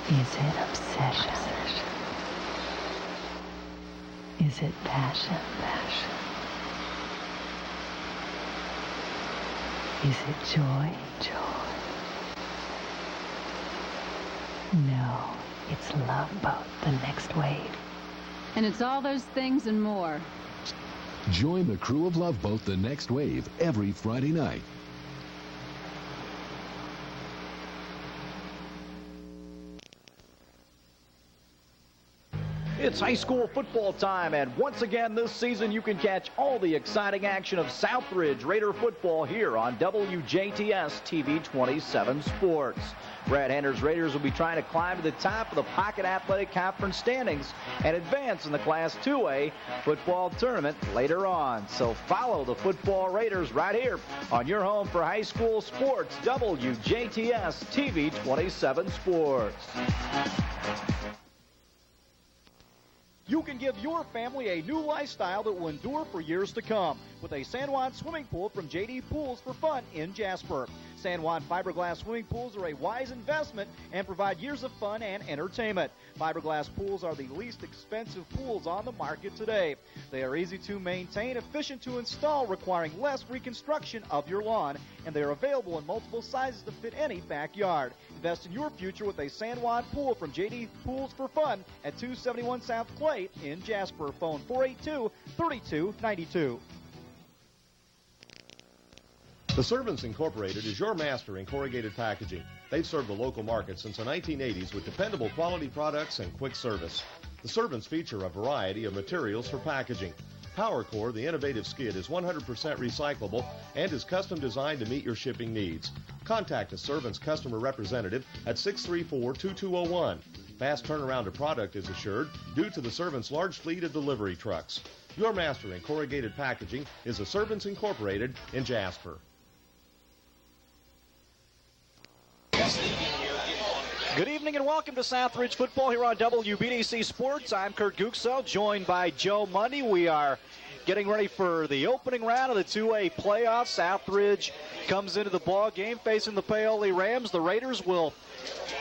Is it obsession? Is it passion? Is it joy? No, it's Love Boat, the next wave. And it's all those things and more. Join the crew of Love Boat, the next wave, every Friday night. It's high school football time, and once again this season you can catch all the exciting action of Southridge Raider football here on WJTS TV 27 Sports. Brad Hender's Raiders will be trying to climb to the top of the Pocket Athletic Conference standings and advance in the Class 2A football tournament later on. So follow the football Raiders right here on your home for high school sports, WJTS TV 27 Sports. You can give your family a new lifestyle that will endure for years to come with a San Juan swimming pool from JD Pools for Fun in Jasper. San Juan fiberglass swimming pools are a wise investment and provide years of fun and entertainment. Fiberglass pools are the least expensive pools on the market today. They are easy to maintain, efficient to install, requiring less reconstruction of your lawn, and they are available in multiple sizes to fit any backyard. Invest in your future with a San Juan pool from JD Pools for Fun at 271 South Clay in Jasper. Phone 482-3292. The Servants Incorporated is your master in corrugated packaging. They've served the local market since the 1980s with dependable quality products and quick service. The Servants feature a variety of materials for packaging. PowerCore, the innovative skid, is 100% recyclable and is custom designed to meet your shipping needs. Contact a Servants customer representative at 634-2201. Fast turnaround of product is assured due to the Servants' large fleet of delivery trucks. Your master in corrugated packaging is the Servants Incorporated in Jasper. Good evening and welcome to Southridge football here on WBDC Sports. I'm Kurt Guxel, joined by Joe Mundy. We are getting ready for the opening round of the 2A playoffs. Southridge comes into the ball game facing the Paoli Rams. The Raiders will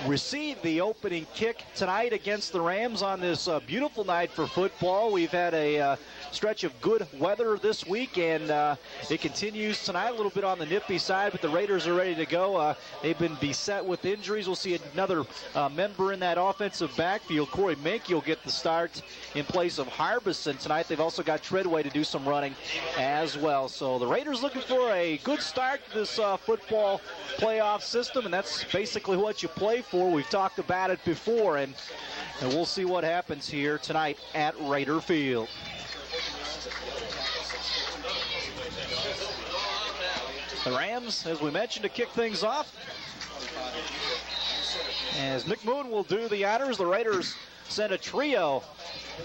receive the opening kick tonight against the Rams on this beautiful night for football. We've had a stretch of good weather this week, and it continues tonight, a little bit on the nippy side, but the Raiders are ready to go. They've been beset with injuries. We'll see another member in that offensive backfield. Corey Menke will get the start in place of Harbison tonight. They've also got Treadway to do some running as well. So the Raiders looking for a good start to this football playoff system, and that's basically what you play for. We've talked about it before, and we'll see what happens here tonight at Raider Field. The Rams, as we mentioned, to kick things off. As Nick Moon will do the honors, the Raiders send a trio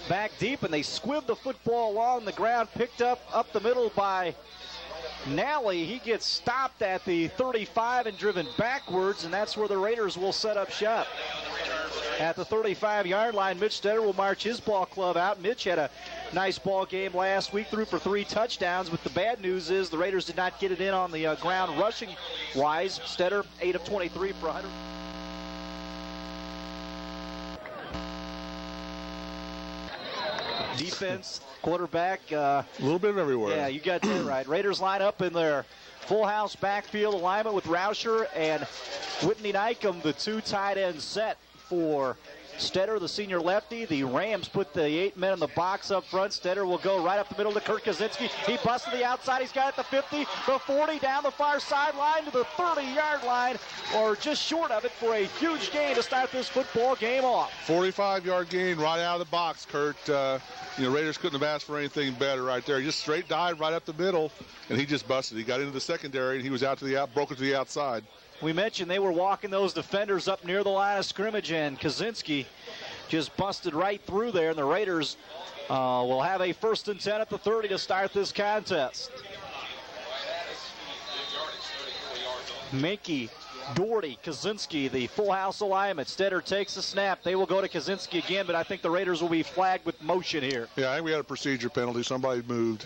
back deep, and they squib the football along the ground, picked up the middle by Nally. He gets stopped at the 35 and driven backwards, and that's where the Raiders will set up shop. At the 35-yard line, Mitch Stetter will march his ball club out. Mitch had a nice ball game last week, threw for 3 touchdowns, but the bad news is the Raiders did not get it in on the ground rushing-wise. Stetter, 8 of 23 for 100. Defense, quarterback. A little bit of everywhere. Yeah, you got that right. Raiders line up in their full house backfield alignment with Rauscher and Whitney Nykum, the 2 tight end set for Stetter, the senior lefty. The Rams put the 8 men in the box up front. Stetter will go right up the middle to Kurt Kaczynski. He busts to the outside. He's got it at the 50, the 40, down the far sideline to the 30-yard line, or just short of it for a huge gain to start this football game off. 45-yard gain right out of the box, Kurt. Raiders couldn't have asked for anything better right there. He just straight dive right up the middle, and he just busted. He got into the secondary, and he was out to the broke it to the outside. We mentioned they were walking those defenders up near the line of scrimmage, and Kaczynski just busted right through there, and the Raiders will have a 1st and 10 at the 30 to start this contest. Menke, Doherty, Kaczynski, the full house alignment. Stetter takes the snap. They will go to Kaczynski again, but I think the Raiders will be flagged with motion here. Yeah, I think we had a procedure penalty. Somebody moved.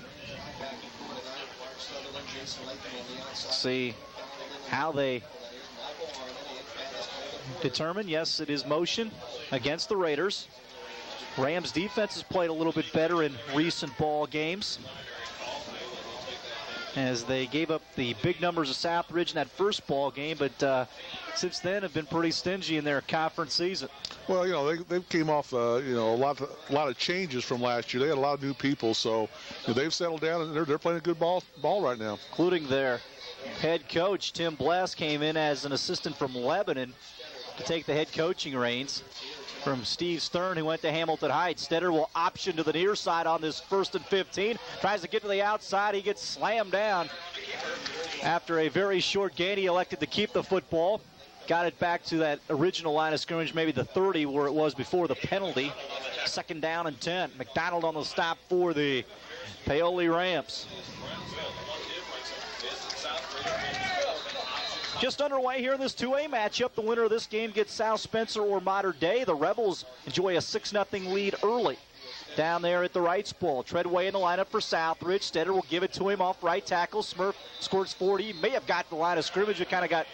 Let's see how they determined, yes, it is motion against the Raiders. Rams defense has played a little bit better in recent ball games, as they gave up the big numbers of Southridge in that first ball game, but since then have been pretty stingy in their conference season. Well, they came off, a lot of changes from last year. They had a lot of new people, so they've settled down and they're playing a good ball right now. Including their head coach, Tim Bless, came in as an assistant from Lebanon to take the head coaching reins from Steve Stern, who went to Hamilton Heights. Stetter will option to the near side on this 1st and 15. Tries to get to the outside. He gets slammed down. After a very short gain, he elected to keep the football. Got it back to that original line of scrimmage, maybe the 30 where it was before the penalty. 2nd down and 10. McDonald on the stop for the Paoli Rams. Just underway here in this 2A matchup. The winner of this game gets South Spencer or Mater Dei. The Rebels enjoy a 6-0 lead early down there at the Wrights Bowl. Treadway in the lineup for Southridge. Stetter will give it to him off right tackle. Smurf scores 40. He may have got the line of scrimmage. It kind of got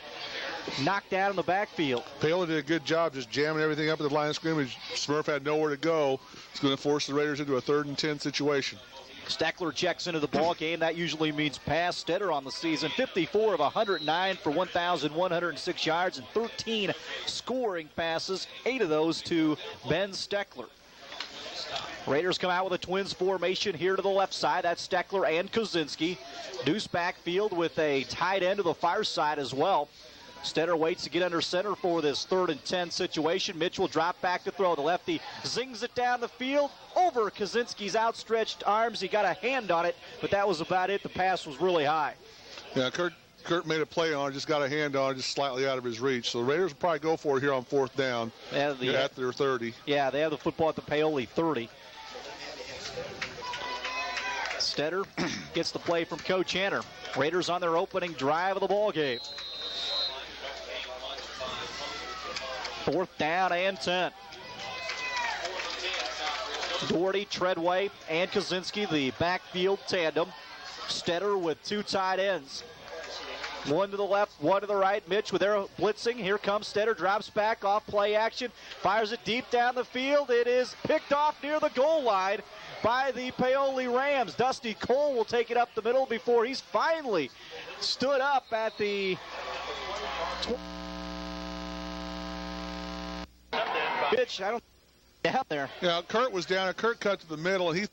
knocked out in the backfield. Paoli did a good job just jamming everything up at the line of scrimmage. Smurf had nowhere to go. It's going to force the Raiders into a 3rd and 10 situation. Steckler checks into the ball game. That usually means pass. Stetter on the season, 54 of 109 for 1,106 yards and 13 scoring passes, 8 of those to Ben Steckler. Raiders come out with a Twins formation here to the left side. That's Steckler and Kozinski. Deuce backfield with a tight end to the far side as well. Stetter waits to get under center for this 3rd and 10 situation. Mitch will drop back to throw. The lefty zings it down the field over Kozinski's outstretched arms. He got a hand on it, but that was about it. The pass was really high. Yeah, Kurt made a play on it, just got a hand on it, just slightly out of his reach. So the Raiders will probably go for it here on 4th down at their 30. Yeah, they have the football at the Paoli 30. Stetter gets the play from Coach Hanner. Raiders on their opening drive of the ball game. 4th down and 10. Doherty, Treadway, and Kozinski, the backfield tandem. Stetter with 2 tight ends. One to the left, one to the right. Mitch with their blitzing. Here comes Stetter, drops back off play action, fires it deep down the field. It is picked off near the goal line by the Paoli Rams. Dusty Cole will take it up the middle before he's finally stood up at the pitch. I don't out there. Yeah, Kurt was down, and Kurt cut to the middle, and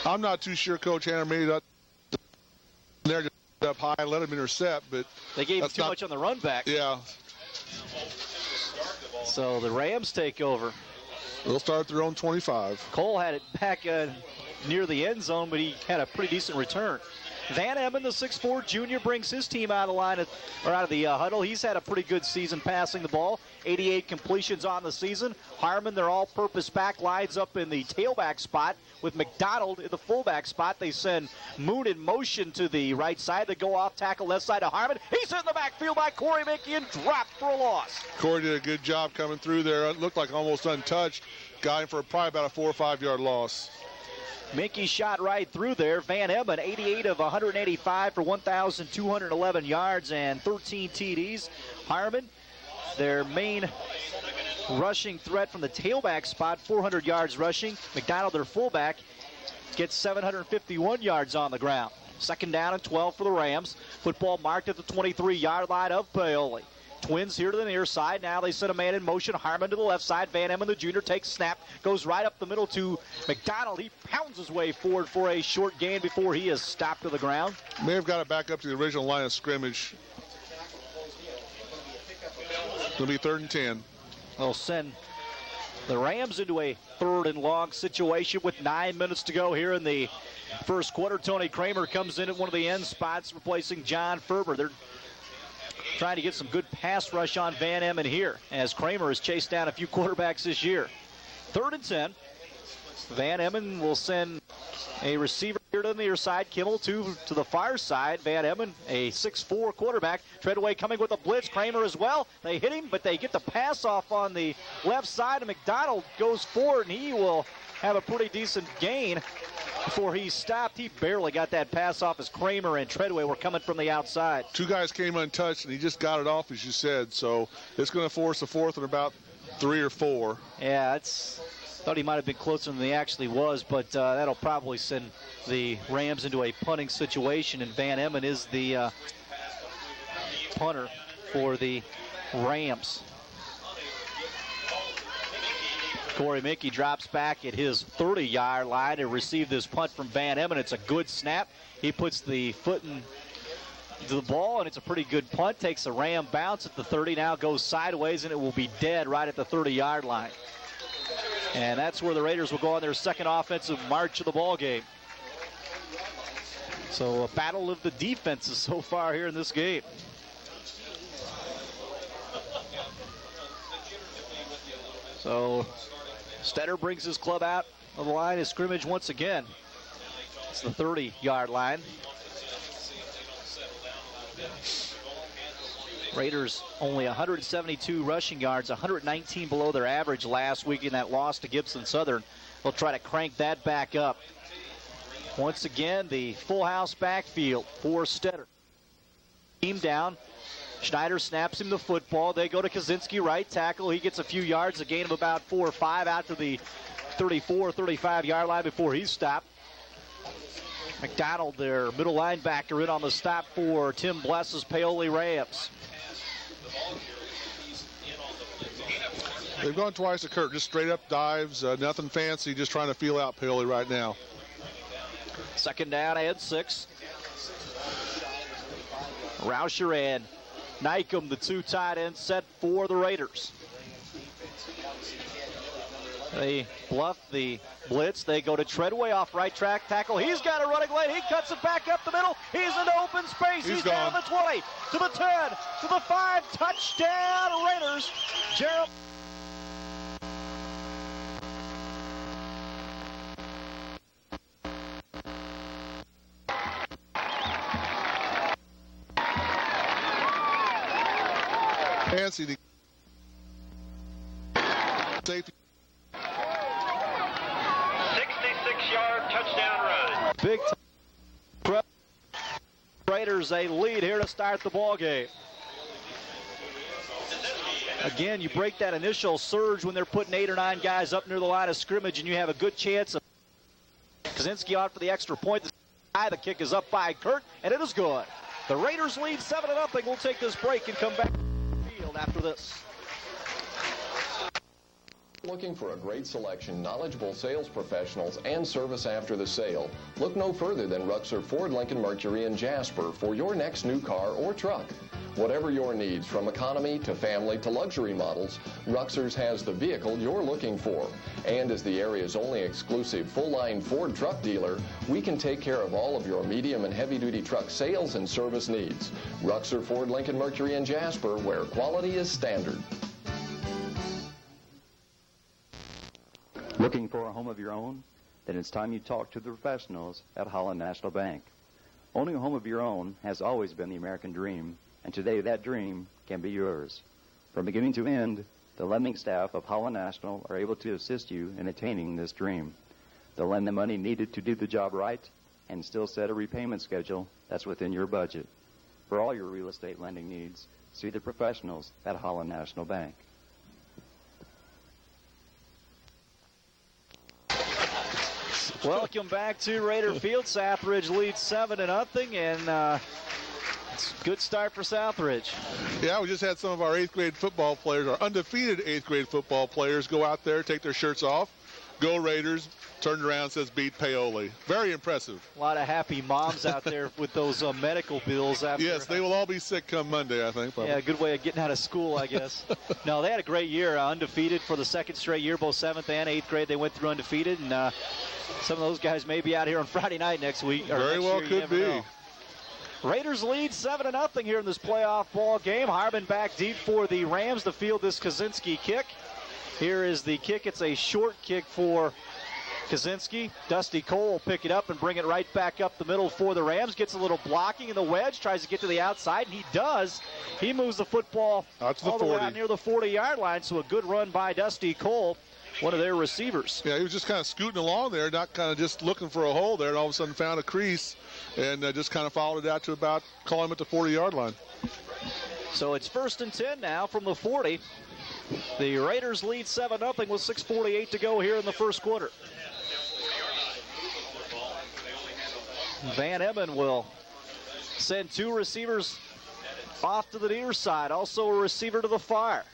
I'm not too sure Coach Hanner made it up there up high and let him intercept, but they gave him too much on the run back. Yeah. So the Rams take over. They'll start at their own 25. Cole had it back near the end zone, but he had a pretty decent return. Van Emmen, the 6'4 junior, brings his team out of the line out of the huddle. He's had a pretty good season passing the ball. 88 completions on the season. Harmon, their all-purpose back, lines up in the tailback spot with McDonald in the fullback spot. They send Moon in motion to the right side. They go off tackle left side to Harmon. He's in the backfield by Corey Mickey and dropped for a loss. Corey did a good job coming through there. It looked like almost untouched. Got him for probably about a 4 or 5 yard loss. Mickey shot right through there. Van Emmen, 88 of 185 for 1,211 yards and 13 TDs. Harmon, their main rushing threat from the tailback spot, 400 yards rushing. McDonald, their fullback, gets 751 yards on the ground. 2nd down and 12 for the Rams. Football marked at the 23-yard line of Paoli. Twins here to the near side. Now they send a man in motion. Harmon to the left side. Van Emmen, the junior, takes snap. Goes right up the middle to McDonald. He pounds his way forward for a short gain before he is stopped to the ground. May have got it back up to the original line of scrimmage. It'll be 3rd and 10. They'll send the Rams into a 3rd and long situation with 9 minutes to go here in the first quarter. Tony Kramer comes in at one of the end spots, replacing John Ferber. They're trying to get some good pass rush on Van Emmen here, as Kramer has chased down a few quarterbacks this year. 3rd and 10. Van Emmen will send a receiver here to the near side. Kimmel to the far side. Van Emmen, a 6'4 quarterback. Treadway coming with a blitz. Kramer as well. They hit him, but they get the pass off on the left side, and McDonald goes forward, and he will have a pretty decent gain before he stopped. He barely got that pass off as Kramer and Treadway were coming from the outside. Two guys came untouched, and he just got it off, as you said. So it's going to force a fourth and about 3 or 4. Yeah, thought he might have been closer than he actually was, but that'll probably send the Rams into a punting situation, and Van Emmen is the punter for the Rams. Corey Mickey drops back at his 30-yard line to receive this punt from Van Emmen. It's a good snap. He puts the foot into the ball, and it's a pretty good punt. Takes a Ram bounce at the 30, now goes sideways, and it will be dead right at the 30-yard line. And that's where the Raiders will go on their second offensive march of the ball game. So a battle of the defenses so far here in this game. So Stetter brings his club out of the line of scrimmage once again. It's the 30-yard line. Raiders only 172 rushing yards, 119 below their average last week in that loss to Gibson Southern. They'll try to crank that back up. Once again, the full house backfield for Stetter. Team down. Schneider snaps him the football. They go to Kaczynski, right tackle. He gets a few yards, a gain of about 4 or 5 out to the 34, 35-yard line before he's stopped. McDonald, their middle linebacker, in on the stop for Tim Bless's Paoli Rams. They've gone twice to Kurt, just straight up dives, nothing fancy, just trying to feel out Paoli right now. Second down and 6. Rauscher and Nykum, the two tight ends, set for the Raiders. They bluff the blitz. They go to Treadway off right track tackle. He's got a running lane. He cuts it back up the middle. He's into open space. He's down the 20, to the 10, to the 5. Touchdown, Raiders. Gerald. Fancy the safety. 66-yard touchdown run. Big time. Raiders a lead here to start the ball game. Again, you break that initial surge when they're putting 8 or 9 guys up near the line of scrimmage, and you have a good chance of Kaczynski out for the extra point. The kick is up by Kurt, and it is good. The Raiders lead 7-0. We'll take this break and come back to the field after this. Looking for a great selection, knowledgeable sales professionals, and service after the sale? Look no further than Ruxer Ford Lincoln Mercury in Jasper for your next new car or truck. Whatever your needs, from economy to family to luxury models, Ruxer's has the vehicle you're looking for. And as the area's only exclusive full-line Ford truck dealer, we can take care of all of your medium and heavy-duty truck sales and service needs. Ruxer Ford Lincoln Mercury in Jasper, where quality is standard. Looking for a home of your own? Then it's time you talk to the professionals at Holland National Bank. Owning a home of your own has always been the American dream, and today that dream can be yours. From beginning to end, the lending staff of Holland National are able to assist you in attaining this dream. They'll lend the money needed to do the job right and still set a repayment schedule that's within your budget. For all your real estate lending needs, see the professionals at Holland National Bank. Welcome back to Raider Field. Southridge leads 7-0, and it's a good start for Southridge. Yeah, we just had some of our 8th grade football players, our undefeated 8th grade football players, go out there, take their shirts off, go Raiders, turned around and says beat Paoli. Very impressive. A lot of happy moms out there with those medical bills. After. Yes, they will all be sick come Monday, I think. Probably. Yeah, good way of getting out of school, I guess. No, they had a great year, undefeated for the second straight year, both 7th and 8th grade. They went through undefeated, and some of those guys may be out here on Friday night next week. Or Very next well year, could be. Know. Raiders lead 7-0 here in this playoff ball game. Harbin back deep for the Rams to field this Kaczynski kick. Here is the kick. It's a short kick for Kaczynski. Dusty Cole will pick it up and bring it right back up the middle for the Rams. Gets a little blocking in the wedge, tries to get to the outside, and he does. He moves the football out to the all 40. the way out near the 40-yard line, so a good run by Dusty Cole. one of their receivers. Yeah, he was just kind of scooting along there, not kind of just looking for a hole there, and all of a sudden found a crease and just kind of followed it out to about, call him at the 40-yard line. So it's 1st and 10 now from the 40. The Raiders lead 7-0 with 6:48 to go here in the first quarter. Van Emmen will send 2 receivers off to the near side. Also a receiver to the far.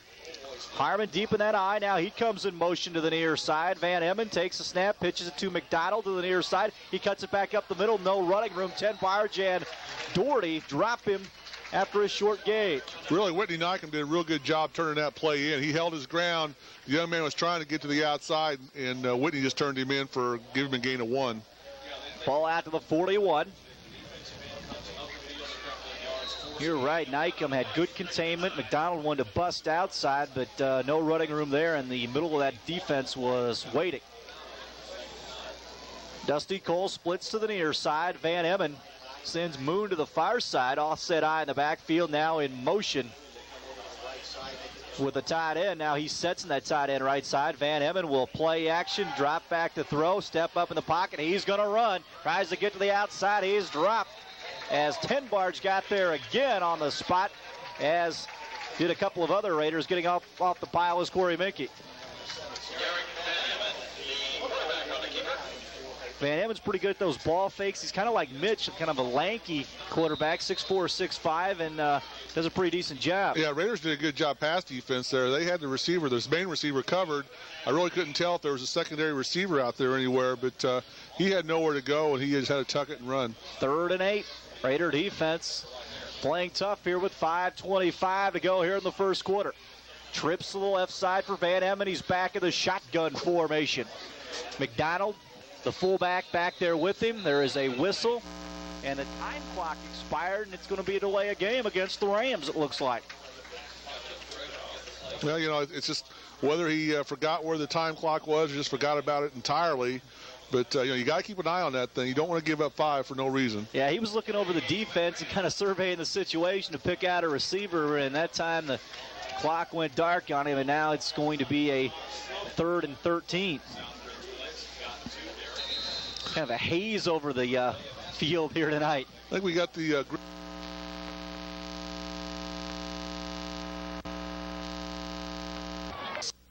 Harmon deep in that eye. Now he comes in motion to the near side. Van Emmen takes a snap, pitches it to McDonald to the near side. He cuts it back up the middle. No running room. 10 Jan Doherty drop him after a short gain. Really, Whitney Nycom did a real good job turning that play in. He held his ground. The young man was trying to get to the outside, and Whitney just turned him in for giving him a gain of 1. Ball out to the 41. You're right. Nycom had good containment. McDonald wanted to bust outside, but no running room there, and the middle of that defense was waiting. Dusty Cole splits to the near side. Van Emmen sends Moon to the far side. Offset eye in the backfield, now in motion with the tight end. Now he sets in that tight end right side. Van Emmen will play action, drop back to throw, step up in the pocket. He's going to run. Tries to get to the outside. He's dropped as Tenbarge got there again on the spot, as did a couple of other Raiders. Getting off the pile was Corey Minke. Van Emmen's pretty good at those ball fakes. He's kind of like Mitch, kind of a lanky quarterback, 6'4", 6'5", and does a pretty decent job. Yeah, Raiders did a good job pass defense there. They had the receiver, this main receiver, covered. I really couldn't tell if there was a secondary receiver out there anywhere, but he had nowhere to go, and he just had to tuck it and run. 3rd and 8. Raider defense playing tough here with 5:25 to go here in the first quarter. Trips to the left side for Van Emmen. He's back in the shotgun formation. McDonald, the fullback, back there with him. There is a whistle, and the time clock expired, and it's going to be a delay of game against the Rams, it looks like. Well, you know, it's just whether he forgot where the time clock was or just forgot about it entirely. But, you know, you got to keep an eye on that thing. You don't want to give up 5 for no reason. Yeah, he was looking over the defense and kind of surveying the situation to pick out a receiver, and that time the clock went dark on him, and now it's going to be a 3rd and 13. Kind of a haze over the field here tonight. I think we got the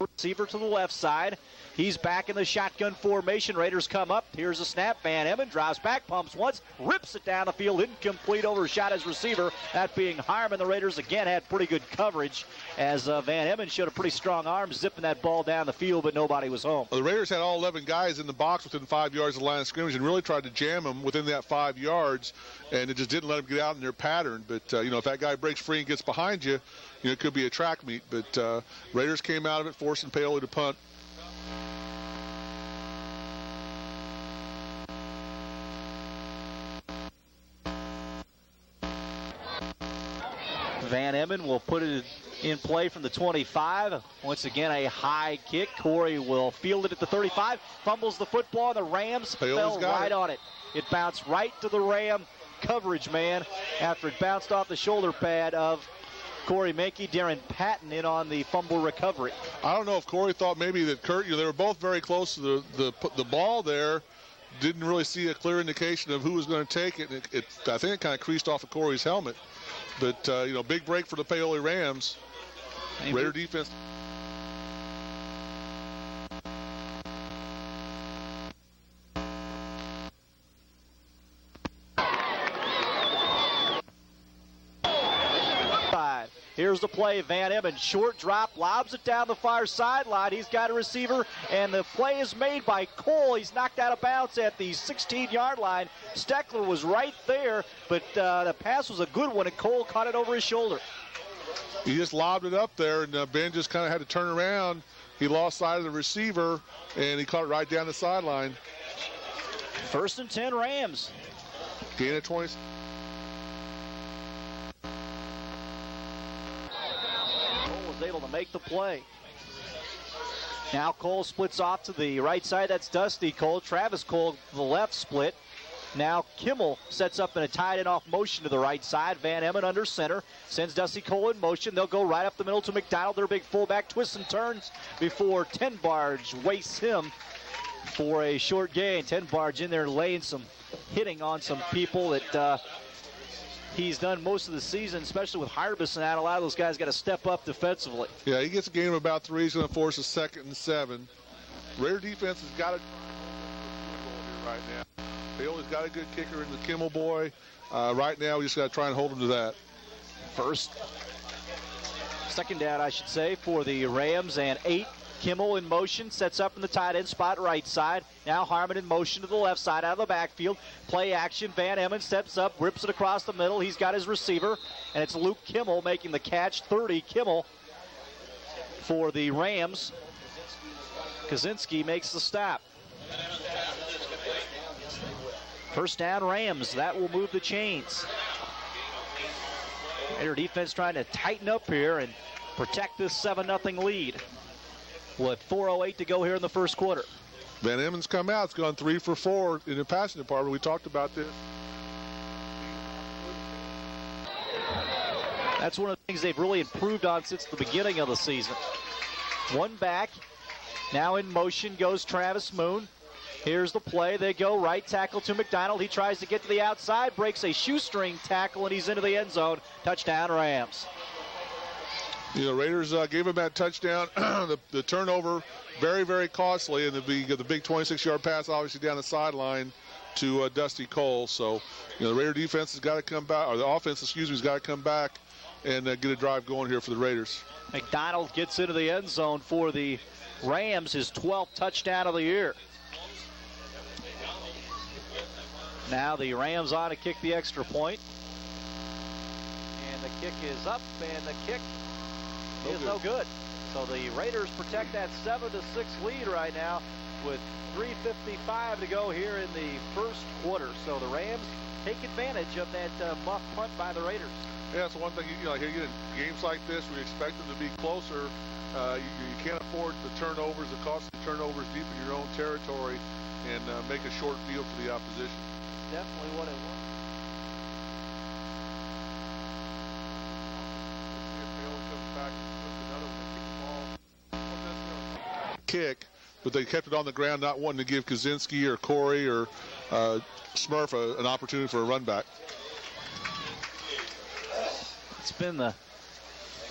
receiver to the left side. He's back in the shotgun formation. Raiders come up. Here's a snap. Van Emmen drives back, pumps once, rips it down the field. Incomplete, overshot his receiver. That being Harmon. The Raiders again had pretty good coverage as Van Emmen showed a pretty strong arm zipping that ball down the field, but nobody was home. Well, the Raiders had all 11 guys in the box within 5 yards of the line of scrimmage and really tried to jam them within that 5 yards, and it just didn't let them get out in their pattern. But, you know, if that guy breaks free and gets behind you, you know, it could be a track meet. But Raiders came out of it, forcing Paoli to punt. Van Emmen will put it in play from the 25. Once again, a high kick. Corey will field it at the 35. Fumbles the football. The Rams fell right on it. It bounced right to the Ram coverage man after it bounced off the shoulder pad of Corey Minke. Darren Patton in on the fumble recovery. I don't know if Corey thought maybe that Kurt, you know, they were both very close to the ball there. Didn't really see a clear indication of who was going to take it. I think it kind of creased off of Corey's helmet. But, you know, big break for the Paoli Rams. Raider defense. Here's the play. Van Emmen, short drop, lobs it down the far sideline. He's got a receiver, and the play is made by Cole. He's knocked out of bounds at the 16-yard line. Steckler was right there, but the pass was a good one, and Cole caught it over his shoulder. He just lobbed it up there, and Ben just kind of had to turn around. He lost sight of the receiver, and he caught it right down the sideline. 1st and 10 Rams. Gain of 20. Able to make the play. Now Cole splits off to the right side. That's Dusty Cole. Travis Cole to the left split. Now Kimmel sets up in a tight end off motion to the right side. Van Emmen under center. Sends Dusty Cole in motion. They'll go right up the middle to McDonald. Their big fullback twists and turns before Tenbarge wastes him for a short gain. Tenbarge in there laying some hitting on some people that he's done most of the season, especially with Harbison out. A lot of those guys got to step up defensively. Yeah, he gets a gain of about 3. He's going to force a 2nd and 7. Raider defense has got to right now. Paoli's got a good kicker in the Kimmel boy. Right now, we just got to try and hold him to that. Second down, I should say, for the Rams, and 8. Kimmel in motion, sets up in the tight end spot right side. Now Harmon in motion to the left side out of the backfield. Play action. Van Emmen steps up, rips it across the middle. He's got his receiver, and it's Luke Kimmel making the catch. 30, Kimmel for the Rams. Kaczynski makes the stop. First down, Rams. That will move the chains. Raider defense trying to tighten up here and protect this 7-0 lead. With 4:08 to go here in the first quarter. Van Emmen's come out. It's gone 3 for 4 in the passing department. We talked about this. That's one of the things they've really improved on since the beginning of the season. One back. Now in motion goes Travis Moon. Here's the play. They go right tackle to McDonald. He tries to get to the outside, breaks a shoestring tackle, and he's into the end zone. Touchdown, Rams. You know, Raiders gave him that touchdown. the turnover, very, very costly, and the big 26-yard pass, obviously down the sideline to Dusty Cole. So, you know, the Raider defense has got to come back, or the offense, has got to come back and get a drive going here for the Raiders. McDonald gets into the end zone for the Rams, his 12th touchdown of the year. Now the Rams on to kick the extra point. And the kick is up, and the kick is no good. So the Raiders protect that 7-6 lead right now with 3:55 to go here in the first quarter. So the Rams take advantage of that muff punt by the Raiders. Yeah, it's one thing, you know, here in games like this, we expect them to be closer. You can't afford the turnovers, the costly turnovers deep in your own territory, and make a short field for the opposition. Definitely what it was. Kick, but they kept it on the ground, not wanting to give Kaczynski or Corey or Smurf an opportunity for a run back. It's been the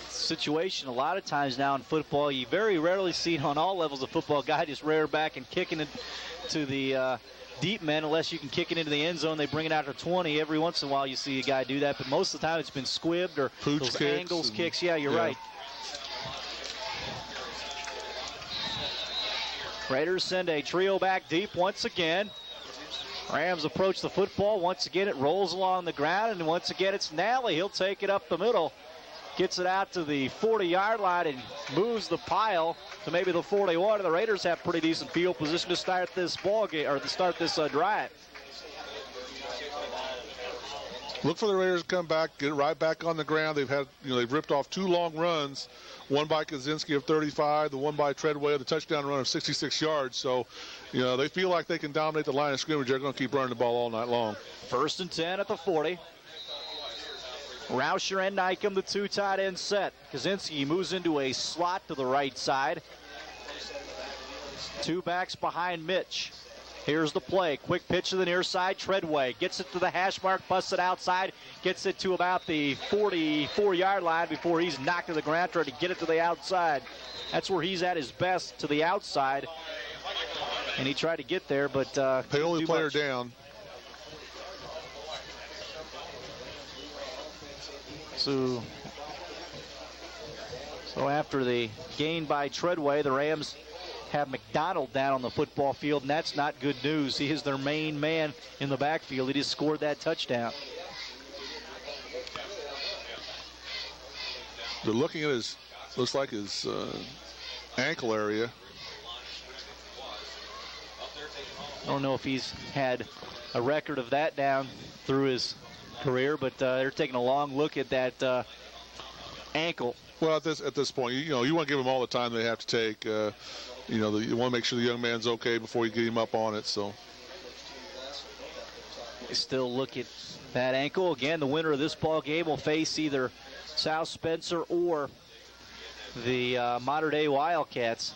situation a lot of times now in football. You very rarely see it on all levels of football. Guy just rear back and kicking it to the deep men, unless you can kick it into the end zone. They bring it out to 20. Every once in a while you see a guy do that, but most of the time it's been squibbed or Pooch those kicks angles kicks. Yeah, you're right. Raiders send a trio back deep once again. Rams approach the football. Once again, it rolls along the ground, and once again, it's Nally. He'll take it up the middle, gets it out to the 40-yard line, and moves the pile to maybe the 41. And the Raiders have pretty decent field position to start this ball game, or to start this drive. Look for the Raiders to come back, get it right back on the ground. They've ripped off 2 long runs, one by Kaczynski of 35, the one by Treadway, the touchdown run of 66 yards. So, you know, they feel like they can dominate the line of scrimmage. They're going to keep running the ball all night long. 1st and 10 at the 40. Rauscher and Nykum, the 2 tight end set. Kaczynski moves into a slot to the right side. 2 backs behind Mitch. Here's the play. Quick pitch to the near side. Treadway gets it to the hash mark, busts it outside, gets it to about the 44-yard line before he's knocked to the ground, trying to get it to the outside. That's where he's at his best, to the outside. And he tried to get there, but Paoli player down. So after the gain by Treadway, the Rams have McDonald down on the football field, and that's not good news. He is their main man in the backfield. He just scored that touchdown. They're looking at his, looks like his ankle area. I don't know if he's had a record of that down through his career, but they're taking a long look at that ankle. Well, at this point, you want to give him all the time they have to take. You want to make sure the young man's okay before you get him up on it. So Still look at that ankle. Again, the winner of this ball game will face either South Spencer or the Mater Dei Wildcats.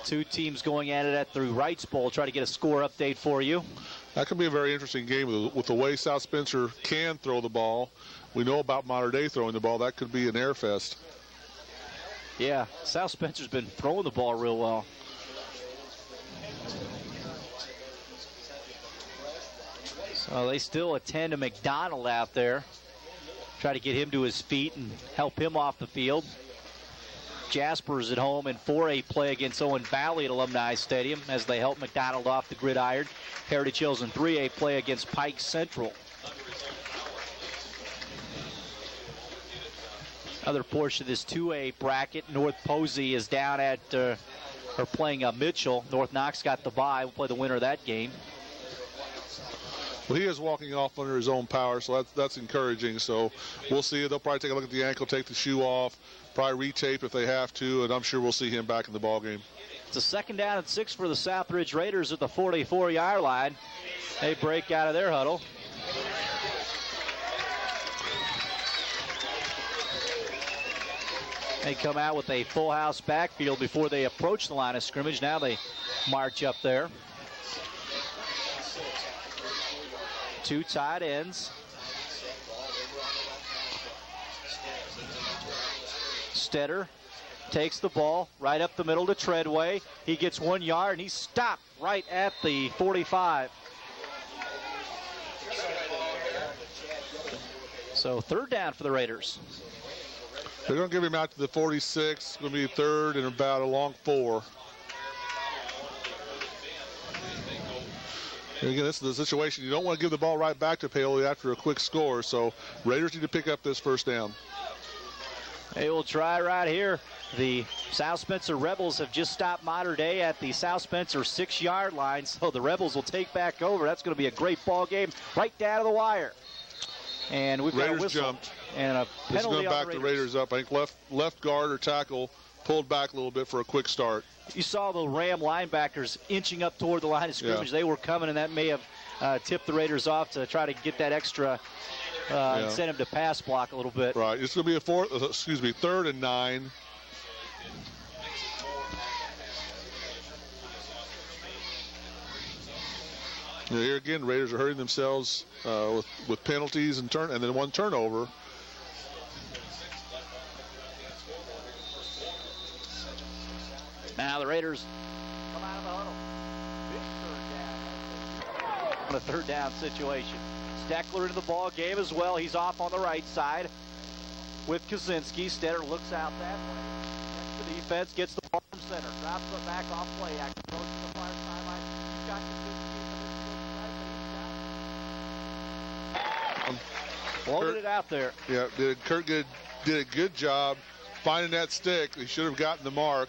Two teams going at it at the Wrights Bowl. Try to get a score update for you. That could be a very interesting game with the way South Spencer can throw the ball. We know about Mater Dei throwing the ball. That could be an air fest. Yeah, South Spencer's been throwing the ball real well. So they still attend to McDonald out there. Try to get him to his feet and help him off the field. Jasper's at home in 4A play against Owen Valley at Alumni Stadium as they help McDonald off the gridiron. Heritage Hills in 3A play against Pike Central. Other portion of this 2A bracket, North Posey is down at, or playing Mitchell. North Knox got the bye. We'll play the winner of that game. Well, he is walking off under his own power, so that's encouraging. So we'll see. They'll probably take a look at the ankle, take the shoe off, probably retape if they have to, and I'm sure we'll see him back in the ball game. It's a 2nd down and 6 for the Southridge Raiders at the 44-yard line. They break out of their huddle. They come out with a full house backfield before they approach the line of scrimmage. Now they march up there. 2 tight ends. Stetter takes the ball right up the middle to Treadway. He gets 1 yard and he's stopped right at the 45. So 3rd down for the Raiders. They're going to give him out to the 46. It's going to be 3rd and about a long 4. And again, this is the situation. You don't want to give the ball right back to Paoli after a quick score, so Raiders need to pick up this 1st down. They will try right here. The South Spencer Rebels have just stopped Mater Dei at the South Spencer 6-yard line, so the Rebels will take back over. That's going to be a great ball game right down to the wire. And we've got a whistle jumped. And a penalty. This is going to back the the Raiders up. I think left guard or tackle pulled back a little bit for a quick start. You saw the Ram linebackers inching up toward the line of scrimmage. Yeah. They were coming, and that may have tipped the Raiders off to try to get that extra incentive to pass block a little bit. Right. It's going to be a 3rd and 9. Here again, Raiders are hurting themselves with penalties and then 1 turnover. Now the Raiders come out of the huddle. Big 3rd down. On a 3rd down situation. Steckler into the ball game as well. He's off on the right side with Kaczynski. Stetter looks out that way. The defense gets the ball from center. Drops it back off play action. Goes to the far sideline. He's got Kaczynski. Loaded it out there. Yeah, Kurt did a good job finding that stick. He should have gotten the mark.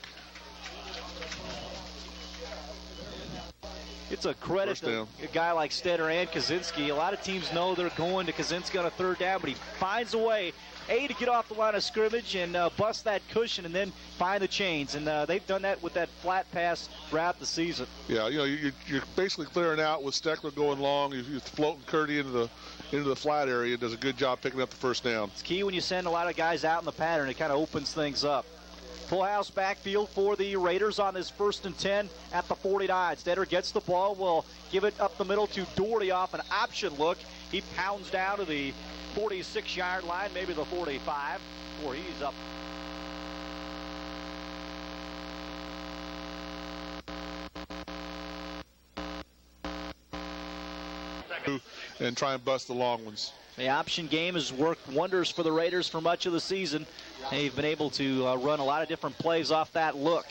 It's a credit to a guy like Stetter and Kaczynski. A lot of teams know they're going to Kaczynski on a 3rd down, but he finds a way, to get off the line of scrimmage and bust that cushion and then find the chains. And they've done that with that flat pass throughout the season. Yeah, you're basically clearing out with Steckler going long. You're floating Curdy into the flat area. Does a good job picking up the 1st down. It's key when you send a lot of guys out in the pattern. It kind of opens things up. Full house backfield for the Raiders on this 1st and 10 at the 49. Stetter gets the ball, will give it up the middle to Doherty off an option look. He pounds down to the 46-yard line, maybe the 45, or he's up. And try and bust the long ones. The option game has worked wonders for the Raiders for much of the season. They've been able to run a lot of different plays off that look.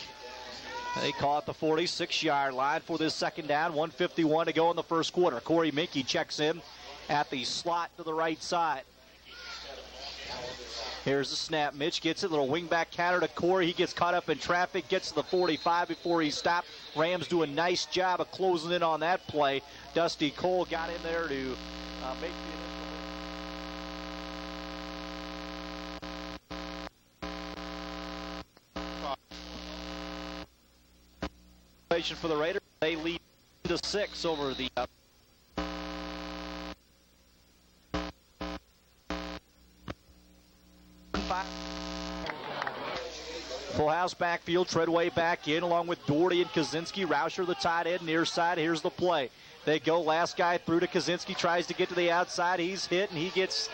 They call it the 46-yard line for this 2nd down. 1:51 to go in the 1st quarter. Corey Mickey checks in at the slot to the right side. Here's the snap. Mitch gets it. Little wingback counter to Corey. He gets caught up in traffic. Gets to the 45 before he stopped. Rams do a nice job of closing in on that play. Dusty Cole got in there to make the for the Raiders. They lead to 6 over the 5. Full house backfield, Treadway back in along with Doherty and Kaczynski. Rauscher the tight end, near side. Here's the play. They go, last guy through to Kaczynski, tries to get to the outside. He's hit, and he gets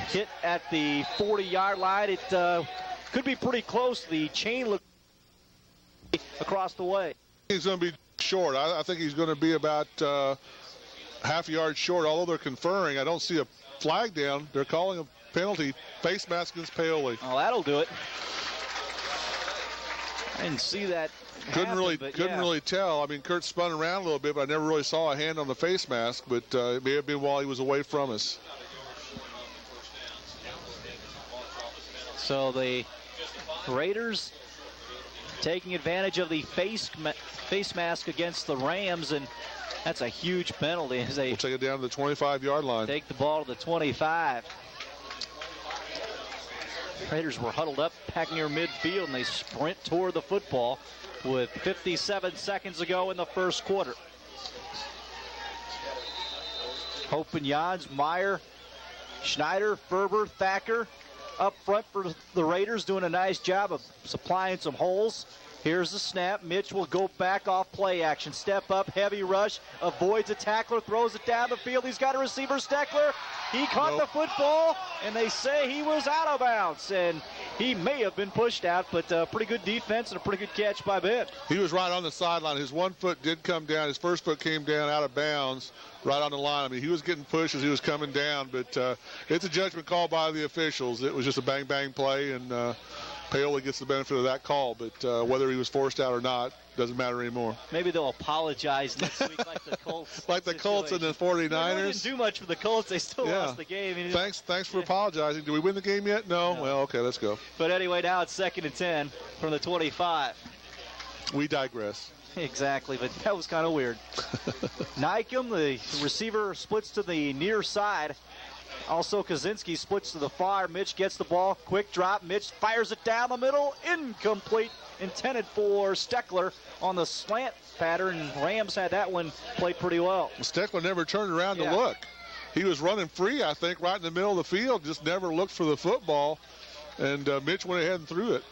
hit at the 40-yard line. It could be pretty close. The chain looks across the way. He's going to be short. I think he's going to be about half a yard short, although they're conferring. I don't see a flag down. They're calling a penalty. Face mask against Paoli. Oh, that'll do it. I didn't see that. Couldn't really tell. I mean, Kurt spun around a little bit, but I never really saw a hand on the face mask. But it may have been while he was away from us. So the Raiders taking advantage of the face mask against the Rams, and that's a huge penalty. As they we'll take it down to the 25-yard line. Take the ball to the 25. Raiders were huddled up back near midfield, and they sprint toward the football with 57 seconds to go in the first quarter. Hope and Jans, Meyer, Schneider, Ferber, Thacker up front for the Raiders, doing a nice job of supplying some holes. Here's the snap. Mitch will go back off play action. Step up, heavy rush, avoids a tackler, throws it down the field. He's got a receiver, Steckler. He caught the football, and they say he was out of bounds. And he may have been pushed out, but pretty good defense and a pretty good catch by Ben. He was right on the sideline. His one foot did come down. His first foot came down out of bounds right on the line. I mean, he was getting pushed as he was coming down, but it's a judgment call by the officials. It was just a bang-bang play, and Paoli gets the benefit of that call, but whether he was forced out or not doesn't matter anymore. Maybe they'll apologize next week like the Colts. Like the Colts and the 49ers. They didn't do much for the Colts. They still lost the game. Thanks for apologizing. Did we win the game yet? No. Well, okay, let's go. But anyway, now it's 2nd and 10 from the 25. We digress. Exactly, but that was kind of weird. Nykum, the receiver, splits to the near side. Also, Kaczynski splits to the far. Mitch gets the ball. Quick drop. Mitch fires it down the middle. Incomplete. Intended for Steckler on the slant pattern. Rams had that one played pretty well. Steckler never turned around to look. He was running free, I think, right in the middle of the field. Just never looked for the football. And Mitch went ahead and threw it.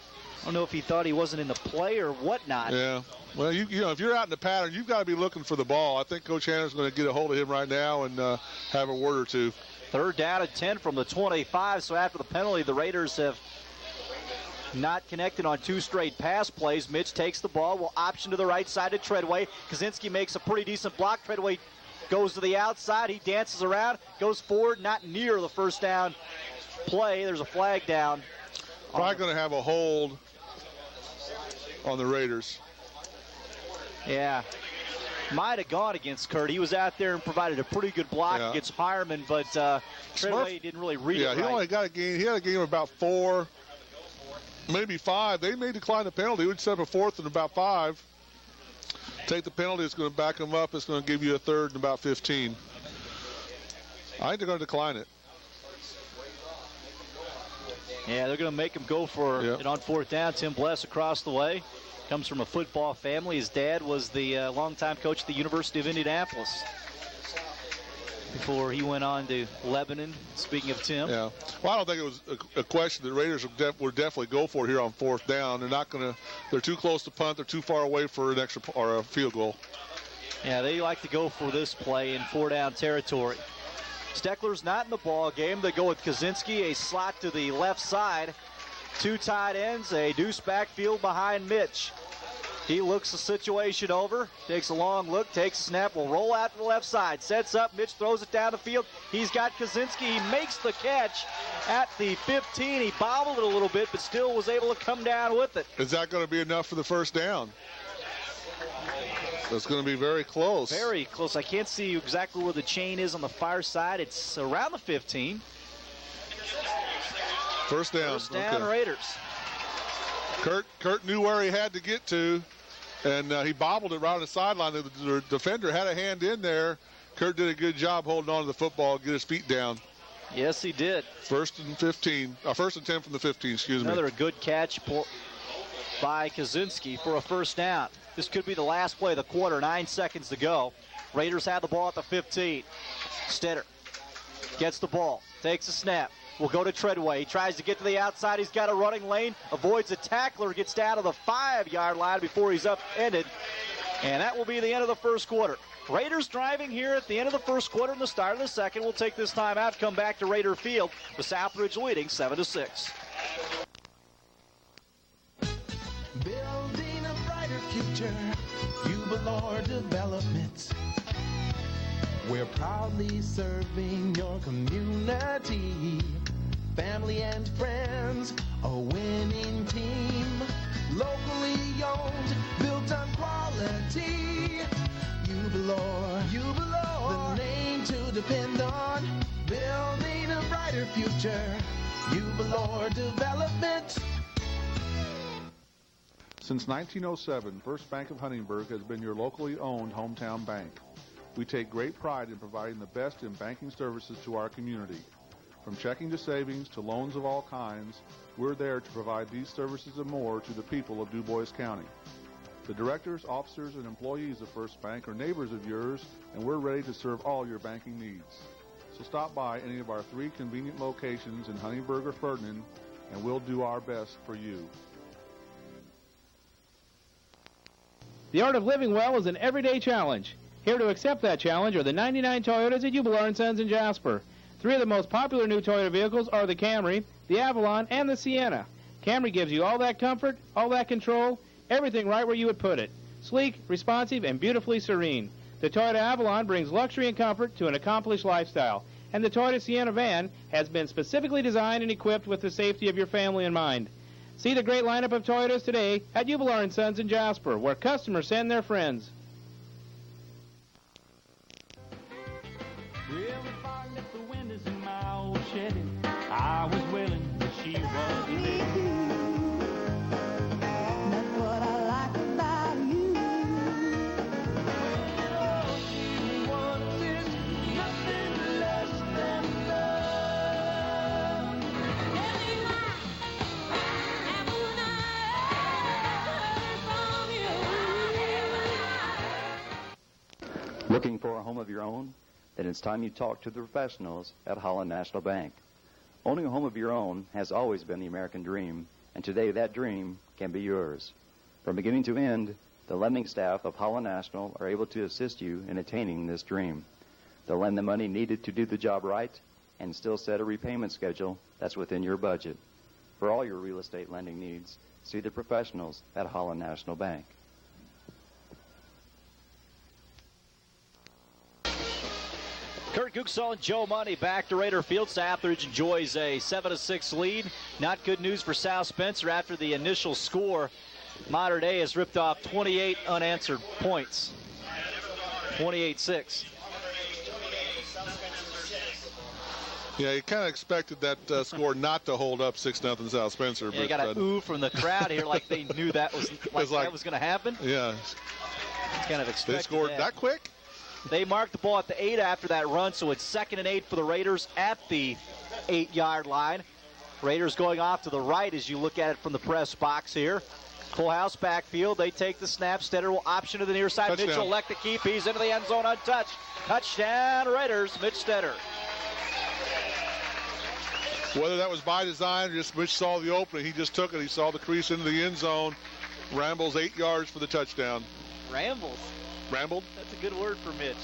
I don't know if he thought he wasn't in the play or whatnot. Yeah. Well, you know, if you're out in the pattern, you've got to be looking for the ball. I think Coach Hanna's going to get a hold of him right now and have a word or two. 3rd down and 10 from the 25. So after the penalty, the Raiders have not connected on 2 straight pass plays. Mitch takes the ball, will option to the right side to Treadway. Kaczynski makes a pretty decent block. Treadway goes to the outside. He dances around, goes forward, not near the first down play. There's a flag down. Probably going to have a hold on the Raiders. Yeah. Might have gone against Kurt. He was out there and provided a pretty good block against Harmon, but Treadway didn't really read it right. He only got a gain. He had a gain of about 4, maybe 5. They may decline the penalty. He would set up a 4th and about 5. Take the penalty. It's going to back him up. It's going to give you a 3rd and about 15. I think they're going to decline it. Yeah, they're going to make him go for it on 4th down. Tim Bless across the way. Comes from a football family. His dad was the longtime coach at the University of Indianapolis before he went on to Lebanon. Speaking of Tim. Yeah. Well, I don't think it was a question that Raiders would definitely go for here on 4th down. They're not going to. They're too close to punt. They're too far away for an extra or a field goal. Yeah, they like to go for this play in 4-down territory. Steckler's not in the ball game. They go with Kaczynski, a slot to the left side. 2 tight ends, a deuce backfield behind Mitch. He looks the situation over, takes a long look, takes a snap, will roll out to the left side, sets up, Mitch throws it down the field. He's got Kaczynski, he makes the catch at the 15. He bobbled it a little bit, but still was able to come down with it. Is that going to be enough for the 1st down? It's going to be very close. Very close. I can't see exactly where the chain is on the far side. It's around the 15. 1st down. 1st down, Raiders. Kurt knew where he had to get to, and he bobbled it right on the sideline. The defender had a hand in there. Kurt did a good job holding on to the football, get his feet down. Yes, he did. 1st and 15. 1st and 10 from the 15, excuse me. Another good catch by Kaczynski for a 1st down. This could be the last play of the quarter. 9 seconds to go. Raiders have the ball at the 15. Stetter gets the ball, takes a snap, will go to Treadway. He tries to get to the outside. He's got a running lane, avoids a tackler, gets down to the 5-yard line before he's upended. And that will be the end of the first quarter. Raiders driving here at the end of the first quarter and the start of the second. We'll take this time out, come back to Raider Field with Southridge leading 7-6. Building a brighter future, Jubilar Developments. We're proudly serving your community. Family and friends, a winning team. Locally owned, built on quality. Jubilar, the name to depend on. Building a brighter future. Jubilar Development. Since 1907, First Bank of Huntingburg has been your locally owned hometown bank. We take great pride in providing the best in banking services to our community. From checking to savings to loans of all kinds, we're there to provide these services and more to the people of Du Bois County. The directors, officers, and employees of First Bank are neighbors of yours, and we're ready to serve all your banking needs. So stop by any of our 3 convenient locations in Huntingburg or Ferdinand, and we'll do our best for you. The art of living well is an everyday challenge. Here to accept that challenge are the 99 Toyotas at Jubilar & Sons in Jasper. 3 of the most popular new Toyota vehicles are the Camry, the Avalon, and the Sienna. Camry gives you all that comfort, all that control, everything right where you would put it. Sleek, responsive, and beautifully serene. The Toyota Avalon brings luxury and comfort to an accomplished lifestyle. And the Toyota Sienna van has been specifically designed and equipped with the safety of your family in mind. See the great lineup of Toyotas today at Jubilar & Sons in Jasper, where customers send their friends. Well, if I left the windows in my old Chevy, I was willing, but she wasn't there. That's what I like about you. Well, she wanted nothing less than love. Every night, and when I heard from you. Looking for a home of your own? Then it's time you talk to the professionals at Holland National Bank. Owning a home of your own has always been the American dream, and today that dream can be yours. From beginning to end, the lending staff of Holland National are able to assist you in attaining this dream. They'll lend the money needed to do the job right and still set a repayment schedule that's within your budget. For all your real estate lending needs, see the professionals at Holland National Bank. Kurt Guxall and Joe Money back to Raider Field. Southridge enjoys a 7-6 lead. Not good news for South Spencer after the initial score. Mater Dei has ripped off 28 unanswered points. 28-6. Yeah, you kind of expected that score not to hold up 6-0 South Spencer. Yeah, you got an ooh from the crowd here, like they knew that was that was going to happen. Yeah, kind of expected. They scored that quick. They marked the ball at the 8 after that run, so it's 2nd and 8 for the Raiders at the 8-yard line. Raiders going off to the right as you look at it from the press box here. Full house backfield. They take the snap. Stetter will option to the near side. Touchdown. Mitchell elect to keep. He's into the end zone untouched. Touchdown Raiders. Mitch Stetter. Whether that was by design or just Mitch saw the opening, he just took it. He saw the crease into the end zone. Rambles 8 yards for the touchdown. Rambles. Rambled? That's a good word for Mitch.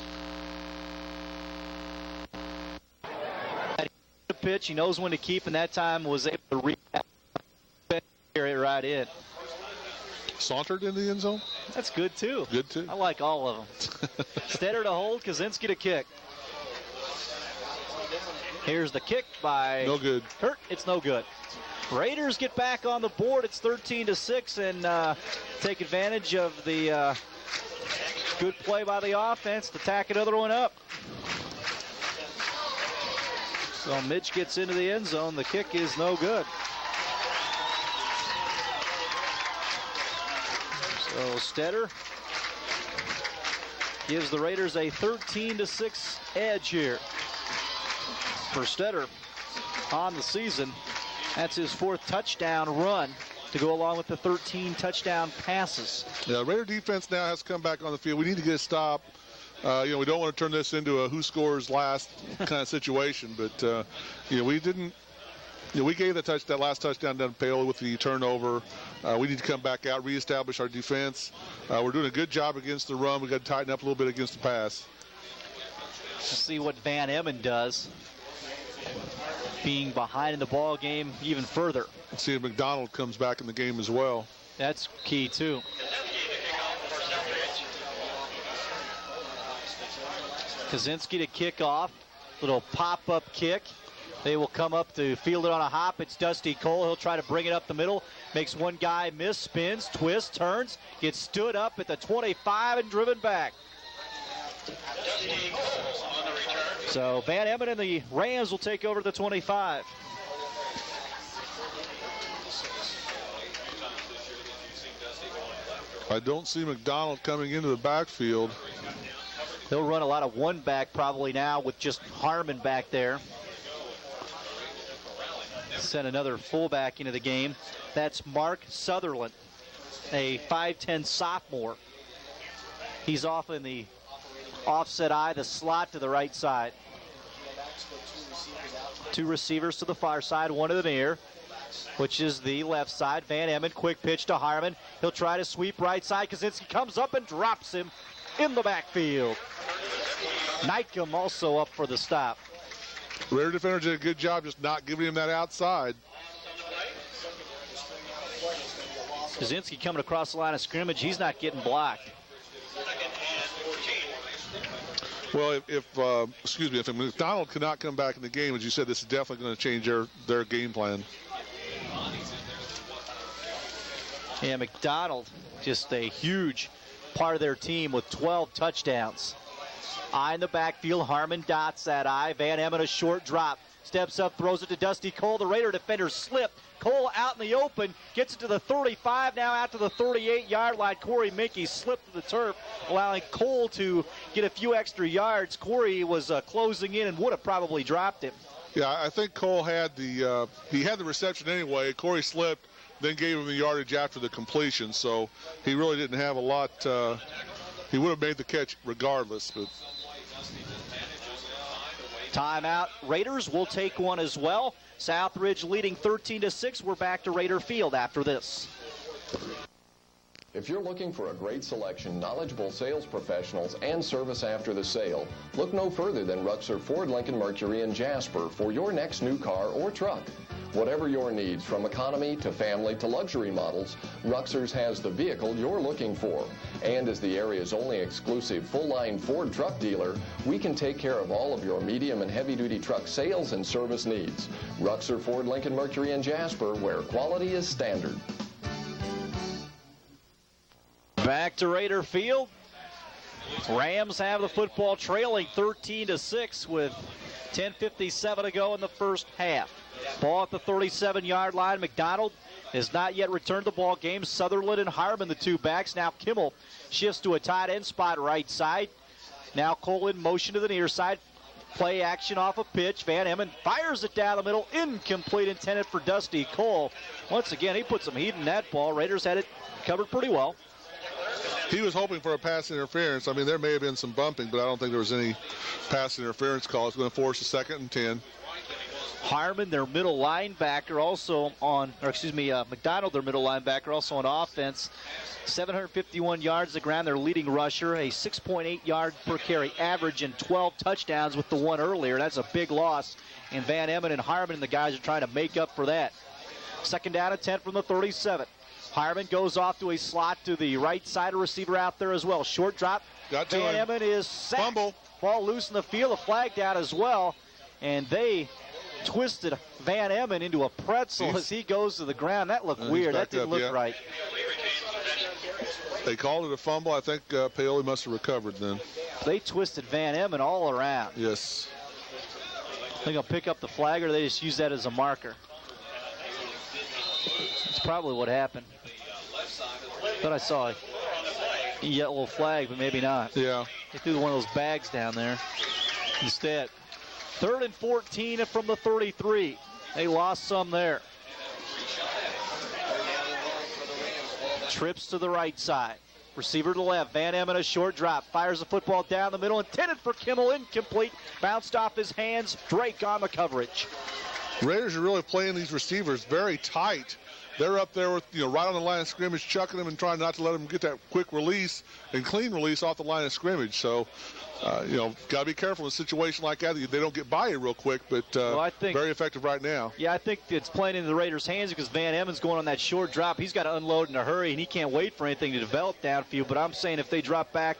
The pitch, he knows when to keep, and that time was able to read it right in. Sauntered in the end zone? That's good, too. Good, too. I like all of them. Stetter to hold, Kaczynski to kick. Here's the kick by no good. Kurt. It's no good. Raiders get back on the board. It's 13-6 and take advantage of the good play by the offense to tack another one up. So Mitch gets into the end zone. The kick is no good. So Stetter gives the Raiders a 13-6 edge here. For Stetter on the season, that's his 4th touchdown run to go along with the 13 touchdown passes. Yeah, Raider defense now has come back on the field. We need to get a stop. We don't want to turn this into a who scores last kind of situation, but we didn't we gave that last touchdown down to Paoli with the turnover. We need to come back out, reestablish our defense. We're doing a good job against the run. We've got to tighten up a little bit against the pass. Let's see what Van Emmen does, being behind in the ball game even further. Let's see if McDonald comes back in the game as well. That's key, too. Kaczynski to kick off. Little pop-up kick. They will come up to field it on a hop. It's Dusty Cole. He'll try to bring it up the middle. Makes one guy miss, spins, twists, turns, gets stood up at the 25 and driven back. So Van Emmen and the Rams will take over the 25. I don't see McDonald coming into the backfield. They'll run a lot of one back probably now with just Harmon back there. Send another fullback into the game. That's Mark Sutherland, a 5'10 sophomore. He's off in the offset eye, the slot to the right side. Two receivers to the far side, one to the near, which is the left side. Van Emmen, quick pitch to Harmon. He'll try to sweep right side. Kaczynski comes up and drops him in the backfield. Nykum also up for the stop. Raider defenders did a good job just not giving him that outside. Kaczynski coming across the line of scrimmage. He's not getting blocked. Well, if McDonald cannot come back in the game, as you said, this is definitely going to change their game plan. Yeah, McDonald, just a huge part of their team with 12 touchdowns. Eye in the backfield. Harmon dots that eye. Van Emmen a short drop. Steps up, throws it to Dusty Cole. The Raider defenders slip. Cole out in the open. Gets it to the 35, now out to the 38-yard line. Corey Mickey slipped to the turf, allowing Cole to get a few extra yards. Corey was closing in and would have probably dropped him. Yeah, I think Cole had the reception anyway. Corey slipped, then gave him the yardage after the completion, so he really didn't have a lot. He would have made the catch regardless. But timeout. Raiders will take one as well. Southridge leading 13-6. We're back to Raider Field after this. If you're looking for a great selection, knowledgeable sales professionals, and service after the sale, look no further than Ruxer Ford Lincoln Mercury in Jasper for your next new car or truck. Whatever your needs, from economy to family to luxury models, Ruxer's has the vehicle you're looking for. And as the area's only exclusive full-line Ford truck dealer, we can take care of all of your medium and heavy-duty truck sales and service needs. Ruxer Ford Lincoln Mercury in Jasper, where quality is standard. Back to Raider Field. Rams have the football trailing 13-6 with 10:57 to go in the first half. Ball at the 37-yard line. McDonald has not yet returned the ball game. Sutherland and Harmon, the two backs. Now Kimmel shifts to a tight end spot right side. Now Cole in motion to the near side. Play action off a pitch. Van Emmen fires it down the middle. Incomplete, intended for Dusty Cole. Once again, he put some heat in that ball. Raiders had it covered pretty well. He was hoping for a pass interference. I mean, there may have been some bumping, but I don't think there was any pass interference call. It's going to force a 2nd and 10. Harmon, their middle linebacker, also on, McDonald, their middle linebacker, also on offense. 751 yards to the ground, their leading rusher, a 6.8 yard per carry average and 12 touchdowns with the one earlier. That's a big loss. And Van Emmen and Harmon and the guys are trying to make up for that. 2nd down and 10 from the 37. Harmon goes off to a slot to the right side, a receiver out there as well. Short drop. Got to Van him. Emmen is sacked. Fumble. Ball loose in the field, a flag down as well. And they twisted Van Emmen into a pretzel as he goes to the ground. That looked weird. That didn't look right. They called it a fumble. I think Paoli must have recovered then. They twisted Van Emmen all around. Yes. I think I'll pick up the flag, or they just use that as a marker. That's probably what happened. Thought I saw a yellow flag, but maybe not. Yeah. They threw one of those bags down there instead. 3rd and 14 from the 33. They lost some there. Trips to the right side. Receiver to the left. Van Emmen a short drop. Fires the football down the middle. Intended for Kimmel. Incomplete. Bounced off his hands. Drake on the coverage. Raiders are really playing these receivers very tight. They're up there with, right on the line of scrimmage, chucking them and trying not to let them get that quick release and clean release off the line of scrimmage. So, got to be careful in a situation like that. They don't get by you real quick, but I think, very effective right now. Yeah, I think it's playing into the Raiders' hands because Van Emmon's going on that short drop. He's got to unload in a hurry, and he can't wait for anything to develop downfield. But I'm saying if they drop back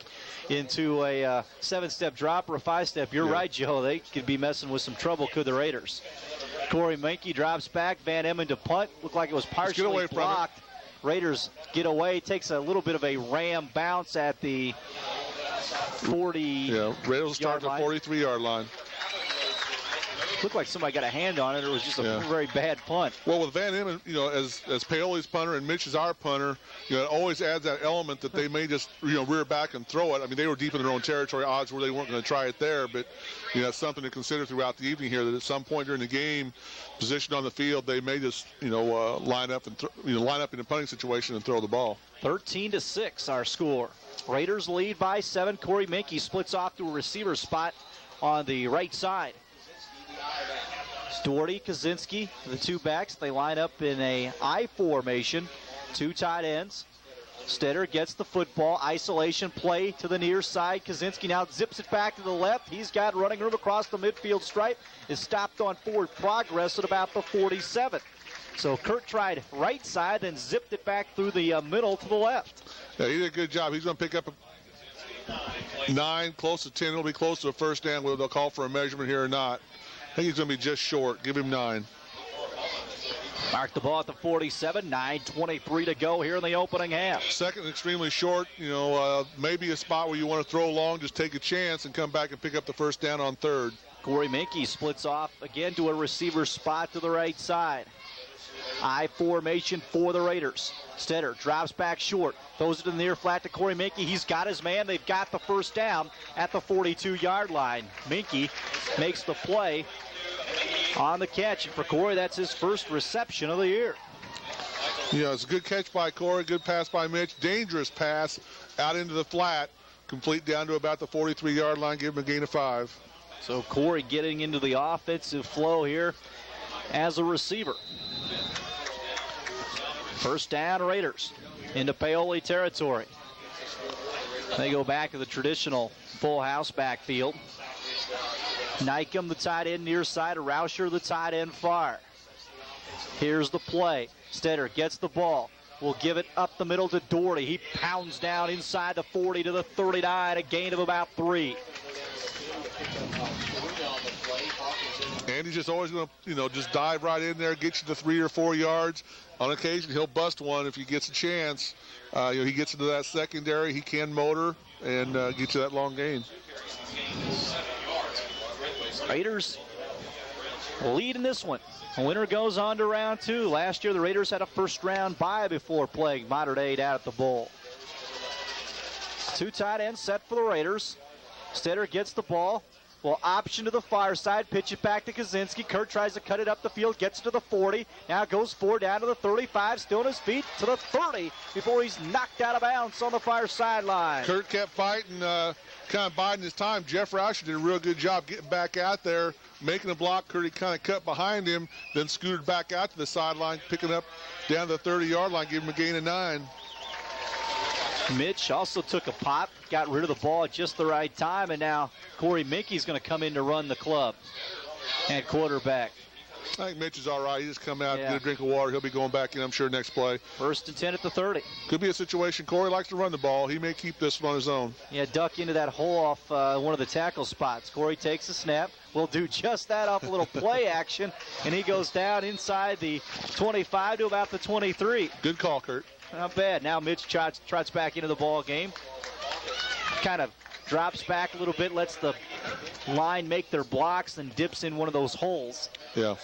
into a 7-step drop or a 5-step, you're right, Joe. They could be messing with some trouble, could the Raiders. Corey Menke drops back. Van Emmen to punt. Looked like it was partially blocked. Raiders get away. Takes a little bit of a ram bounce at the 40. Yeah, Raiders start at the 43-yard line. Looked like somebody got a hand on it. It was just a very bad punt. Well, with Van Emmen, as Paoli's punter and Mitch is our punter, it always adds that element that they may just, rear back and throw it. I mean, they were deep in their own territory. Odds were they weren't going to try it there, but that's something to consider throughout the evening here. That at some point during the game, positioned on the field, they may just, line up and line up in a punting situation and throw the ball. 13-6, our score. Raiders lead by 7. Corey Menke splits off to a receiver spot on the right side. Doherty, Kaczynski, the two backs. They line up in a I formation. 2 tight ends. Stetter gets the football. Isolation play to the near side. Kaczynski now zips it back to the left. He's got running room across the midfield stripe. Is stopped on forward progress at about the 47. So Kurt tried right side, then zipped it back through the middle to the left. Yeah, he did a good job. He's going to pick up a 9, close to 10. It'll be close to a first down, whether they'll call for a measurement here or not. I think he's going to be just short. Give him 9. Mark the ball at the 47. 9:23 to go here in the opening half. Second, extremely short. Maybe a spot where you want to throw long, just take a chance and come back and pick up the first down on 3rd. Corey Menke splits off again to a receiver spot to the right side. I formation for the Raiders. Stetter drops back short. Throws it to the near flat to Corey Menke. He's got his man. They've got the first down at the 42-yard line. Menke makes the play on the catch. And for Corey, that's his first reception of the year. Yeah, it's a good catch by Corey. Good pass by Mitch. Dangerous pass out into the flat. Complete down to about the 43-yard line. Give him a gain of 5. So Corey getting into the offensive flow here as a receiver. First down, Raiders into Paoli territory. They go back to the traditional full house backfield. Nykum, the tight end near side, Rauscher, the tight end far. Here's the play. Stetter gets the ball. Will give it up the middle to Doherty. He pounds down inside the 40 to the 39, a gain of about 3. And he's just always going to, just dive right in there, get you to 3 or 4 yards. On occasion, he'll bust one if he gets a chance. He gets into that secondary. He can motor and get you that long gain. Raiders lead in this one. The winner goes on to round 2. Last year, the Raiders had a first-round bye before playing Mater Dei down at the Bowl. 2 tight ends set for the Raiders. Stetter gets the ball. Will option to the far side, pitch it back to Kaczynski. Kurt tries to cut it up the field, gets to the 40. Now goes forward down to the 35, still on his feet to the 30 before he's knocked out of bounds on the far sideline. Kurt kept fighting, kind of biding his time. Jeff Rauscher did a real good job getting back out there, making a block. Kurt kind of cut behind him, then scooted back out to the sideline, picking up down to the 30-yard line, giving him a gain of 9. Mitch also took a pop, got rid of the ball at just the right time, and now Corey Menke's going to come in to run the club at quarterback. I think Mitch is all right. He just come out, get a drink of water. He'll be going back in, I'm sure, next play. 1st and 10 at the 30. Could be a situation. Corey likes to run the ball. He may keep this one on his own. Yeah, duck into that hole off one of the tackle spots. Corey takes a snap. Will do just that off a little play action, and he goes down inside the 25 to about the 23. Good call, Kurt. Not bad. Now Mitch trots back into the ball game. Kind of drops back a little bit, lets the line make their blocks, and dips in one of those holes. Yeah.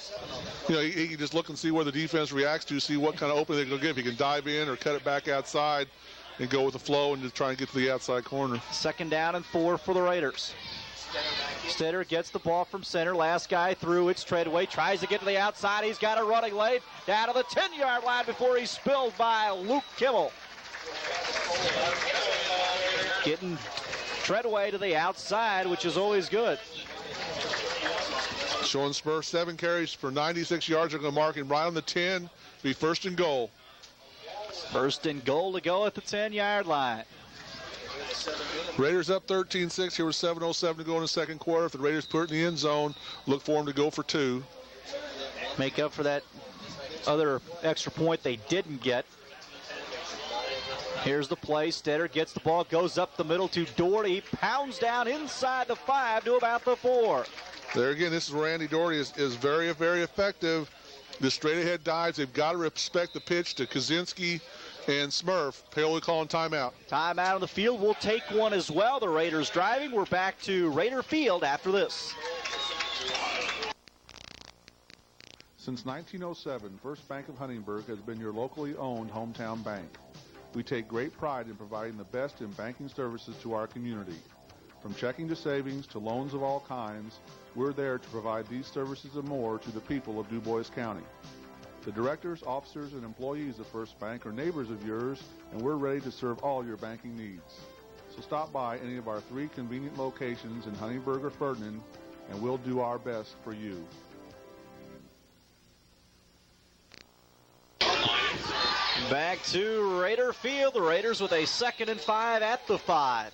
He can just look and see where the defense reacts to, see what kind of opening they're going to give. He can dive in or cut it back outside and go with the flow and just try and get to the outside corner. 2nd down and 4 for the Raiders. Stetter gets the ball from center. Last guy through. It's Treadway. Tries to get to the outside. He's got a running lane down to the 10-yard line before he's spilled by Luke Kimmel. Getting Treadway to the outside, which is always good. Showing Smurf 7 carries for 96 yards. They're going to mark him right on the 10. Be first and goal. First and goal to go at the 10-yard line. Raiders up 13-6. Here with 7:07 to go in the second quarter. If the Raiders put it in the end zone, look for them to go for 2. Make up for that other extra point they didn't get. Here's the play. Stetter gets the ball, goes up the middle to Doherty, pounds down inside the 5 to about the 4. There again, this is where Andy Doherty is very, very effective. The straight-ahead dives, they've got to respect the pitch to Kaczynski and Smurf. Paoli calling timeout. Timeout on the field. We'll take one as well. The Raiders driving. We're back to Raider Field after this. Since 1907, First Bank of Huntingburg has been your locally owned hometown bank. We take great pride in providing the best in banking services to our community. From checking to savings to loans of all kinds, we're there to provide these services and more to the people of Du Bois County. The directors, officers, and employees of First Bank are neighbors of yours, and we're ready to serve all your banking needs. So stop by any of our 3 convenient locations in Huntingburg or Ferdinand, and we'll do our best for you. Back to Raider Field. The Raiders with a 2nd and 5 at the 5.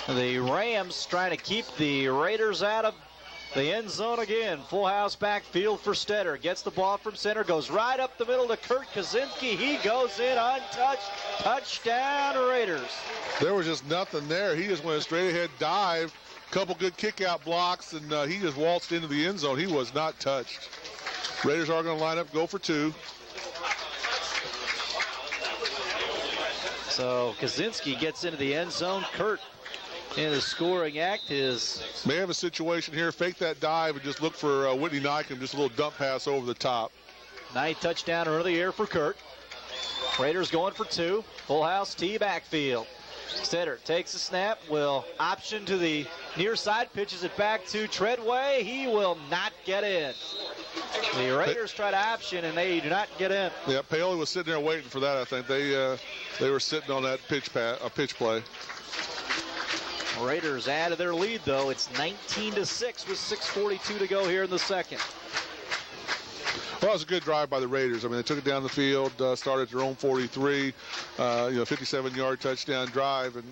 The Rams trying to keep the Raiders out of the end zone again. Full house backfield for Stetter. Gets the ball from center. Goes right up the middle to Kurt Kaczynski. He goes in untouched. Touchdown Raiders. There was just nothing there. He just went a straight ahead dive. Couple good kick out blocks, and he just waltzed into the end zone. He was not touched. Raiders are going to line up, go for 2. So Kaczynski gets into the end zone. Kurt in the scoring act may have a situation here. Fake that dive and just look for Whitney Nycomb. Just a little dump pass over the top. 9th touchdown early air for Kurt. Raiders going for 2. Full house T backfield. Stetter takes a snap, will option to the near side, pitches it back to Treadway. He will not get in. The Raiders try to option, and they do not get in. Yeah, Paoli was sitting there waiting for that, I think. They were sitting on that pitch play. Raiders added their lead, though. It's 19-6 with 6:42 to go here in the second. Well, it was a good drive by the Raiders. I mean, they took it down the field, started at their own 43, 57-yard touchdown drive, and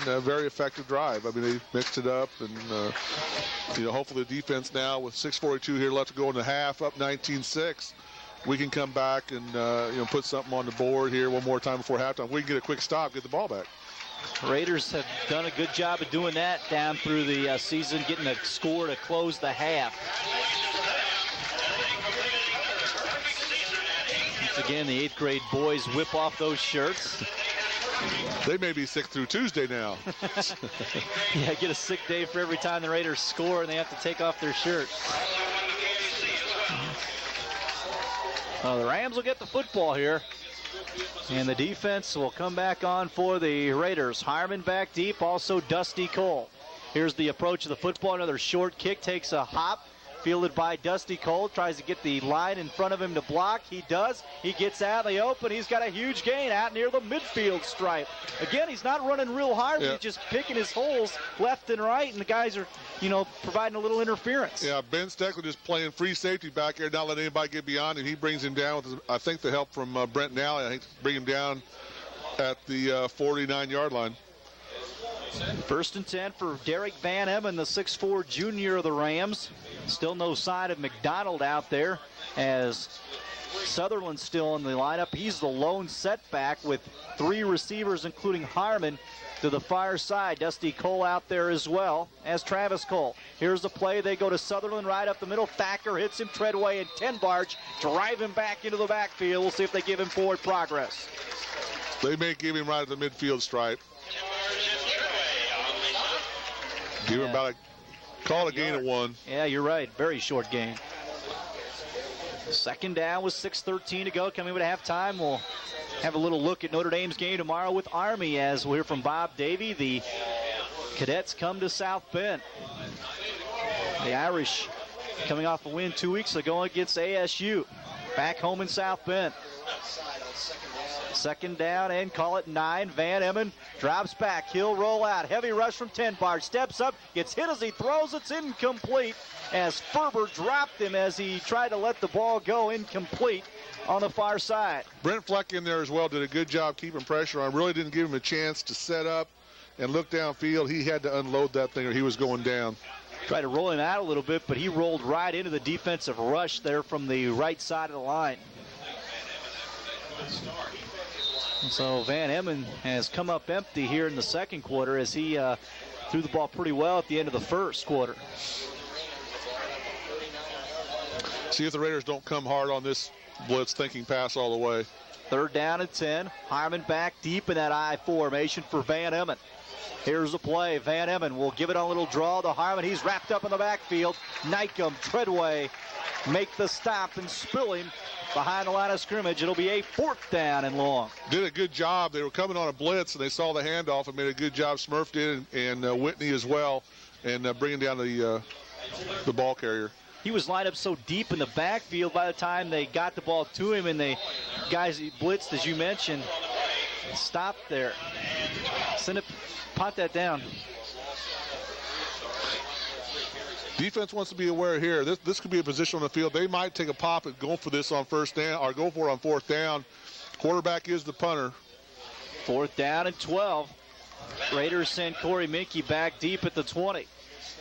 a very effective drive. I mean, they mixed it up, and hopefully the defense now with 6:42 here left to go in the half, up 19-6. We can come back and put something on the board here one more time before halftime. We can get a quick stop, get the ball back. Raiders have done a good job of doing that down through the season, getting a score to close the half. Once again, the 8th grade boys whip off those shirts. They may be sick through Tuesday now. Yeah, get a sick day for every time the Raiders score and they have to take off their shirt. Well, the Rams will get the football here. And the defense will come back on for the Raiders. Harmon back deep, also Dusty Cole. Here's the approach of the football. Another short kick, takes a hop. Fielded by Dusty Cole, tries to get the line in front of him to block. He does. He gets out in the open. He's got a huge gain out near the midfield stripe. Again, he's not running real hard. Yeah. He's just picking his holes left and right, and the guys are, providing a little interference. Yeah, Ben Steckler just playing free safety back here, not letting anybody get beyond him. He brings him down with, I think, the help from Brent Nally. I think bring him down at the 49-yard line. 1st and 10 for Derek Van Emmen, the 6'4 junior of the Rams. Still no sign of McDonald out there as Sutherland's still in the lineup. He's the lone setback with 3 receivers, including Harmon, to the far side. Dusty Cole out there as well as Travis Cole. Here's the play. They go to Sutherland right up the middle. Thacker hits him. Treadway and 10 Barge drive him back into the backfield. We'll see if they give him forward progress. They may give him right at the midfield stripe. Give him about call a gain of 1. Yeah, you're right. Very short gain. 2nd down with 6:13 to go. Coming into halftime, we'll have a little look at Notre Dame's game tomorrow with Army as we'll hear from Bob Davie. The Cadets come to South Bend. The Irish coming off a win 2 weeks ago against ASU. back home in South Bend. Second down and call it 9. Van Emmen drops back. He'll roll out. Heavy rush from Tenbar. Steps up. Gets hit as he throws. It's incomplete as Ferber dropped him as he tried to let the ball go. Incomplete on the far side. Brent Fleck in there as well did a good job keeping pressure on. Really didn't give him a chance to set up and look downfield. He had to unload that thing or he was going down. Tried to roll him out a little bit, but he rolled right into the defensive rush there from the right side of the line. So Van Emmen has come up empty here in the second quarter as he threw the ball pretty well at the end of the first quarter. See if the Raiders don't come hard on this blitz, thinking pass all the way. Third down and 10. Harmon back deep in that I formation for Van Emmen. Here's the play. Van Emmen will give it a little draw to Harmon. He's wrapped up in the backfield. Nykum, Treadway make the stop and spill him behind the line of scrimmage. It'll be a 4th down and long. Did a good job. They were coming on a blitz, and they saw the handoff and made a good job. Smurf did, and Whitney as well, and bringing down the ball carrier. He was lined up so deep in the backfield by the time they got the ball to him, and the guys he blitzed, as you mentioned, stopped there. Send it, pot that down. Defense wants to be aware here. This could be a position on the field. They might take a pop at going for this on first down, or go for it on 4th down. Quarterback is the punter. 4th down and 12. Raiders send Corey Minke back deep at the 20.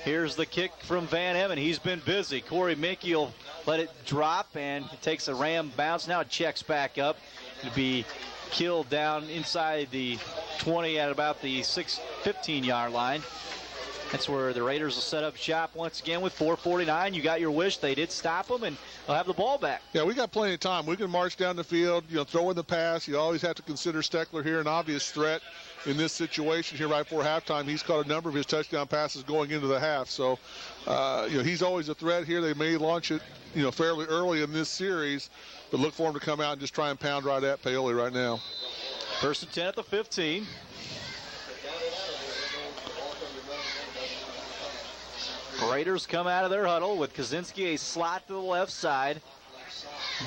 Here's the kick from Van Emmen. He's been busy. Corey Minke will let it drop, and it takes a ram bounce. Now it checks back up. It'll be killed down inside the 20 at about the 15-yard line. That's where the Raiders will set up shop once again with 4:49. You got your wish. They did stop them, and they'll have the ball back. Yeah, we got plenty of time. We can march down the field, throw in the pass. You always have to consider Steckler here an obvious threat in this situation here right before halftime. He's caught a number of his touchdown passes going into the half. So, he's always a threat here. They may launch it, fairly early in this series, but look for him to come out and just try and pound right at Paoli right now. 1st and 10 at the 15. Raiders come out of their huddle with Kaczynski a slot to the left side.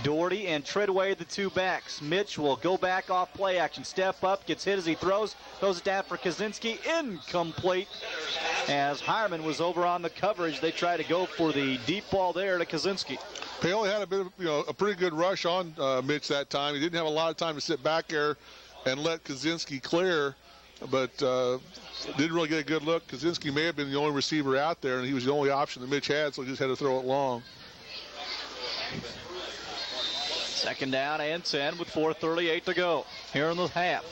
Doherty and Treadway, the 2 backs. Mitch will go back off play action, step up, gets hit as he throws it down for Kaczynski. Incomplete as Harmon was over on the coverage. They try to go for the deep ball there to Kaczynski. Paoli had a bit of, a pretty good rush on Mitch that time. He didn't have a lot of time to sit back there and let Kaczynski clear, but didn't really get a good look. Kaczynski may have been the only receiver out there, and he was the only option that Mitch had, so he just had to throw it long. 2nd down and 10 with 4:38 to go here in the half.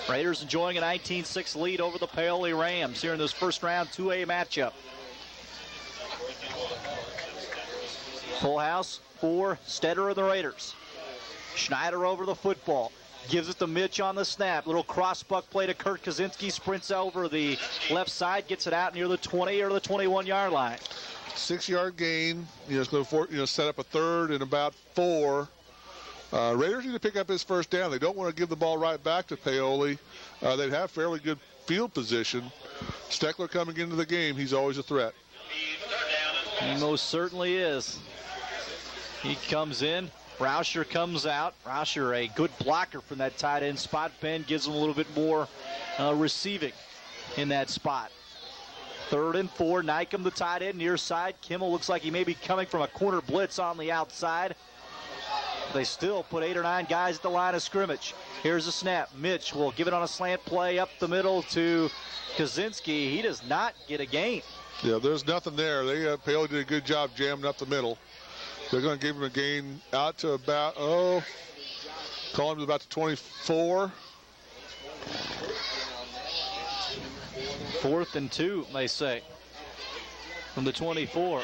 Raiders enjoying a 19-6 lead over the Paoli Rams here in this first round 2A matchup. Full house for Stetter of the Raiders. Schneider over the football. Gives it to Mitch on the snap. Little cross-buck play to Kurt Kaczynski. Sprints over the left side. Gets it out near the 20 or the 21-yard line. 6-yard gain. It's going to set up a 3rd and about 4. Raiders need to pick up his first down. They don't want to give the ball right back to Paoli. They have fairly good field position. Steckler coming into the game, he's always a threat. He most certainly is. He comes in. Rauscher comes out. Rauscher, a good blocker from that tight end spot. Ben gives him a little bit more receiving in that spot. 3rd and 4. Nykum, the tight end, near side. Kimmel looks like he may be coming from a corner blitz on the outside. They still put 8 or 9 guys at the line of scrimmage. Here's a snap. Mitch will give it on a slant play up the middle to Kaczynski. He does not get a gain. Yeah, there's nothing there. Paoli did a good job jamming up the middle. They're going to give him a gain out to about, call him to about the 24. 4th and 2, they say, from the 24.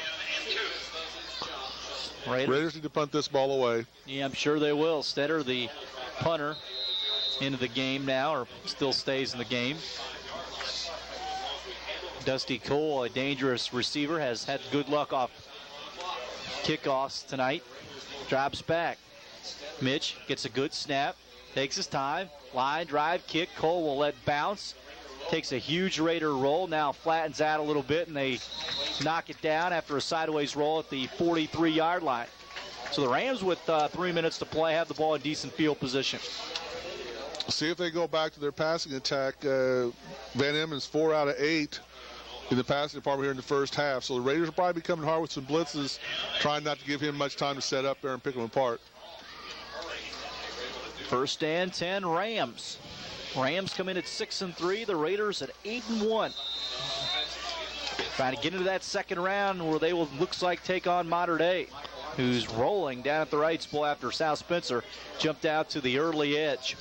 Raiders need to punt this ball away. Yeah, I'm sure they will. Stetter, the punter, into the game now, or still stays in the game. Dusty Cole, a dangerous receiver, has had good luck off kickoffs tonight. Drops back. Mitch gets a good snap, takes his time, line drive, kick. Cole will let bounce. Takes a huge Raider roll, now flattens out a little bit, and they knock it down after a sideways roll at the 43-yard line. So the Rams with 3 minutes to play have the ball in decent field position. See if they go back to their passing attack. Van Emmen's 4 out of 8 in the passing department here in the first half. So the Raiders will probably be coming hard with some blitzes, trying not to give him much time to set up there and pick them apart. 1st and 10 Rams. Rams come in at 6-3. The Raiders at 8-1. Trying to get into that second round where they will, looks like, take on Mater Dei, who's rolling down at the right spool after South Spencer jumped out to the early edge.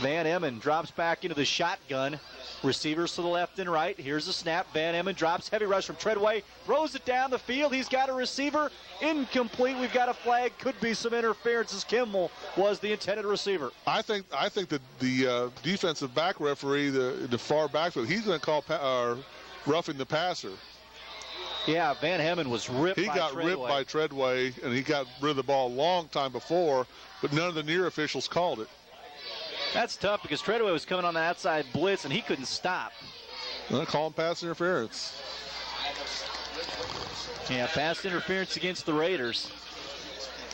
Van Emmen drops back into the shotgun. Receivers to the left and right. Here's the snap. Van Emmen drops. Heavy rush from Treadway. Throws it down the field. He's got a receiver. Incomplete. We've got a flag. Could be some interference as Kimmel was the intended receiver. I think that the defensive back referee, the far backfield, he's going to call roughing the passer. Yeah, Van Emmen was ripped by Treadway. He got ripped by Treadway, and he got rid of the ball a long time before, but none of the near officials called it. That's tough because Treadway was coming on the outside blitz, and he couldn't stop. Well, call him pass interference. Yeah, pass interference against the Raiders.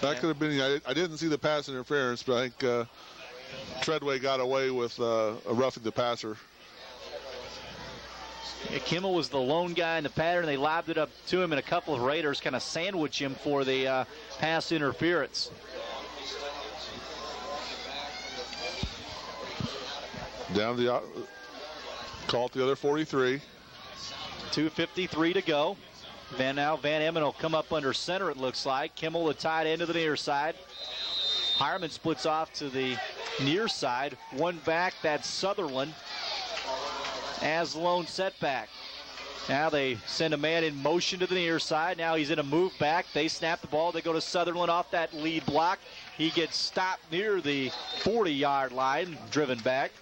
That could have been, I didn't see the pass interference, but I think Treadway got away with a roughing the passer. Yeah, Kimmel was the lone guy in the pattern. They lobbed it up to him, and a couple of Raiders kind of sandwich him for the pass interference. Down the call it the other 43. 2:53 to go. Van Emmen will come up under center, it looks like. Kimmel, the tight end, to the near side. Hireman splits off to the near side. One back, that's Sutherland, as lone setback. Now they send a man in motion to the near side. Now he's in a move back. They snap the ball. They go to Sutherland off that lead block. He gets stopped near the 40-yard line, driven back.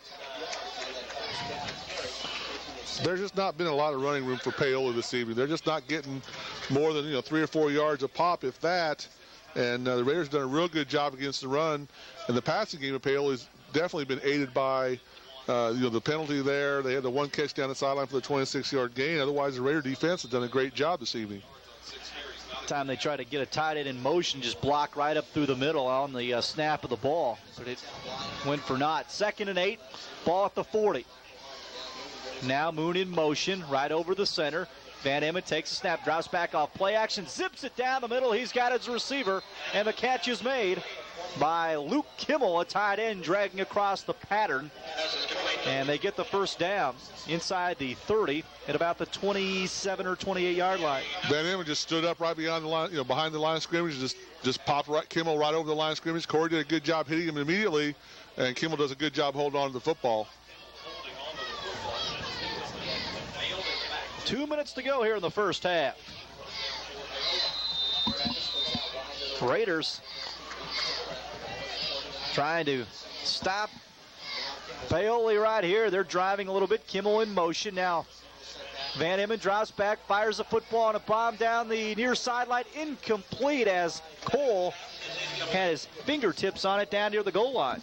There's just not been a lot of running room for Paoli this evening. They're just not getting more than 3 or 4 yards a pop, if that. And the Raiders have done a real good job against the run. And the passing game of Paoli's definitely been aided by the penalty there. They had the one catch down the sideline for the 26-yard gain. Otherwise, the Raider defense has done a great job this evening. Time they try to get a tight end in motion, just block right up through the middle on the snap of the ball, but it went for naught. 2nd and 8, ball at the 40. Now Moon in motion, right over the center. Van Emmen takes a snap, drops back off play action, zips it down the middle. He's got his receiver, and the catch is made by Luke Kimmel, a tight end, dragging across the pattern. And they get the first down inside the 30 at about the 27 or 28-yard line. Van Emmen just stood up right beyond the line, behind the line of scrimmage, just popped Kimmel right over the line of scrimmage. Corey did a good job hitting him immediately, and Kimmel does a good job holding on to the football. 2 minutes to go here in the first half. Raiders trying to stop Paoli right here. They're driving a little bit. Kimmel in motion now. Van Emmen drops back, fires a football on a bomb down the near sideline. Incomplete as Cole had his fingertips on it down near the goal line.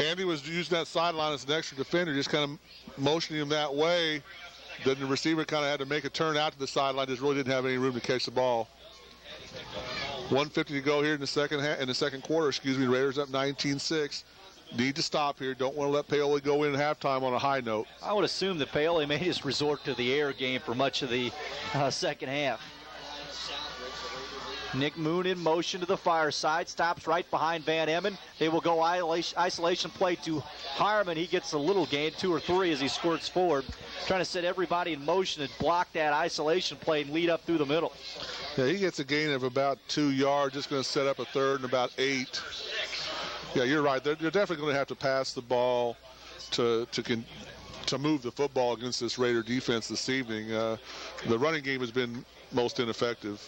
Andy was using that sideline as an extra defender, just kind of motioning him that way. Then the receiver kind of had to make a turn out to the sideline, just really didn't have any room to catch the ball. 1:50 to go here in the second quarter. Raiders up 19-6. Need to stop here. Don't want to let Paoli go in at halftime on a high note. I would assume that Paoli may just resort to the air game for much of the second half. Nick Moon in motion to the far side, stops right behind Van Emmen. They will go isolation play to Harmon. He gets a little gain, 2 or 3 as he squirts forward, trying to set everybody in motion and block that isolation play and lead up through the middle. Yeah, he gets a gain of about 2 yards, just going to set up a third and about 8. Yeah, you're right. They're definitely going to have to pass the ball to move the football against this Raider defense this evening. The running game has been most ineffective.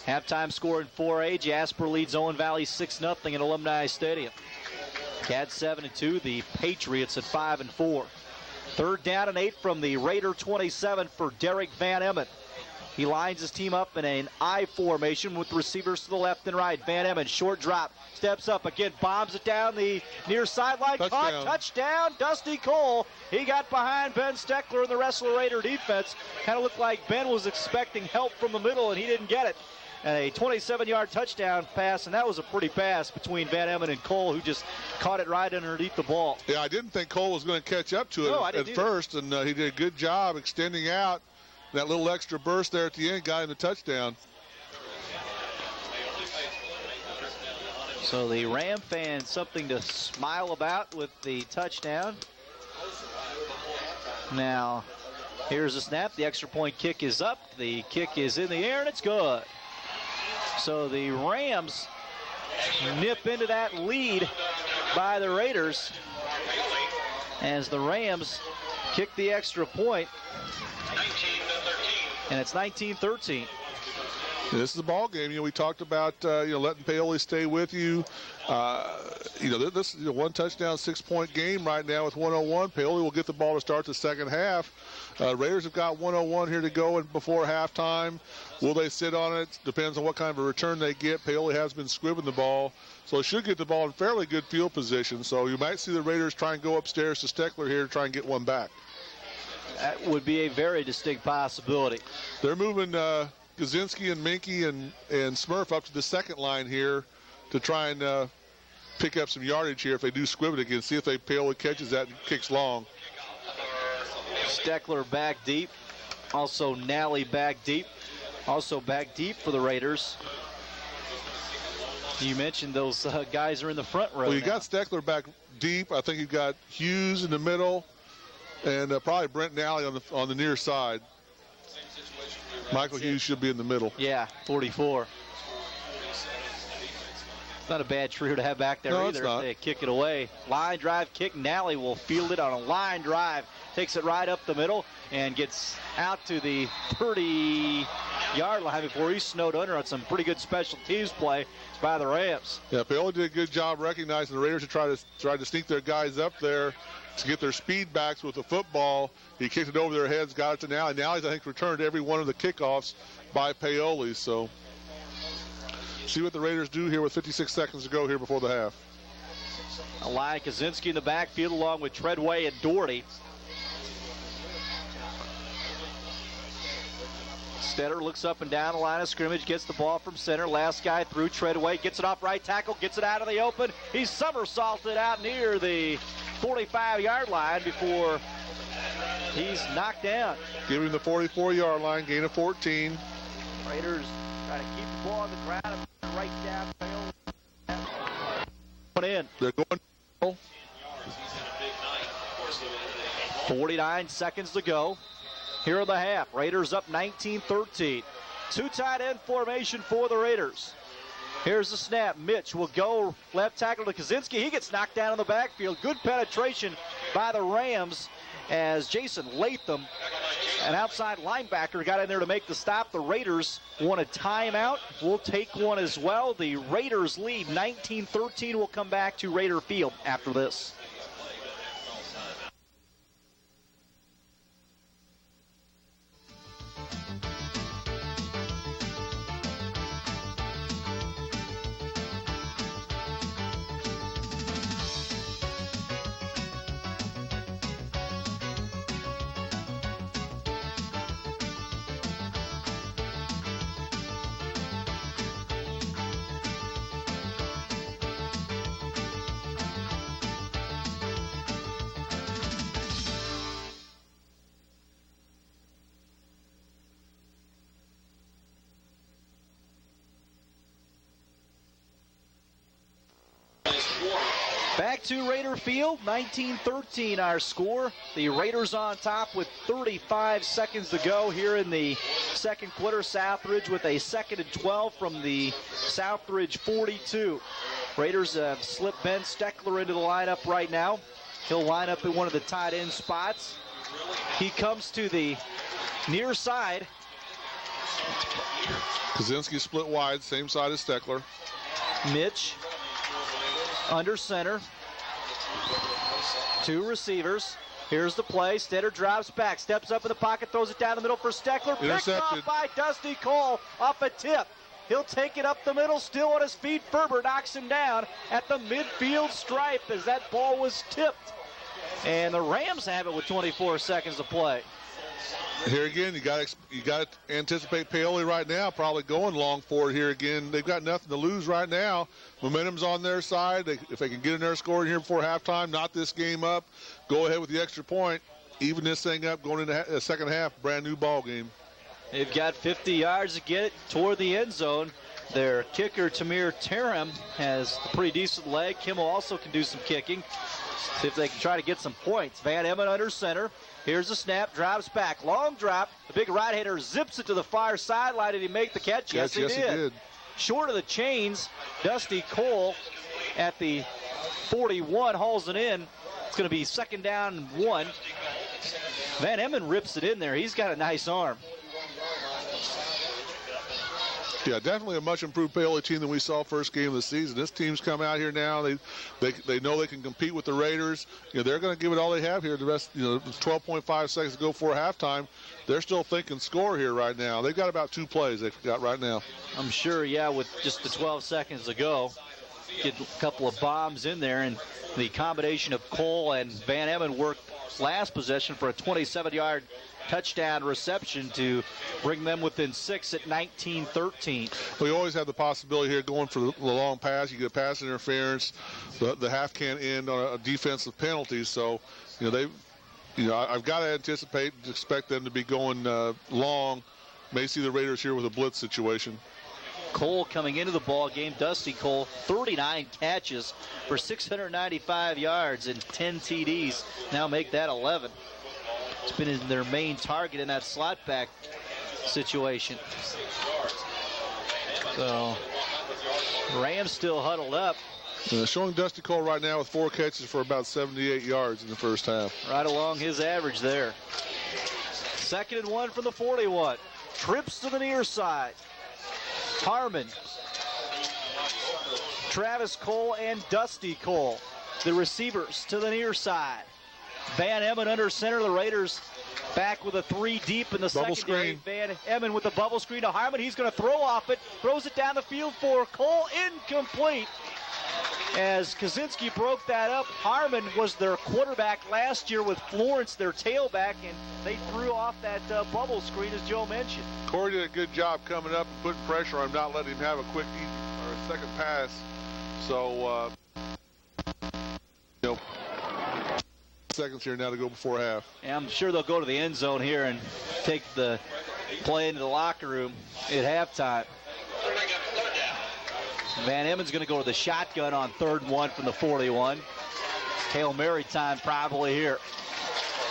Halftime score in 4A. Jasper leads Owen Valley 6-0 at Alumni Stadium. Cats 7-2. The Patriots at 5-4. 3rd down and 8 from the Raider 27 for Derek Van Emmen. He lines his team up in an I formation with receivers to the left and right. Van Emmen, short drop, steps up again, bombs it down the near sideline. Caught, touchdown, Dusty Cole. He got behind Ben Steckler and the rest of the Raider defense. Kind of looked like Ben was expecting help from the middle, and he didn't get it. And a 27-yard touchdown pass, and that was a pretty pass between Van Emmen and Cole, who just caught it right underneath the ball. Yeah, I didn't think Cole was going to catch up to it at first, and he did a good job extending out. That little extra burst there at the end got him the touchdown. So the Ram fans something to smile about with the touchdown. Now, here's the snap. The extra point kick is up. The kick is in the air, and it's good. So the Rams nip into that lead by the Raiders as the Rams kick the extra point. And it's 19-13. This is a ball game. We talked about letting Paoli stay with you. This is a one touchdown, 6-point game right now with 101. Paoli will get the ball to start the second half. Raiders have got 101 here to go before halftime. Will they sit on it? Depends on what kind of a return they get. Paoli has been squibbing the ball, so they should get the ball in fairly good field position. So you might see the Raiders try and go upstairs to Steckler here to try and get one back. That would be a very distinct possibility. They're moving Kaczynski and Minke and Smurf up to the second line here to try and pick up some yardage here if they do squib it again. See if Paoli catches that and kicks long. Steckler back deep. Also Nally back deep. Also back deep for the Raiders. You mentioned those guys are in the front row. Well, you got Steckler back deep. I think you've got Hughes in the middle. And probably Brent Nally on the near side. Michael Hughes should be in the middle. Yeah, 44. Not a bad trio to have back there either. It's not. If they kick it away. Line drive kick. Nally will field it on a line drive. Takes it right up the middle and gets out to the 30-yard line before he's snowed under on some pretty good special teams play by the Rams. Yeah, Paoli did a good job recognizing the Raiders tried to sneak their guys up there to get their speed backs with the football. He kicked it over their heads, got it to Nally. Nally's, I think, returned every one of the kickoffs by Paoli. So see what the Raiders do here with 56 seconds to go here before the half. Eli Kaczynski in the backfield along with Treadway and Doherty. Stetter looks up and down the line of scrimmage, gets the ball from center. Last guy through. Treadway gets it off right tackle, gets it out of the open. He's somersaulted out near the 45-yard line before he's knocked down. Give him the 44-yard line, gain of 14. Raiders trying to keep the ball on the ground and right down. Put in. They're going. 49 seconds to go. Here in the half. Raiders up 19-13. Two tight end formation for the Raiders. Here's the snap. Mitch will go left tackle to Kaczynski. He gets knocked down in the backfield. Good penetration by the Rams as Jason Latham, an outside linebacker, got in there to make the stop. The Raiders want a timeout. We'll take one as well. The Raiders lead 19-13. We'll come back to Raider Field after this. Back to Raider Field, 19-13 our score. The Raiders on top with 35 seconds to go here in the second quarter. Southridge with a 2nd and 12 from the Southridge 42. Raiders have slipped Ben Steckler into the lineup right now. He'll line up in one of the tight end spots. He comes to the near side. Kaczynski split wide, same side as Steckler. Mitch under center. Two receivers. Here's the play. Stetter drives back, steps up in the pocket, throws it down the middle for Steckler. Picked off by Dusty Cole off a tip. He'll take it up the middle, still on his feet. Ferber knocks him down at the midfield stripe as that ball was tipped. And the Rams have it with 24 seconds to play. Here again, you got to anticipate Paoli right now, probably going long for it here again. They've got nothing to lose right now. Momentum's on their side. If they can get in there scoring here before halftime, knot this game up, go ahead with the extra point, even this thing up going into the second half, brand new ball game. They've got 50 yards to get it toward the end zone. Their kicker, Tamir Taram, has a pretty decent leg. Kimmel also can do some kicking. See if they can try to get some points. Van Emmen under center. Here's the snap, drives back, long drop. The big right hander zips it to the far sideline. Did he make the catch? Yes, he did. Short of the chains, Dusty Cole at the 41 hauls it in. It's going to be second down and 1. Van Emmen rips it in there. He's got a nice arm. Yeah, definitely a much improved Paoli team than we saw first game of the season. This team's come out here now. They know they can compete with the Raiders. They're going to give it all they have here. The rest, 12.5 seconds to go before halftime. They're still thinking score here right now. They've got about 2 plays they've got right now. I'm sure, yeah, with just the 12 seconds to go. Get a couple of bombs in there, and the combination of Cole and Van Emmen worked last possession for a 27-yard touchdown reception to bring them within 6 at 19-13. We always have the possibility here going for the long pass. You get pass interference. The half can't end on a defensive penalty. So, I've got to expect them to be going long. May see the Raiders here with a blitz situation. Cole coming into the ball game, Dusty Cole, 39 catches for 695 yards and 10 TDs. Now make that 11. It's been their main target in that slot back situation. So, Rams still huddled up. Showing Dusty Cole right now with 4 catches for about 78 yards in the first half. Right along his average there. 2nd and 1 from the 41. Trips to the near side. Harmon, Travis Cole, and Dusty Cole, the receivers to the near side. Van Emmen under center. The Raiders back with a 3 deep in the bubble secondary. Screen. Van Emmen with the bubble screen to Harmon. He's going to throw off it. Throws it down the field for Cole. Incomplete. As Kaczynski broke that up, Harmon was their quarterback last year with Florence, their tailback, and they threw off that bubble screen, as Joe mentioned. Corey did a good job coming up and putting pressure on him, not letting him have a quick or a second pass. So, seconds here now to go before half. And I'm sure they'll go to the end zone here and take the play into the locker room at halftime. Van Emmen's going to go to the shotgun on 3rd and 1 from the 41. Hail Mary time probably here.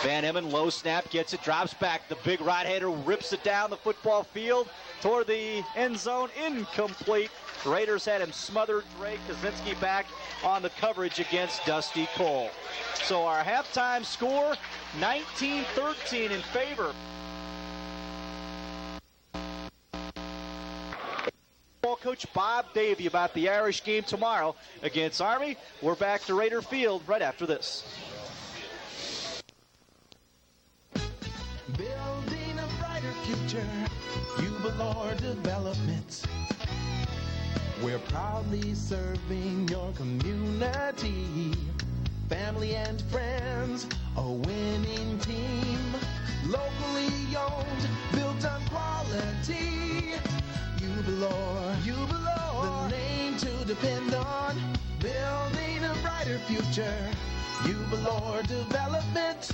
Van Emmen, low snap, gets it, drops back. The big right-hander rips it down the football field toward the end zone. Incomplete. Raiders had him smothered. Ray Kaczynski back on the coverage against Dusty Cole. So our halftime score, 19-13 in favor. Coach Bob Davey about the Irish game tomorrow against Army. We're back to Raider Field right after this. Building a brighter future, Jubilar Developments. We're proudly serving your community. Family and friends, a winning team. Locally owned, built on quality. Jubilar, the name to depend on. Building a brighter future. Jubilar Development.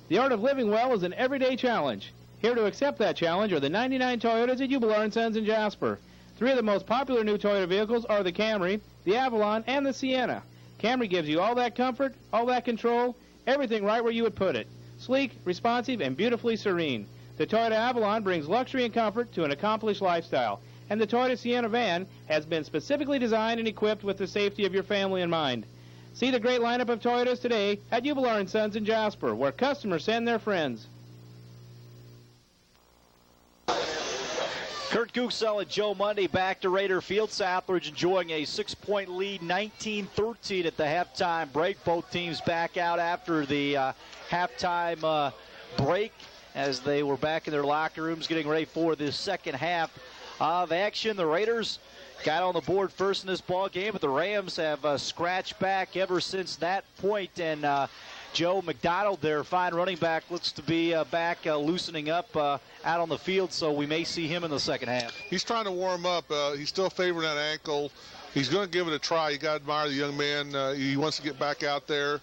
The art of living well is an everyday challenge. Here to accept that challenge are the 99 Toyotas at Jubilo & Sons in Jasper. 3 of the most popular new Toyota vehicles are the Camry, the Avalon, and the Sienna. Camry gives you all that comfort, all that control, everything right where you would put it. Sleek, responsive, and beautifully serene. The Toyota Avalon brings luxury and comfort to an accomplished lifestyle. And the Toyota Sienna van has been specifically designed and equipped with the safety of your family in mind. See the great lineup of Toyotas today at Jubilo & Sons in Jasper, where customers send their friends. Kurt Gooksell and Joe Mundy back to Raider Field. Southridge enjoying a 6-point lead, 19-13 at the halftime break. Both teams back out after the halftime break as they were back in their locker rooms getting ready for the second half of action. The Raiders got on the board first in this ball game, but the Rams have scratched back ever since that point. And Joe McDonald, their fine running back, looks to be back loosening up out on the field, so we may see him in the second half. He's trying to warm up. He's still favoring that ankle. He's going to give it a try. You got to admire the young man. He wants to get back out there.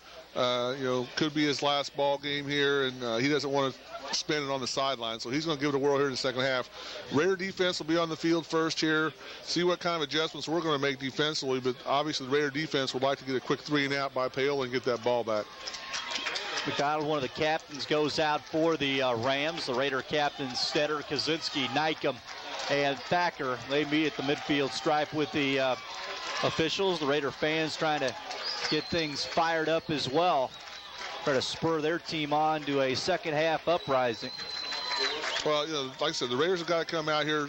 Could be his last ball game here, and he doesn't want to spend it on the sideline, so he's going to give it a whirl here in the second half. Raider defense will be on the field first here, see what kind of adjustments we're going to make defensively, but obviously the Raider defense would like to get a quick 3-and-out by Paoli and get that ball back. McDonald, one of the captains, goes out for the Rams. The Raider captains Stetter, Kaczynski, Nykum, and Thacker. They meet at the midfield stripe with the officials. The Raider fans trying to get things fired up as well, try to spur their team on to a second half uprising. Well, like I said, the Raiders have got to come out here,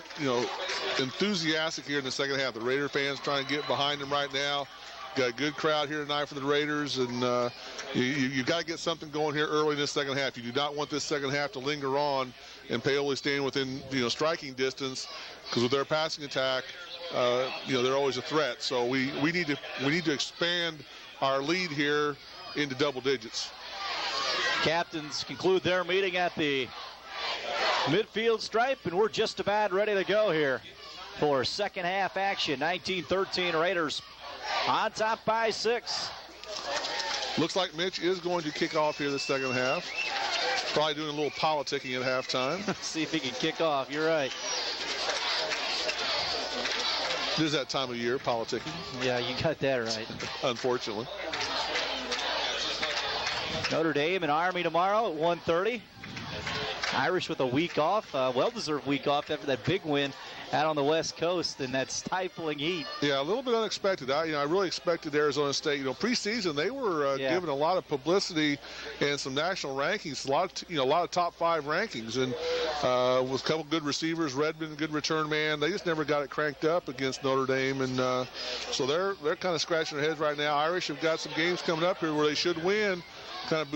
enthusiastic here in the second half. The Raider fans trying to get behind them right now. Got a good crowd here tonight for the Raiders, and you've got to get something going here early in this second half. You do not want this second half to linger on and Paoli staying within striking distance, because with their passing attack, they're always a threat. So we need to expand our lead here into double digits. Captains conclude their meeting at the midfield stripe, and we're just about ready to go here for second half action. 19-13 Raiders on top by 6. Looks like Mitch is going to kick off here the second half. Probably doing a little politicking at halftime. See if he can kick off. You're right. It is that time of year, politicking. Yeah, you got that right. Unfortunately. Notre Dame and Army tomorrow at 1:30. Irish with a week off, well-deserved week off after that big win out on the West Coast in that stifling heat. Yeah, a little bit unexpected. I really expected Arizona State. Preseason they were given a lot of publicity and some national rankings, a lot of top 5 rankings, and with a couple good receivers, Redmond, good return man. They just never got it cranked up against Notre Dame, and so they're kind of scratching their heads right now. Irish have got some games coming up here where they should win. Could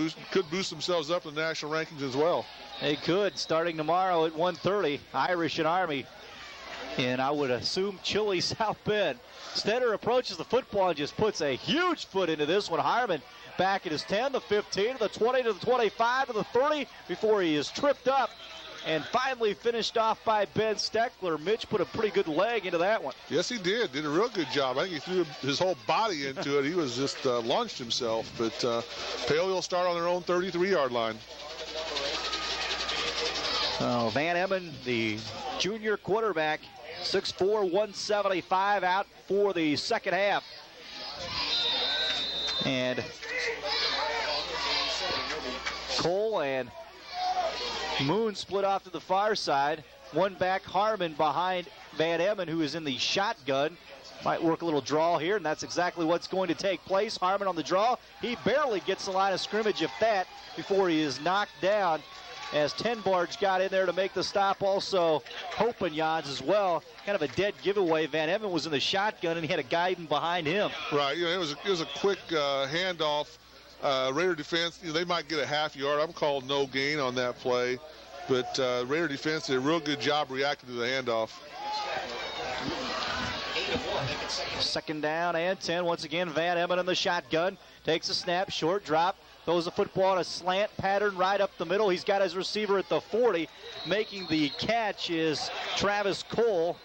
boost themselves up in the national rankings as well. They could, starting tomorrow at 1:30, Irish and Army. And I would assume chilly South Bend. Stetter approaches the football and just puts a huge foot into this one. Harmon back at his 10, the 15, the 20, to the 25, to the 30 before he is tripped up and finally finished off by Ben Steckler. Mitch put a pretty good leg into that one. Yes, he did. Did a real good job. I think he threw his whole body into it. He was just launched himself. But Paoli will start on their own 33-yard line. Van Emmen, the junior quarterback, 6'4", 175, out for the second half. And Cole and Moon split off to the far side. One back, Harmon behind Van Emmen, who is in the shotgun. Might work a little draw here, and that's exactly what's going to take place. Harmon on the draw. He barely gets the line of scrimmage, if that, before he is knocked down, as Tenbarge got in there to make the stop. Also, Hopenjans as well. Kind of a dead giveaway. Van Emmen was in the shotgun, and he had a guy even behind him. Right. It was a quick handoff. Raider defense, they might get a half yard. I'm called no gain on that play. But Raider defense did a real good job reacting to the handoff. Second down and 10. Once again, Van Emmen in the shotgun. Takes a snap, short drop. Throws the football in a slant pattern right up the middle. He's got his receiver at the 40. Making the catch is Travis Cole.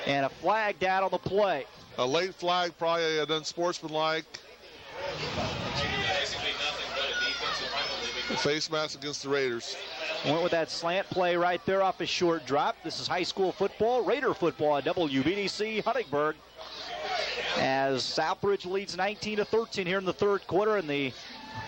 And a flag down on the play. A late flag, probably unsportsmanlike. Face mask against the Raiders. Went with that slant play right there off a short drop. This is high school football, Raider football at WBDC Huntingburg. As Southridge leads 19-13 here in the third quarter, and the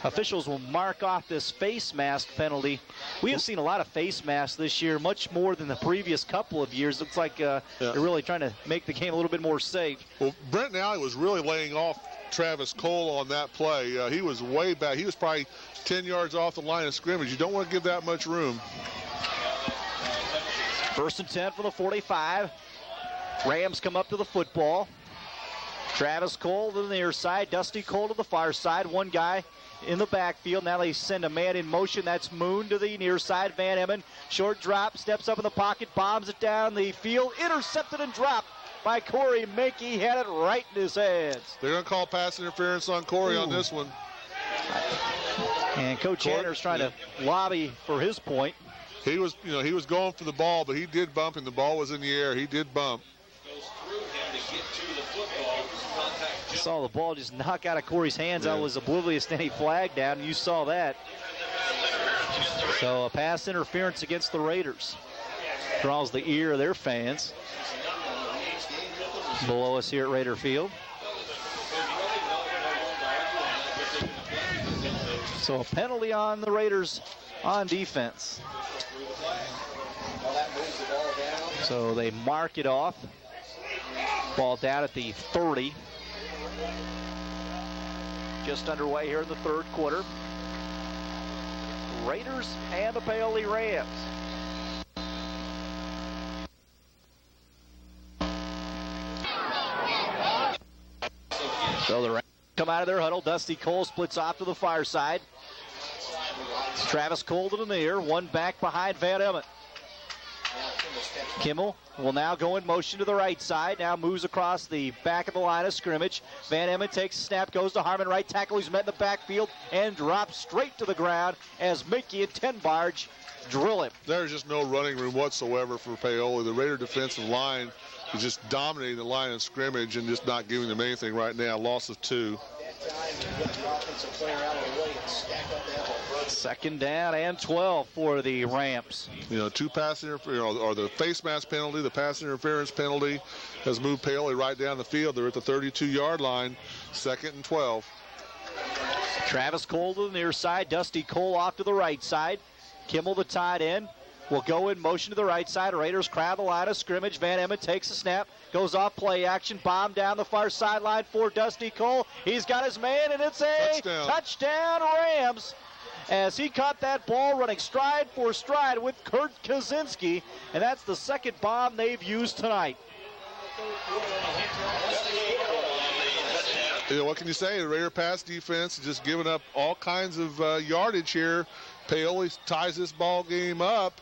officials will mark off this face mask penalty. We have seen a lot of face masks this year, much more than the previous couple of years. Looks like they're really trying to make the game a little bit more safe. Well, Brent Alley was really laying off Travis Cole on that play. He was way back. He was probably 10 yards off the line of scrimmage. You don't want to give that much room. 1st and 10 for the 45. Rams come up to the football. Travis Cole to the near side, Dusty Cole to the far side. One guy in the backfield. Now they send a man in motion. That's Moon to the near side. Van Emmen, short drop, steps up in the pocket, bombs it down the field. Intercepted and dropped by Corey Minke. He had it right in his hands. They're going to call pass interference on Corey on this one. And Coach Ander's trying to lobby for his point. He was going for the ball, but he did bump, and the ball was in the air. He did bump. Saw the ball just knock out of Corey's hands. I was oblivious to any flag down, and you saw that. So a pass interference against the Raiders. Draws the ear of their fans. Below us here at Raider Field. So a penalty on the Raiders on defense. So they mark it off. Ball down at the 30. Just underway here in the third quarter. Raiders and the Paoli Rams. So the Rams come out of their huddle. Dusty Cole splits off to the far side. It's Travis Cole to the near. One back behind Van Emmen. Kimmel will now go in motion to the right side. Now moves across the back of the line of scrimmage. Van Emmen takes a snap, goes to Harmon, right tackle. He's met in the backfield and drops straight to the ground as Minke and Tenbarge drill him. There's just no running room whatsoever for Paoli. The Raider defensive line is just dominating the line of scrimmage and just not giving them anything right now. Loss of 2. 2nd down and 12 for the Rams. 2 pass interference, or the face mask penalty, the pass interference penalty has moved Paoli right down the field. They're at the 32-yard line, 2nd and 12. Travis Cole to the near side, Dusty Cole off to the right side. Kimmel, the tight end, will go in motion to the right side. Raiders crowd the line of scrimmage. Van Emmen takes a snap, goes off play action, bomb down the far sideline for Dusty Cole. He's got his man, and it's a touchdown Rams, as he caught that ball running stride for stride with Kurt Kaczynski, and that's the second bomb they've used tonight. What can you say? The Raider pass defense is just giving up all kinds of yardage here. Paoli ties this ball game up,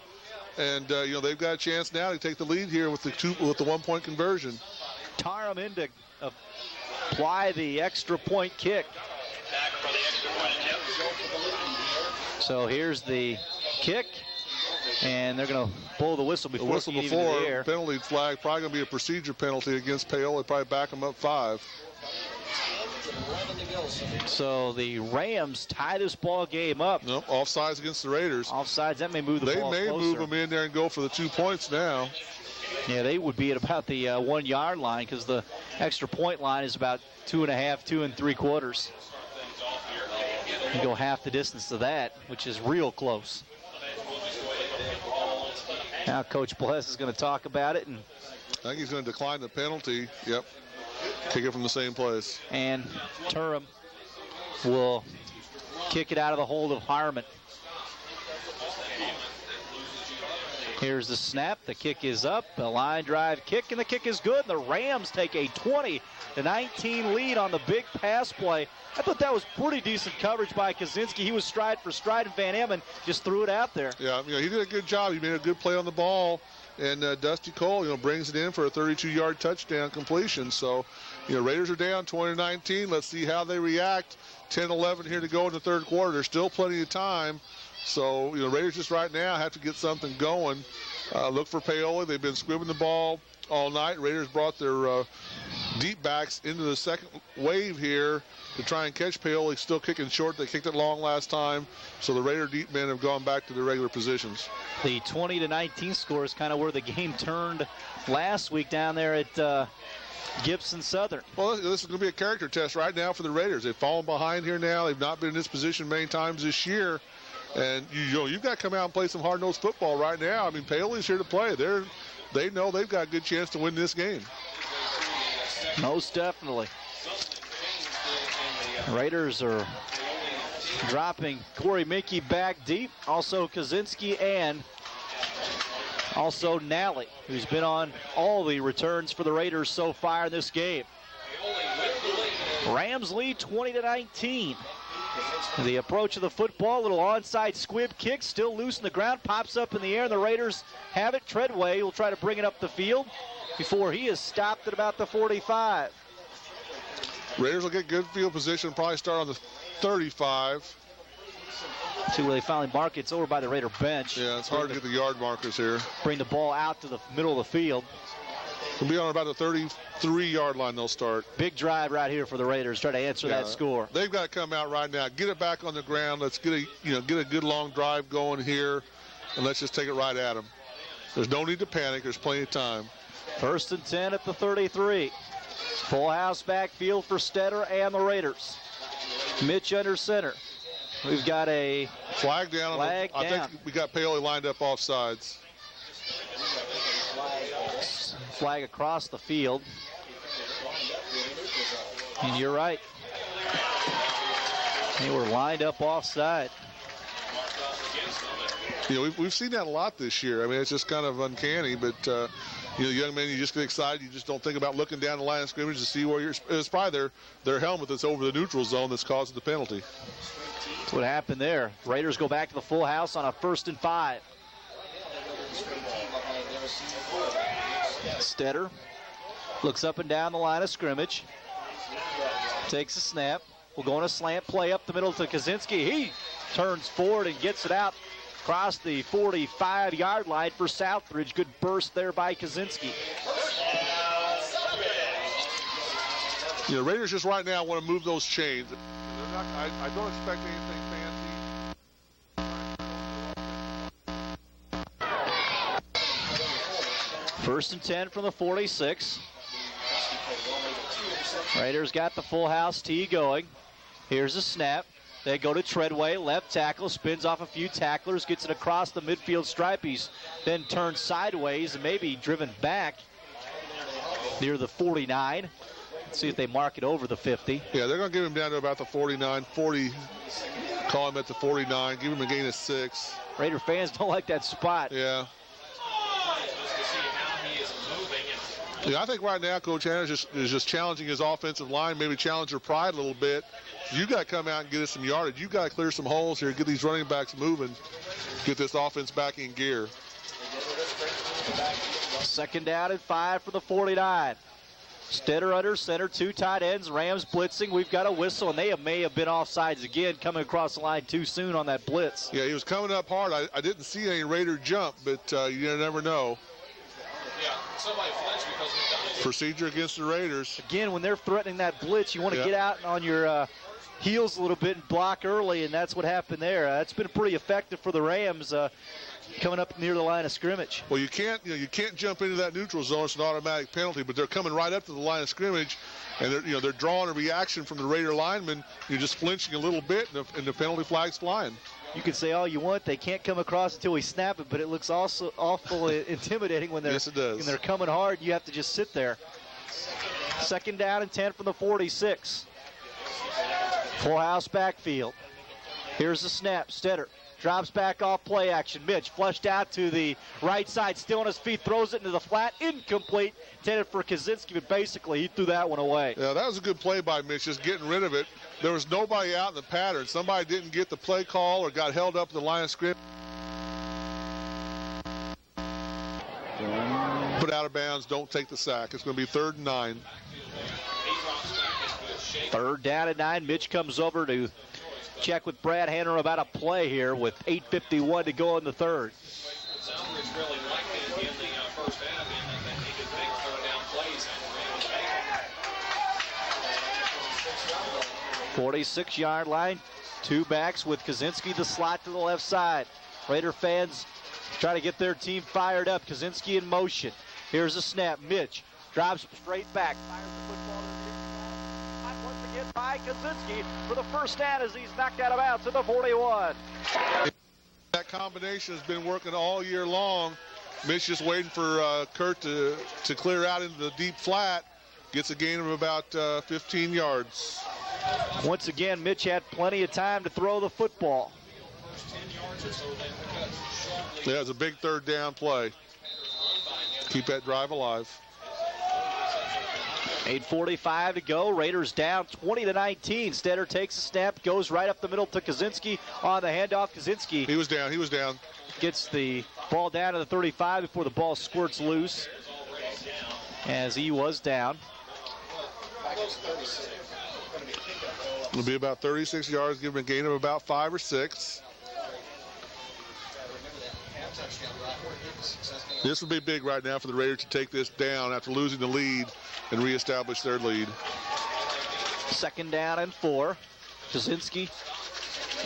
and they've got a chance now to take the lead here with the 1-point conversion. Tarham in to apply the extra point kick. So here's the kick, and they're going to blow the whistle before it's even in the air. Penalty flag, probably going to be a procedure penalty against Paoli, probably back them up 5. So the Rams tie this ball game up. Nope, offsides against the Raiders. Offsides, that may move the ball closer. They may move them in there and go for the 2 points now. Yeah, they would be at about the 1-yard line, because the extra point line is about 2.5, 2 3/4. You go half the distance to that, which is real close. Now Coach Bless is going to talk about it, and I think he's going to decline the penalty. Yep. Kick it from the same place. And Tarham will kick it out of the hold of Harmon. Here's the snap. The kick is up. A line drive kick, and the kick is good. The Rams take a 20-19 lead on the big pass play. I thought that was pretty decent coverage by Kaczynski. He was stride for stride, and Van Emmen just threw it out there. Yeah, he did a good job. He made a good play on the ball. And Dusty Cole, brings it in for a 32-yard touchdown completion. So, Raiders are down 20-19. Let's see how they react. 10-11 here to go in the third quarter. There's still plenty of time. So, Raiders just right now have to get something going. Look for Paoli. They've been squibbing the ball all night. Raiders brought their deep backs into the second wave here to try and catch Paoli. Still kicking short. They kicked it long last time, so the Raider deep men have gone back to their regular positions. The 20-19 score is kind of where the game turned last week down there at Gibson Southern. Well, this is going to be a character test right now for the Raiders. They've fallen behind here now. They've not been in this position many times this year. And you've got to come out and play some hard-nosed football right now. I mean, Paoli's here to play. They know they've got a good chance to win this game. Most definitely. Raiders are dropping Corey Mickey back deep. Also Kaczynski and also Nally, who's been on all the returns for the Raiders so far in this game. Rams lead 20-19. The approach of the football, little onside squib kick, still loose in the ground, pops up in the air, and the Raiders have it. Treadway will try to bring it up the field before he is stopped at about the 45. Raiders will get good field position, probably start on the 35. See where they finally mark it. It's over by the Raider bench. Yeah, it's hard to get the yard markers here. Bring the ball out to the middle of the field. It'll be on about the 33-yard line they'll start. Big drive right here for the Raiders. Try to answer that score. They've got to come out right now. Get it back on the ground. Let's get a good long drive going here, and let's just take it right at them. There's no need to panic. There's plenty of time. 1st and 10 at the 33. Full house backfield for Stetter and the Raiders. Mitch under center. We've got a flag down. I think we got Paoli lined up off sides. Flag across the field. And you're right. They were lined up offside. We've seen that a lot this year. I mean, it's just kind of uncanny, but young men, you just get excited. You just don't think about looking down the line of scrimmage to see where it's probably their helmet that's over the neutral zone that's causing the penalty. That's what happened there. Raiders go back to the full house on a 1st and 5. Stetter looks up and down the line of scrimmage. Takes a snap. We'll go on a slant play up the middle to Kaczynski. He turns forward and gets it out across the 45-yard line for Southridge. Good burst there by Kaczynski. Raiders just right now want to move those chains. I don't expect anything fancy. 1st and 10 from the 46. Raiders got the full house tee going. Here's a snap. They go to Treadway, left tackle, spins off a few tacklers, gets it across the midfield stripe. He's then turned sideways and maybe driven back near the 49. Let's see if they mark it over the 50. Yeah, they're going to give him down to about the 49, 40. Call him at the 49, give him a gain of 6. Raider fans don't like that spot. Yeah. Yeah, I think right now Coach Hanna is just challenging his offensive line, maybe challenge their pride a little bit. You got to come out and get us some yardage. You got to clear some holes here, get these running backs moving, get this offense back in gear. 2nd down and 5 for the 49. Stetter under center, 2 tight ends, Rams blitzing. We've got a whistle, and they may have been offsides again, coming across the line too soon on that blitz. Yeah, he was coming up hard. I didn't see any Raider jump, but you never know. Procedure against the Raiders. Again, when they're threatening that blitz, you want to get out on your heels a little bit and block early, and that's what happened there. That's been pretty effective for the Rams coming up near the line of scrimmage. Well, you can't jump into that neutral zone. It's an automatic penalty, but they're coming right up to the line of scrimmage, and they're drawing a reaction from the Raider linemen. You're just flinching a little bit, and the penalty flag's flying. You can say all you want. They can't come across until we snap it, but it looks also awful intimidating when they're, yes, it does. When they're coming hard. You have to just sit there. 2nd down and 10 from the 46. Full house backfield. Here's the snap. Stetter drops back off play action. Mitch flushed out to the right side, still on his feet, throws it into the flat. Incomplete. Intended for Kaczynski, but basically he threw that one away. Yeah, that was a good play by Mitch, just getting rid of it. There was nobody out in the pattern. Somebody didn't get the play call or got held up in the line of scrimmage. Put out of bounds, don't take the sack. It's going to be 3rd and 9. 3rd down and 9. Mitch comes over to check with Brad Hanner about a play here with 8:51 to go in the 3rd. Southridge really liked it in the first half, and they could make 3rd down plays. 46-yard line. Two backs with Kaczynski the slot to the left side. Raider fans try to get their team fired up. Kaczynski in motion. Here's a snap. Mitch drops straight back. Fires the football to the once again by Kaczynski for the first down as he's knocked out of bounds at the 41. That combination has been working all year long. Mitch just waiting for Kurt to clear out into the deep flat. Gets a gain of about 15 yards. Once again, Mitch had plenty of time to throw the football. Yeah, it's a big third down play. Keep that drive alive. 8:45 to go. Raiders down 20-19. Stetter takes a snap, goes right up the middle to Kaczynski on the handoff. Kaczynski. He was down. Gets the ball down to the 35 before the ball squirts loose as he was down. It'll be about 36 yards, give him a gain of about 5 or 6. This would be big right now for the Raiders to take this down after losing the lead and reestablish their lead. 2nd down and 4. Kaczynski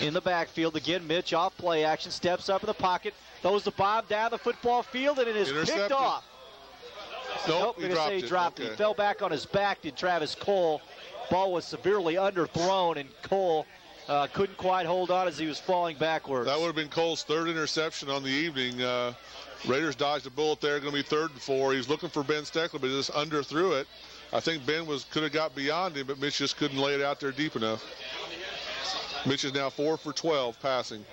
in the backfield again. Mitch off play action, steps up in the pocket, throws the bomb down the football field, and it is picked off. Nope, he dropped it. He fell back on his back, did Travis Cole. Ball was severely underthrown, and Cole couldn't quite hold on as he was falling backwards. That would have been Cole's 3rd interception on the evening. Raiders dodged a bullet there. Going to be 3rd and 4. He was looking for Ben Steckler, but just underthrew it. I think Ben could have got beyond him, but Mitch just couldn't lay it out there deep enough. Mitch is now 4 for 12 passing.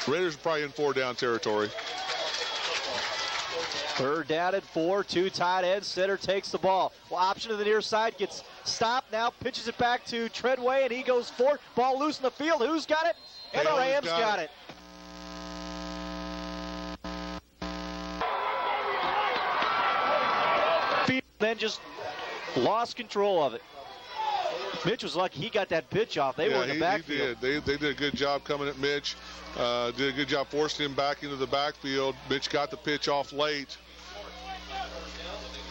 Raiders are probably in 4-down territory. 3rd down and 4, 2 tight ends. Stetter takes the ball. Well, option to the near side, gets stopped now, pitches it back to Treadway, and he goes forward. Ball loose in the field. Who's got it? And the Rams got it. Then just lost control of it. Mitch was lucky he got that pitch off. They were in the backfield. He did. They did a good job coming at Mitch. Did a good job forcing him back into the backfield. Mitch got the pitch off late.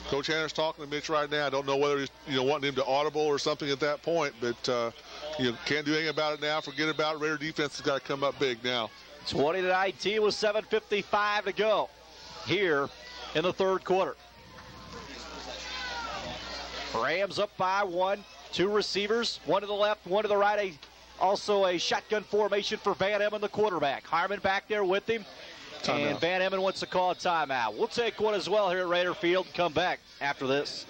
Coach Hanner's talking to Mitch right now. I don't know whether he's wanting him to audible or something at that point, but can't do anything about it now. Forget about it. Raider defense has got to come up big now. 20-19 with 7:55 to go here in the 3rd quarter. Rams up by 1. 2 receivers, 1 to the left, 1 to the right. Also a shotgun formation for Van Emmen, the quarterback. Harmon back there with him. Timeout. And Van Emmen wants to call a timeout. We'll take one as well here at Raider Field and come back after this.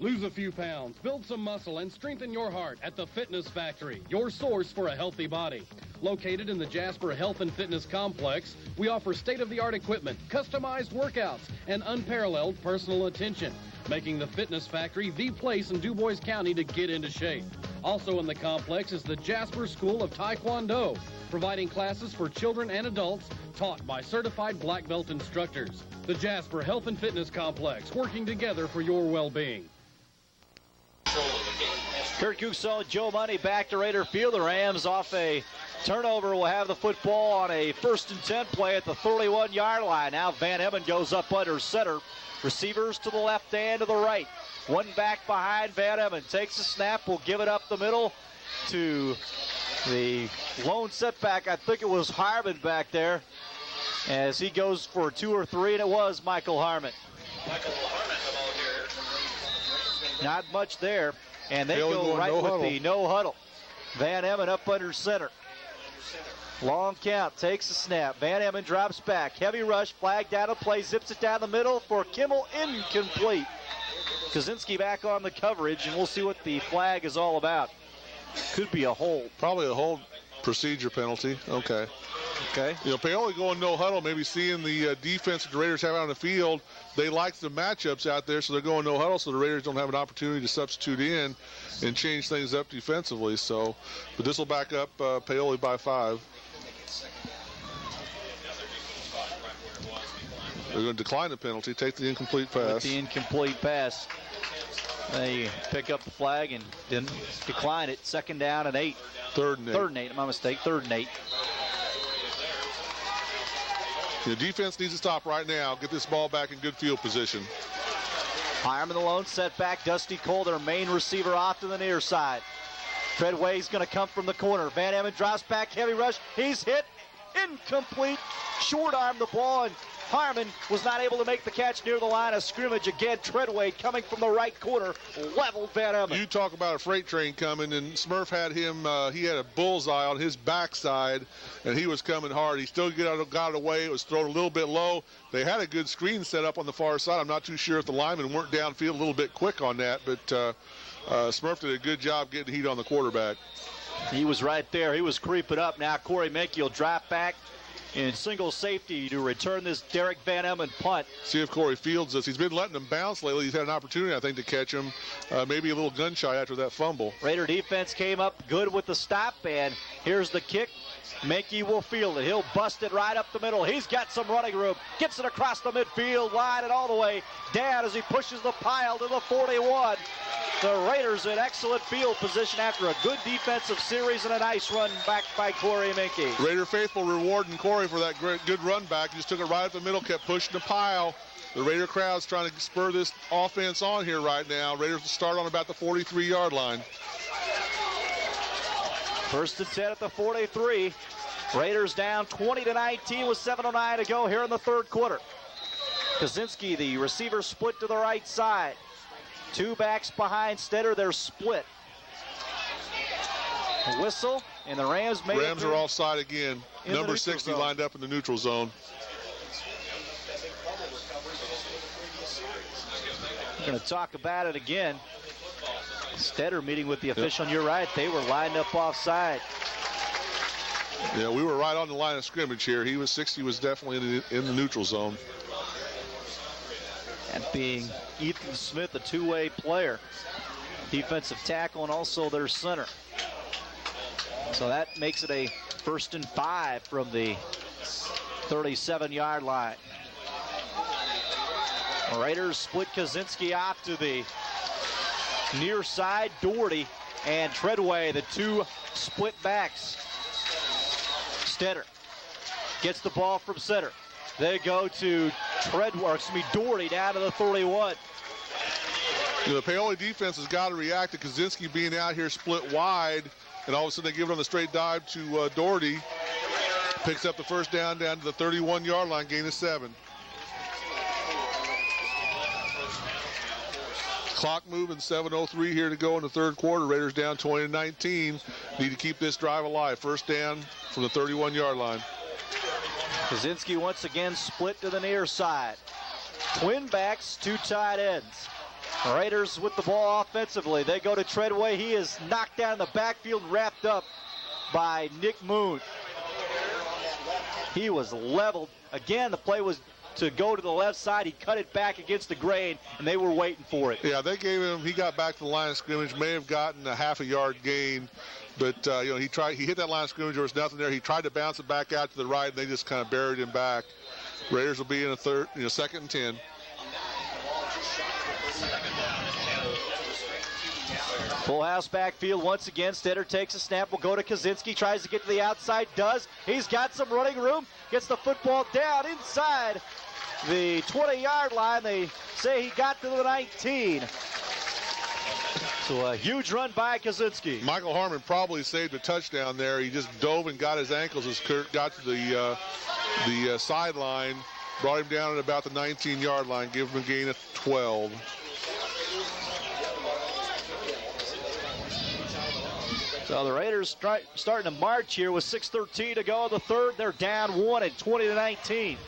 Lose a few pounds, build some muscle, and strengthen your heart at the Fitness Factory, your source for a healthy body. Located in the Jasper Health and Fitness Complex, we offer state-of-the-art equipment, customized workouts, and unparalleled personal attention, making the Fitness Factory the place in DuBois County to get into shape. Also in the complex is the Jasper School of Taekwondo, providing classes for children and adults taught by certified black belt instructors. The Jasper Health and Fitness Complex, working together for your well-being. Kurt Gukso and Joe Money back to Raider Field. The Rams off a turnover will have the football on a 1st and 10 play at the 31-yard line. Now Van Emmen goes up under center. Receivers to the left and to the right. 1 back behind Van Emmen. Takes a snap. Will give it up the middle to the lone setback. I think it was Harmon back there as he goes for 2 or 3, and it was Michael Harmon. Not much there. And they go right with the no huddle. Van Emmen up under center. Long count, takes a snap. Van Emmen drops back. Heavy rush, flag down to play, zips it down the middle for Kimmel, incomplete. Kaczynski back on the coverage, and we'll see what the flag is all about. Could be a hold. Probably a hold procedure penalty. Okay. Paoli going no huddle, maybe seeing the defense that the Raiders have out on the field. They like the matchups out there, so they're going no huddle, so the Raiders don't have an opportunity to substitute in and change things up defensively. So, but this will back up Paoli by 5. They're going to decline the penalty, take the incomplete pass. With the incomplete pass. They pick up the flag and then decline it. Second down and 8. Third and 8. Third and 8, my mistake. Third and 8. The defense needs to stop right now. Get this ball back in good field position. Hireman the lone setback. Dusty Cole, their main receiver, off to the near side. Treadway's going to come from the corner. Van Emmen drops back, heavy rush. He's hit. Incomplete. Short arm the ball, and Harmon was not able to make the catch near the line of scrimmage. Again, Treadway coming from the right corner, leveled Van Emmen. You talk about a freight train coming, and Smurf had him, he had a bullseye on his backside, and he was coming hard. He still got it away. It was thrown a little bit low. They had a good screen set up on the far side. I'm not too sure if the linemen weren't downfield a little bit quick on that, but Smurf did a good job getting heat on the quarterback. He was right there. He was creeping up. Now Corey Menke will drop back in single safety to return this Derek Van Emmen punt. See if Corey fields this. He's been letting him bounce lately. He's had an opportunity, I think, to catch him. Maybe a little gun shy after that fumble. Raider defense came up good with the stop, and here's the kick. Menke will field it. He'll bust it right up the middle. He's got some running room. Gets it across the midfield line and all the way down as he pushes the pile to the 41. The Raiders in excellent field position after a good defensive series and a nice run back by Corey Menke. Raider faithful rewarding Corey for that great, good run back. He just took it right up the middle, kept pushing the pile. The Raider crowd's trying to spur this offense on here right now. Raiders will start on about the 43-yard line. First and 10 at the 43. Raiders down 20-19 with 7:09 to go here in the third quarter. Kaczynski, the receiver, split to the right side. Two backs behind Stetter. They're split. A whistle, and the Rams made Rams are offside again. Number 60 zone. lined up in the neutral zone. We're going to talk about it again. Stetter meeting with the official, and you're right, they were lined up offside. Yeah, we were right on the line of scrimmage here. 60 was definitely in the neutral zone. And being Ethan Smith, a two-way player, defensive tackle, and also their center. So that makes it a 1st and 5 from the 37-yard line. Raiders split Kaczynski off to the near side. Doherty and Treadway, the two split backs. Stetter gets the ball from center. They go to Doherty down to the 31. You know, the Paoli defense has got to react to Kaczynski being out here split wide, and all of a sudden they give it on the straight dive to Doherty. Picks up the first down to the 31-yard line, gain of 7. Clock moving, 7:03 here to go in the third quarter. Raiders down 20-19. Need to keep this drive alive. First down from the 31-yard line. Kaczynski once again split to the near side. Twin backs, two tight ends. Raiders with the ball offensively. They go to Treadway. He is knocked down in the backfield, wrapped up by Nick Moon. He was leveled. Again, the play was to go to the left side. He cut it back against the grain, and they were waiting for it. Yeah, they gave him, he got back to the line of scrimmage, may have gotten a half a yard gain, but you know, he hit that line of scrimmage, there was nothing there. He tried to bounce it back out to the right, and they just kind of buried him back. Raiders will be in a 2nd and 10. Full house backfield once again. Stetter takes a snap, will go to Kaczynski, tries to get to the outside, does. He's got some running room, gets the football down inside the 20-yard line. They say he got to the 19. So a huge run by Kaczynski. Michael Harmon probably saved a touchdown there. He just dove and got his ankles as Kurt got to the sideline, brought him down at about the 19-yard line, give him a gain of 12. So the Raiders starting to march here with 6:13 to go in the third. They're down 1 at 20-19.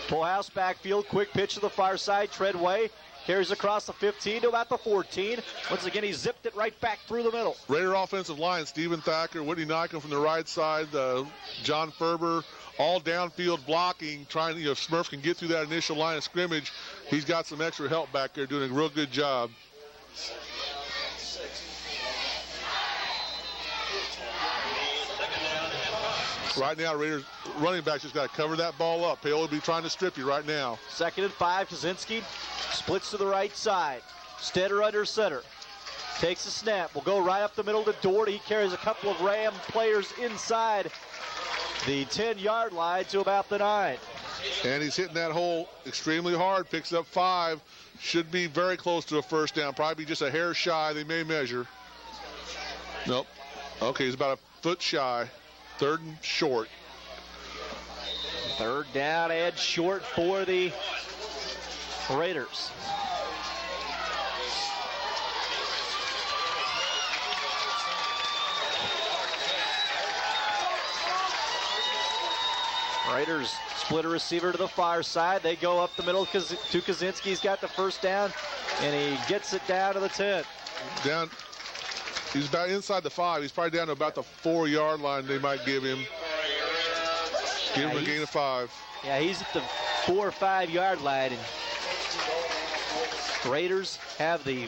Full house backfield, quick pitch to the far side. Treadway carries across the 15 to about the 14. Once again, he zipped it right back through the middle. Raider offensive line, Stephen Thacker, Whitney Nycombe from the right side, John Ferber, all downfield blocking, trying to, if Smurf can get through that initial line of scrimmage, he's got some extra help back there, doing a real good job. Right now, Raiders running back just got to cover that ball up. Paoli will be trying to strip you right now. 2nd and 5. Kaczynski Splits to the right side. Stetter under center. Takes a snap. Will go right up the middle to Doherty. He carries a couple of Ram players inside the 10-yard line to about the 9. And he's hitting that hole extremely hard. Picks up 5. Should be very close to a first down. Probably just a hair shy. They may measure. Nope. Okay, he's about a foot shy. 3rd and short. 3rd down and short for the Raiders. Raiders split a receiver to the far side. They go up the middle to Kaczynski. He's got the first down, and he gets it down to the 10. Down. He's about inside the 5. He's probably down to about the 4-yard line they might give him. Give him a gain of 5. Yeah, he's at the 4 or 5-yard line. And Raiders have the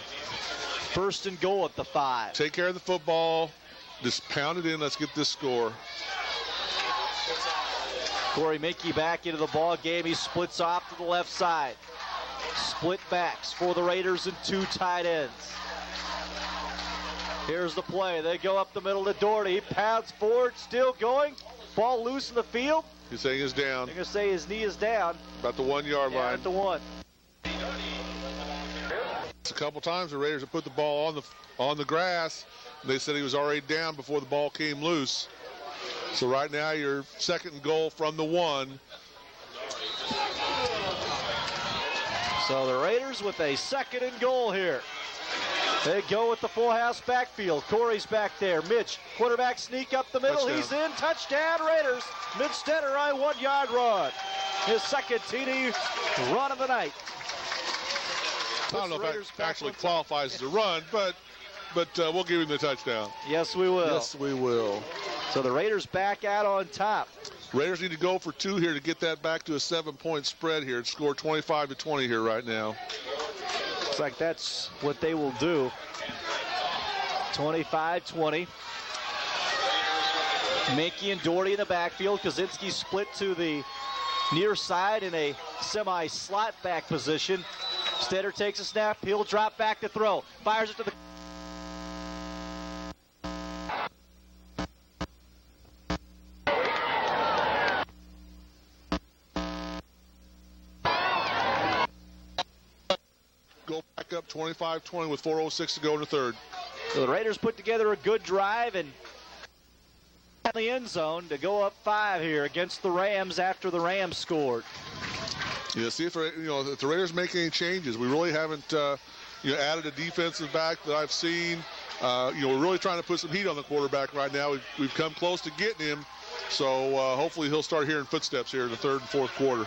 1st and goal at the 5. Take care of the football. Just pound it in. Let's get this score. Corey Mickey back into the ball game. He splits off to the left side. Split backs for the Raiders and 2 tight ends. Here's the play. They go up the middle to Doherty. He pounds forward, still going. Ball loose in the field. He's saying he's down. They're going to say his knee is down. About the 1-yard line. At the 1. A couple times the Raiders have put the ball on the grass. They said he was already down before the ball came loose. So right now your 2nd and goal from the 1. So the Raiders with a 2nd and goal here. They go with the full house backfield. Corey's back there. Mitch, quarterback sneak up the middle. Touchdown. He's in. Touchdown Raiders. Mitch Stetter on a 1-yard run. His 2nd TD run of the night. I don't know if that actually qualifies as a run, but we'll give him the touchdown. Yes, we will. Yes, we will. So the Raiders back out on top. Raiders need to go for 2 here to get that back to a 7-point spread here. Score 25-20 here right now. Looks like that's what they will do. 25-20. Mickey and Doherty in the backfield. Kaczynski split to the near side in a semi-slot back position. Stetter takes a snap. He'll drop back to throw. Fires it to the... Go back up 25-20 with 4:06 to go in the 3rd. So the Raiders put together a good drive and in the end zone to go up 5 here against the Rams after the Rams scored. Yeah, see if if the Raiders make any changes. We really haven't added a defensive back that I've seen. We're really trying to put some heat on the quarterback right now. We've come close to getting him, so hopefully he'll start hearing footsteps here in the 3rd and 4th quarter.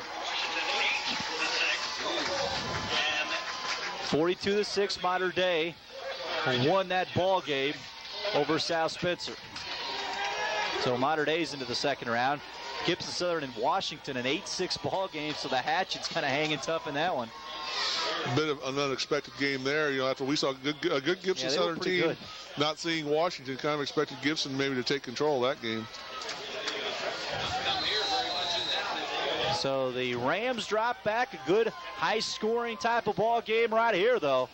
42-6 Mater Dei won that ball game over South Spencer. So Mater Dei's into the 2nd round. Gibson Southern and Washington an 8-6 ball game, so the Hatchets kind of hanging tough in that one. A bit of an unexpected game there. After we saw a good Gibson Southern team, good. Not seeing Washington, kind of expected Gibson maybe to take control of that game. So the Rams drop back. A good high-scoring type of ball game right here, though.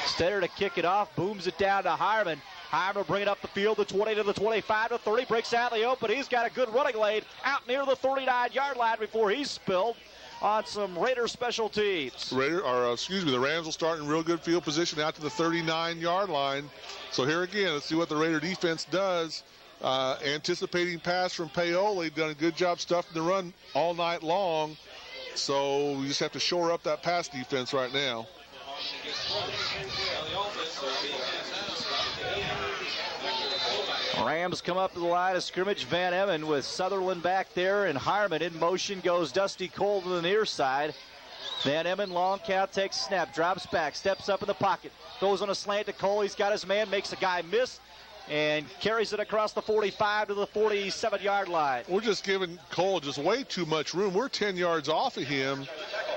Stetter to kick it off, booms it down to Harmon. Harmon will bring it up the field, the 20 to the 25 to 30, breaks out in the open. He's got a good running lane out near the 39-yard line before he's spilled on some Raider special teams. The Rams will start in real good field position out to the 39-yard line. So here again, let's see what the Raider defense does. Anticipating pass from Paoli, done a good job stuffing the run all night long. So we just have to shore up that pass defense right now. Rams come up to the line of scrimmage. Van Emmen with Sutherland back there, and Harmon in motion goes Dusty Cole to the near side. Van Emmen, long count, takes a snap, drops back, steps up in the pocket, goes on a slant to Cole. He's got his man, makes a guy miss, and carries it across the 45 to the 47-yard line. We're just giving Cole just way too much room. We're 10 yards off of him,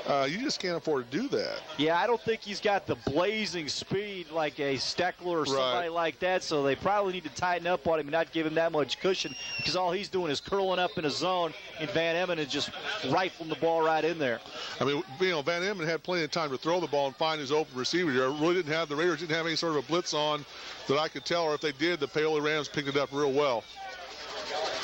You just can't afford to do that. Yeah, I don't think he's got the blazing speed like a Steckler or somebody like that, so they probably need to tighten up on him and not give him that much cushion, because all he's doing is curling up in a zone, and Van Emmen is just rifling the ball right in there. I mean, Van Emmen had plenty of time to throw the ball and find his open receiver here. The Raiders didn't have any sort of a blitz on that I could tell, or if they did, the Paoli Rams picked it up real well.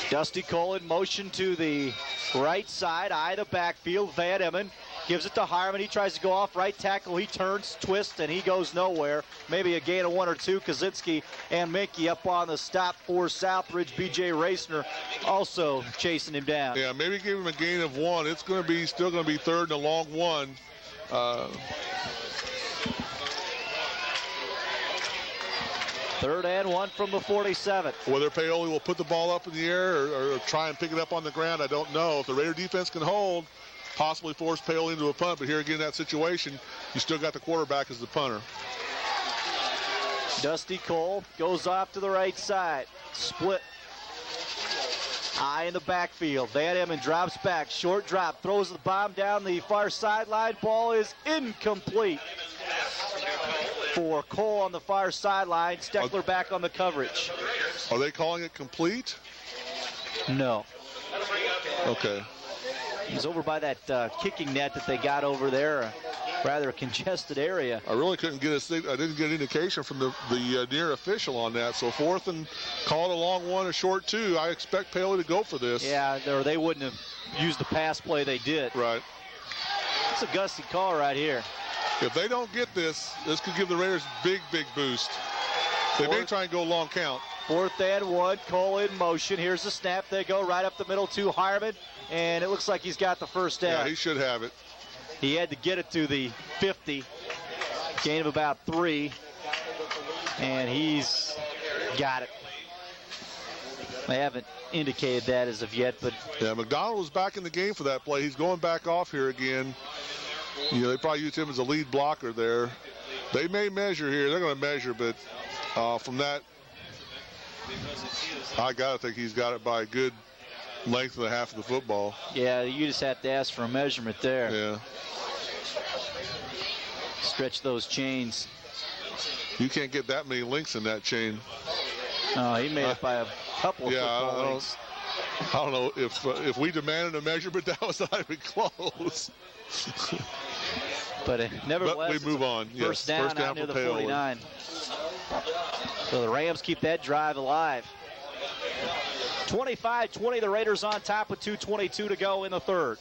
Dusty Cole in motion to the right side, eye the backfield. Van Emmen gives it to Harmon. He tries to go off right tackle. He turns, twists, and he goes nowhere. Maybe a gain of 1 or 2. Kaczynski and Minkey up on the stop for Southridge. B.J. Reisner also chasing him down. Yeah, maybe give him a gain of 1. It's going to be still going to be third and a long one. Third and 1 from the 47. Whether Paoli will put the ball up in the air or try and pick it up on the ground, I don't know. If the Raider defense can hold, possibly force Paoli into a punt. But here again, in that situation, you still got the quarterback as the punter. Dusty Cole goes off to the right side. Split. Eye in the backfield. Van Emmen drops back. Short drop. Throws the bomb down the far sideline. Ball is incomplete for Cole on the far sideline. Steckler back on the coverage. Are they calling it complete? No. Okay. He's over by that kicking net that they got over there. A rather congested area. I really couldn't get I didn't get an indication from the near official on that. So fourth and call it a long 1, a short 2. I expect Paoli to go for this. Yeah, or they wouldn't have used the pass play they did. Right. It's a gusty call right here. If they don't get this could give the Raiders big boost. They may try and go long count. 4th and 1, Cole in motion. Here's the snap. They go right up the middle to Harmon, and it looks like he's got the first down. Yeah, he should have it. He had to get it to the 50. Gain of about 3, and he's got it. They haven't indicated that as of yet, but yeah, McDonald was back in the game for that play. He's going back off here again. You know, they probably used him as a lead blocker there. They may measure here. They're going to measure, but from that, I got to think he's got it by a good length and a half of the football. Yeah, you just have to ask for a measurement there. Yeah. Stretch those chains. You can't get that many links in that chain. Oh, he made it by a couple of football links. I don't know if we demanded a measurement, that was not even close. But nevertheless, we move on. First down out near the 49. So the Rams keep that drive alive. 25-20, the Raiders on top with 2:22 to go in the third.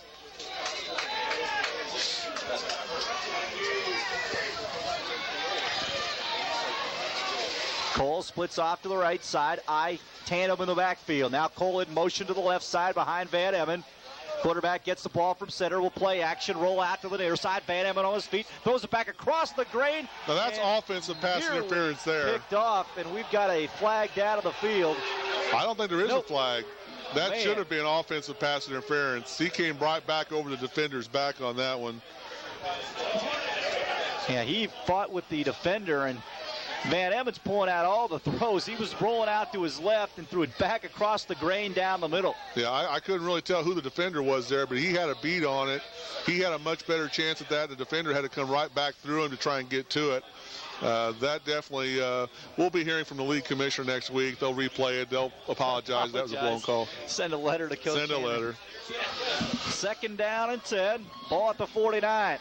Cole splits off to the right side. Tandem in the backfield. Now Cole in motion to the left side behind Van Emmen. Quarterback gets the ball from center. Will play action. Roll out to the near side. Van Emmen on his feet. Throws it back across the grain. Now that's offensive pass interference there. Picked off, and we've got a flag down of the field. I don't think there is a flag. That should have been offensive pass interference. He came right back over the defender's back on that one. Yeah, he fought with the defender, and Van Emmen's pulling out all the throws. He was rolling out to his left and threw it back across the grain down the middle. Yeah, I couldn't really tell who the defender was there, but he had a beat on it. He had a much better chance at that. The defender had to come right back through him to try and get to it. That definitely, we'll be hearing from the league commissioner next week. They'll replay it. They'll apologize. That was a blown call. Send a letter to Coach Send a letter. Second down and 10. Ball at the 49.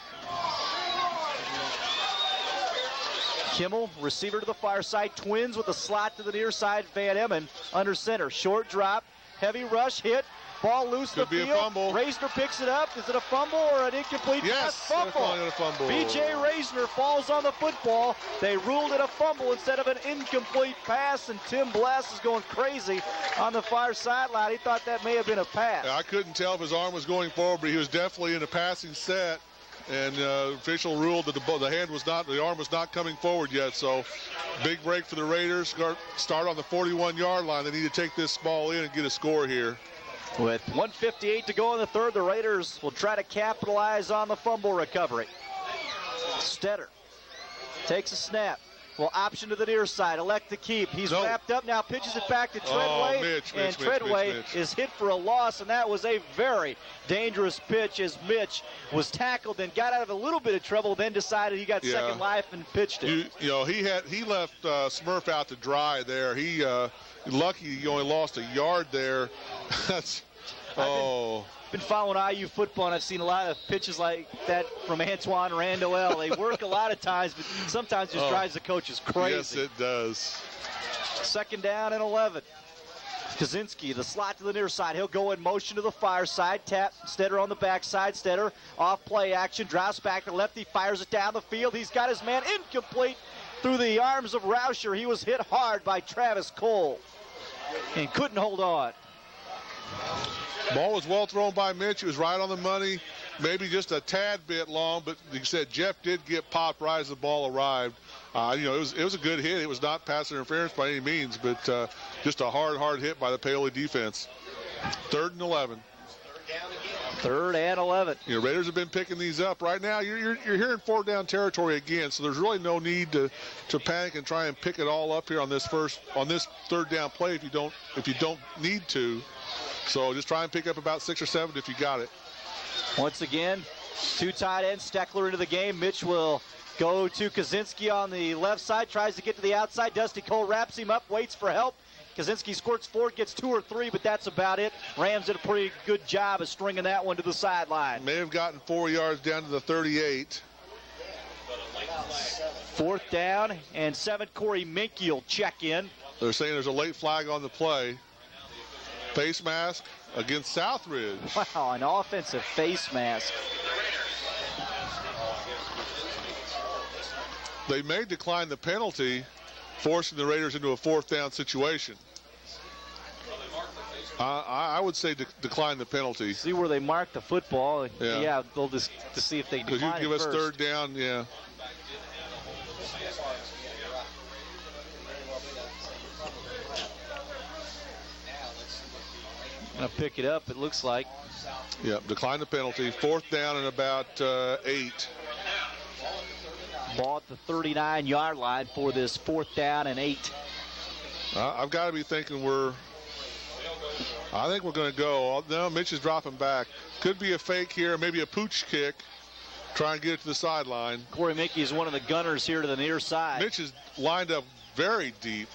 Kimmel, receiver to the far side. Twins with a slot to the near side. Van Emmen under center. Short drop. Heavy rush hit. Ball loose Could the be field. A fumble. Reisner picks it up. Is it a fumble or an incomplete pass? Fumble. B.J. Reisner falls on the football. They ruled it a fumble instead of an incomplete pass, and Tim Blass is going crazy on the far sideline. He thought that may have been a pass. I couldn't tell if his arm was going forward, but he was definitely in a passing set. And official ruled that the arm was not coming forward yet. So big break for the Raiders. Start on the 41-yard line. They need to take this ball in and get a score here. With 1:58 to go in the third, the Raiders will try to capitalize on the fumble recovery. Stetter takes a snap. will option to the near side, elect to keep. He's wrapped up now, pitches it back to Treadway, and Treadway is hit for a loss, and that was a very dangerous pitch as Mitch was tackled and got out of a little bit of trouble, then decided he got second life and pitched it. He left Smurf out to dry there. Lucky he only lost a yard there. That's Been following IU football, and I've seen a lot of pitches like that from Antoine Randall. They work a lot of times, but sometimes just drives the coaches crazy. Yes, it does. 2nd down and 11. Kaczynski, the slot to the near side. He'll go in motion to the far side. Tap Stetter on the backside. Stetter off play action. Drops back to lefty. Fires it down the field. He's got his man incomplete through the arms of Rauscher. He was hit hard by Travis Cole and couldn't hold on. Ball was well thrown by Mitch. It was right on the money, maybe just a tad bit long, but like you said, Jeff did get popped right as the ball arrived. It was a good hit. It was not pass interference by any means, but just a hard hit by the Paoli defense. 3rd and 11. 3rd and 11. Raiders have been picking these up right now. You're here in 4th down territory again, so there's really no need to panic and try and pick it all up here on this 3rd down play if you don't need to. So just try and pick up about 6 or 7 if you got it. Once again, 2 tight ends, Steckler into the game. Mitch will go to Kaczynski on the left side, tries to get to the outside. Dusty Cole wraps him up, waits for help. Kaczynski squirts forward, gets 2 or 3, but that's about it. Rams did a pretty good job of stringing that one to the sideline. May have gotten 4 yards down to the 38. 4th down and 7. Corey Minke will check in. They're saying there's a late flag on the play. Face mask against Southridge. Wow, an offensive face mask. They may decline the penalty, forcing the Raiders into a 4th down situation. I would say decline the penalty. See where they mark the football. Yeah, they'll just to see if they decline it. Because you give us first. 3rd down, yeah. Gonna pick it up, it looks like. Yeah, decline the penalty. 4th down and about 8. Ball at the 39-yard line for this 4th down and 8. I've got to be thinking I think we're going to go. No, Mitch is dropping back. Could be a fake here, maybe a pooch kick. Try and get it to the sideline. Corey Minke is one of the gunners here to the near side. Mitch is lined up very deep.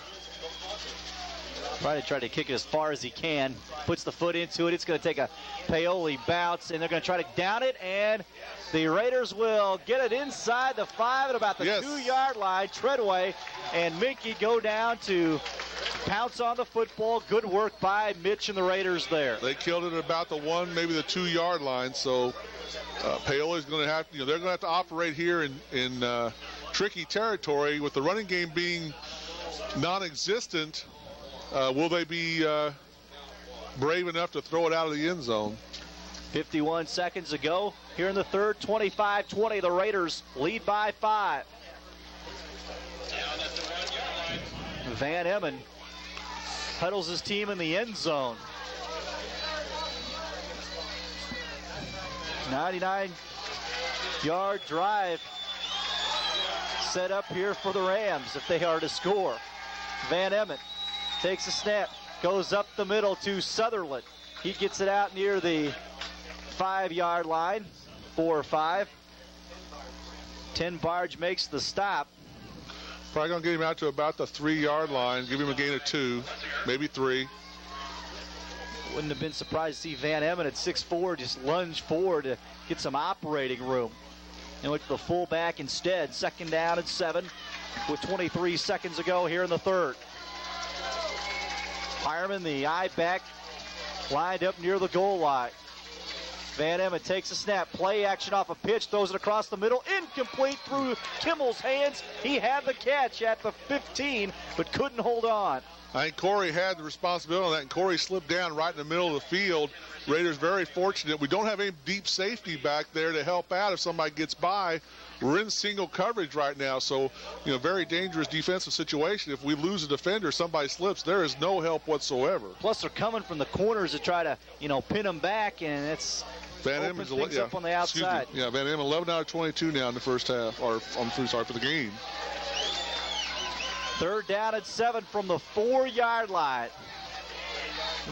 Try to kick it as far as he can. Puts the foot into it. It's going to take a Paoli bounce, and they're going to try to down it, and the Raiders will get it inside the 5 at about the 2-yard line. Treadway and Minke go down to pounce on the football. Good work by Mitch and the Raiders there. They killed it at about the 1, maybe the 2-yard line, so Paoli's going to have, they're going to have to operate here in tricky territory with the running game being non-existent. Will they be brave enough to throw it out of the end zone? 51 seconds ago here in the 3rd, 25-20. The Raiders lead by 5. Van Emmen huddles his team in the end zone. 99-yard drive set up here for the Rams if they are to score. Van Emmen takes a snap, goes up the middle to Sutherland. He gets it out near the 5-yard line, 4 or 5. 10 Barge makes the stop. Probably going to get him out to about the 3-yard line, give him a gain of 2, maybe 3. Wouldn't have been surprised to see Van Emmen at 6'4" just lunge forward to get some operating room. And went to the fullback instead. 2nd down and 7 with 23 seconds ago here in the 3rd. Hireman, the I-back, lined up near the goal line. Van Emmen takes a snap, play action off a pitch, throws it across the middle, incomplete through Kimmel's hands. He had the catch at the 15, but couldn't hold on. I think Corey had the responsibility on that, and Corey slipped down right in the middle of the field. Raiders very fortunate. We don't have any deep safety back there to help out if somebody gets by. We're in single coverage right now, so very dangerous defensive situation. If we lose a defender, somebody slips, there is no help whatsoever. Plus, they're coming from the corners to try to, pin them back, and it's Van Emmen's up on the outside. Yeah, Van Emmen 11 out of 22 now in the first half, or I'm sorry, for the game. Third down and 7 from the 4-yard line.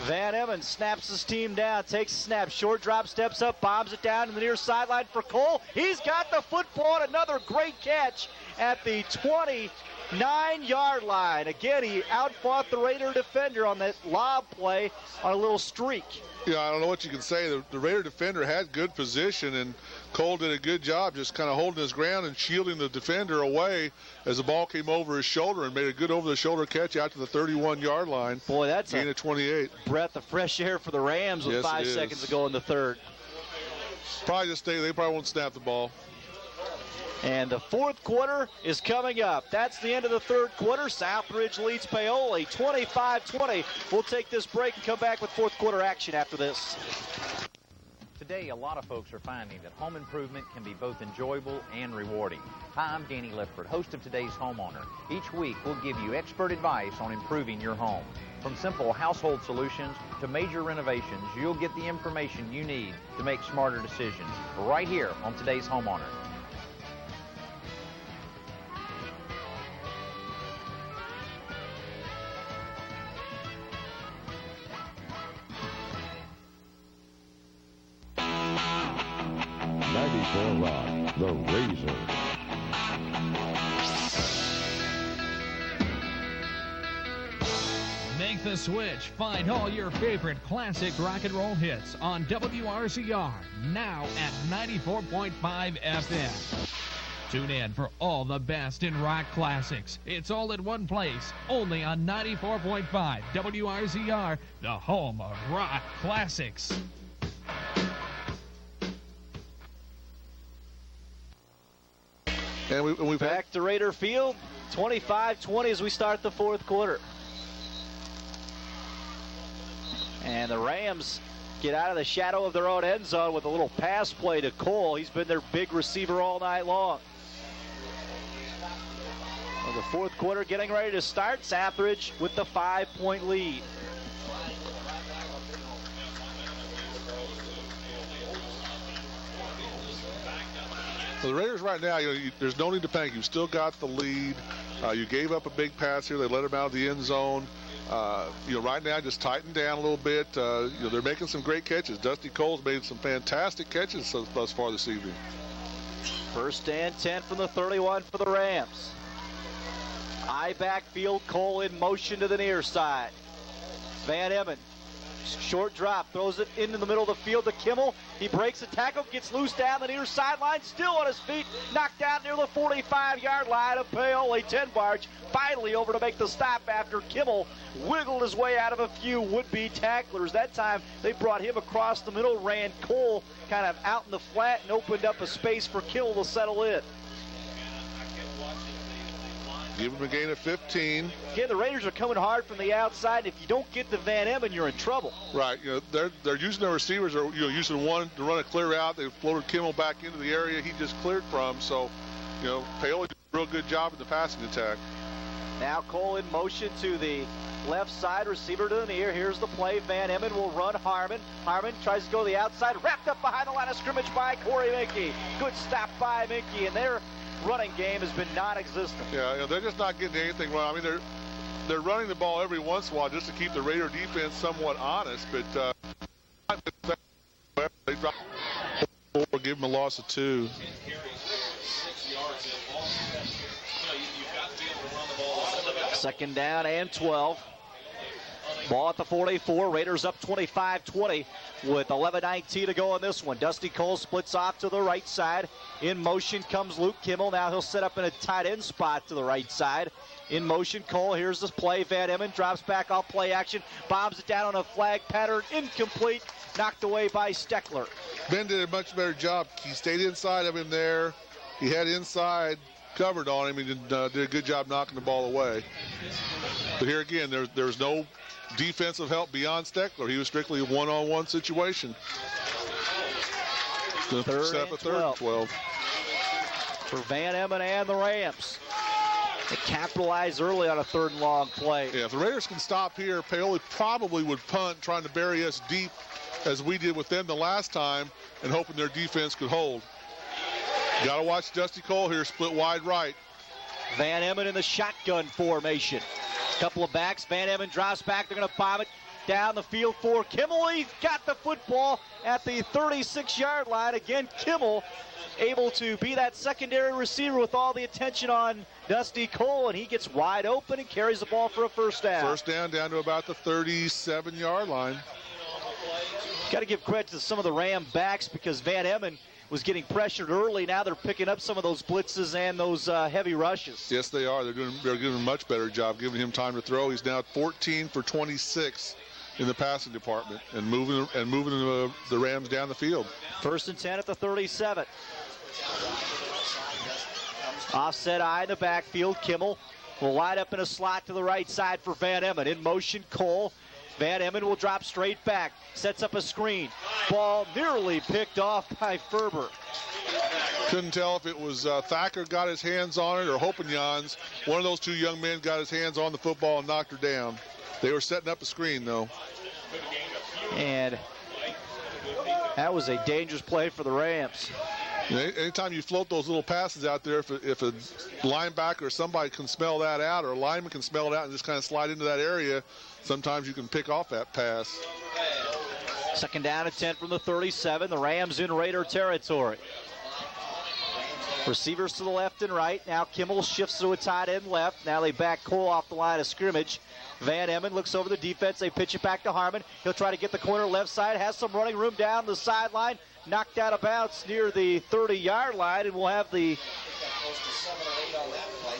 Van Emmen snaps his team down, takes a snap, short drop, steps up, bombs it down to the near sideline for Cole. He's got the football and another great catch at the 29-yard line. Again, he outfought the Raider defender on that lob play on a little streak. Yeah, I don't know what you can say. The Raider defender had good position, and Cole did a good job just kind of holding his ground and shielding the defender away as the ball came over his shoulder and made a good over-the-shoulder catch out to the 31-yard line. Boy, that's gain of 28. Breath of fresh air for the Rams with 5 seconds to go in the third. Probably just they probably won't snap the ball. And the fourth quarter is coming up. That's the end of the third quarter. Southridge leads Paoli 25-20. We'll take this break and come back with fourth quarter action after this. Today, a lot of folks are finding that home improvement can be both enjoyable and rewarding. Hi, I'm Danny Lipford, host of Today's Homeowner. Each week, we'll give you expert advice on improving your home. From simple household solutions to major renovations, you'll get the information you need to make smarter decisions right here on Today's Homeowner. Rock, the Razor. Make the switch. Find all your favorite classic rock and roll hits on WRCR, now at 94.5 FM. Tune in for all the best in rock classics. It's all in one place, only on 94.5 WRCR, the home of rock classics. And we've back to Raider Field, 25-20 as we start the fourth quarter. And the Rams get out of the shadow of their own end zone with a little pass play to Cole. He's been their big receiver all night long. Well, the fourth quarter getting ready to start. Southridge with the 5-point lead. So the Raiders right now, there's no need to panic. You've still got the lead. You gave up a big pass here. They let him out of the end zone. Right now, just tighten down a little bit. They're making some great catches. Dusty Cole's made some fantastic catches thus far this evening. First and 10 from the 31 for the Rams. High backfield, Cole in motion to the near side. Van Emmen. Short drop, throws it into the middle of the field to Kimmel. He breaks the tackle, gets loose down the near sideline, still on his feet, knocked out near the 45-yard line of Paoli. 10-barge finally over to make the stop after Kimmel wiggled his way out of a few would-be tacklers. That time they brought him across the middle, ran Cole kind of out in the flat and opened up a space for Kimmel to settle in. Give him a gain of 15. Again, the Raiders are coming hard from the outside. If you don't get to Van Emmen, you're in trouble. Right. They're using their receivers. Or using one to run a clear out. They floated Kimmel back into the area he just cleared from. So, Paoli did a real good job in the passing attack. Now Cole in motion to the left side, receiver to the near. Here's the play. Van Emmen will run Harmon. Harmon tries to go to the outside, wrapped up behind the line of scrimmage by Corey Minkey. Good stop by Minkey, and their running game has been non-existent. Yeah, they're just not getting anything wrong. I mean, they're running the ball every once in a while just to keep the Raider defense somewhat honest, but they drop 4, give them a loss of 2. Second down and 12. Ball at the 44. Raiders up 25-20 with 11:19 to go on this one. Dusty Cole splits off to the right side. In motion comes Luke Kimmel. Now he'll set up in a tight end spot to the right side. In motion, Cole. Here's this play. Van Emmen drops back off play action. Bombs it down on a flag pattern. Incomplete. Knocked away by Steckler. Ben did a much better job. He stayed inside of him there. He had inside covered on him. He did a good job knocking the ball away. But here again, there's no defensive help beyond Steckler. He was strictly a one-on-one situation. Third and 12. For Van Emmen and the Rams. They capitalize early on a third and long play. Yeah, if the Raiders can stop here, Paoli probably would punt, trying to bury us deep as we did with them the last time and hoping their defense could hold. Got to watch Dusty Cole here split wide right. Van Emmen in the shotgun formation. Couple of backs. Van Emmen drops back. They're going to bomb it down the field for Kimmel. He's got the football at the 36-yard line. Again, Kimmel able to be that secondary receiver with all the attention on Dusty Cole, and he gets wide open and carries the ball for a first down. First down to about the 37-yard line. Got to give credit to some of the Ram backs because Van Emmen was getting pressured early. Now they're picking up some of those blitzes and those heavy rushes. Yes, they are. They're doing a much better job giving him time to throw. He's now at 14 for 26 in the passing department and moving the Rams down the field. First and 10 at the 37. Offset eye in the backfield. Kimmel will line up in a slot to the right side for Van Emmen. In motion, Cole. Van Emmen will drop straight back. Sets up a screen. Ball nearly picked off by Ferber. Couldn't tell if it was Thacker got his hands on it or Hopinjans. One of those two young men got his hands on the football and knocked her down. They were setting up a screen, though. And that was a dangerous play for the Rams. Anytime you float those little passes out there, if a linebacker or somebody can smell that out, or a lineman can smell it out and just kind of slide into that area, sometimes you can pick off that pass. Second down and 10 from the 37. The Rams in Raider territory. Receivers to the left and right. Now Kimmel shifts to a tight end left. Now they back Cole off the line of scrimmage. Van Emmen looks over the defense. They pitch it back to Harmon. He'll try to get the corner left side. Has some running room down the sideline. Knocked out of bounds near the 30-yard line, and we'll have the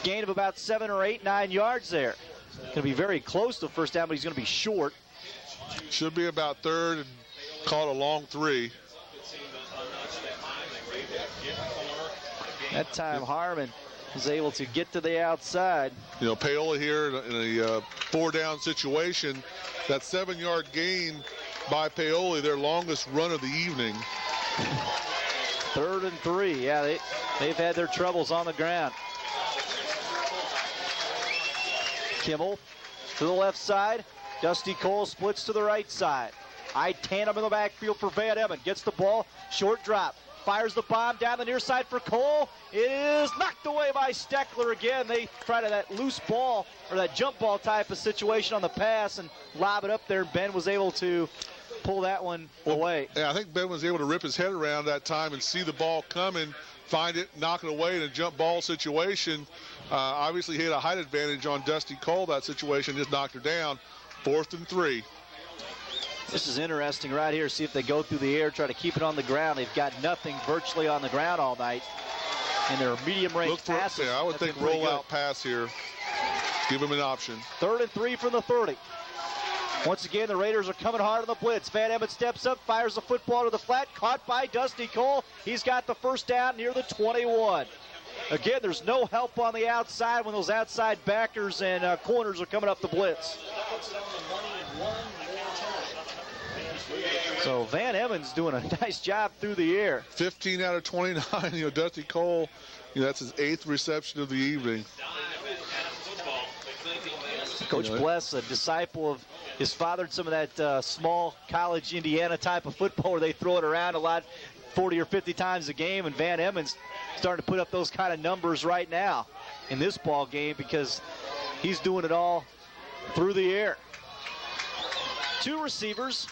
gain of about 7 or 8, 9 yards there. Going to be very close to the first down, but he's going to be short. Should be about third and call it a long 3. That time Harmon was able to get to the outside. You know, Paoli here in a 4-down situation. That 7-yard gain by Paoli, their longest run of the evening. 3rd and 3. Yeah, they've had their troubles on the ground. Kimmel to the left side. Dusty Cole splits to the right side. I tandem in the backfield for Van Emmen. Gets the ball. Short drop. Fires the bomb down the near side for Cole. It is knocked away by Steckler again. They try to that loose ball or that jump ball type of situation on the pass and lob it up there. Ben was able to pull that one away. Yeah, I think Ben was able to rip his head around that time and see the ball coming, find it, knock it away in a jump ball situation. Obviously, he had a height advantage on Dusty Cole. That situation just knocked her down. 4th and 3. This is interesting right here. See if they go through the air, try to keep it on the ground. They've got nothing virtually on the ground all night. And their medium-range passes. Yeah, I would think roll-out pass here. Give them an option. 3rd and 3 from the 30. Once again, the Raiders are coming hard on the blitz. Van Emmen steps up, fires the football to the flat, caught by Dusty Cole. He's got the first down near the 21. Again, there's no help on the outside when those outside backers and corners are coming up the blitz. So Van Emmen's doing a nice job through the air. 15 out of 29. You know, Dusty Cole, that's his 8th reception of the evening. Coach Bless, a disciple of his father, some of that small college Indiana type of football where they throw it around a lot, 40 or 50 times a game, and Van Emmen's starting to put up those kind of numbers right now in this ball game because he's doing it all through the air. 2 receivers.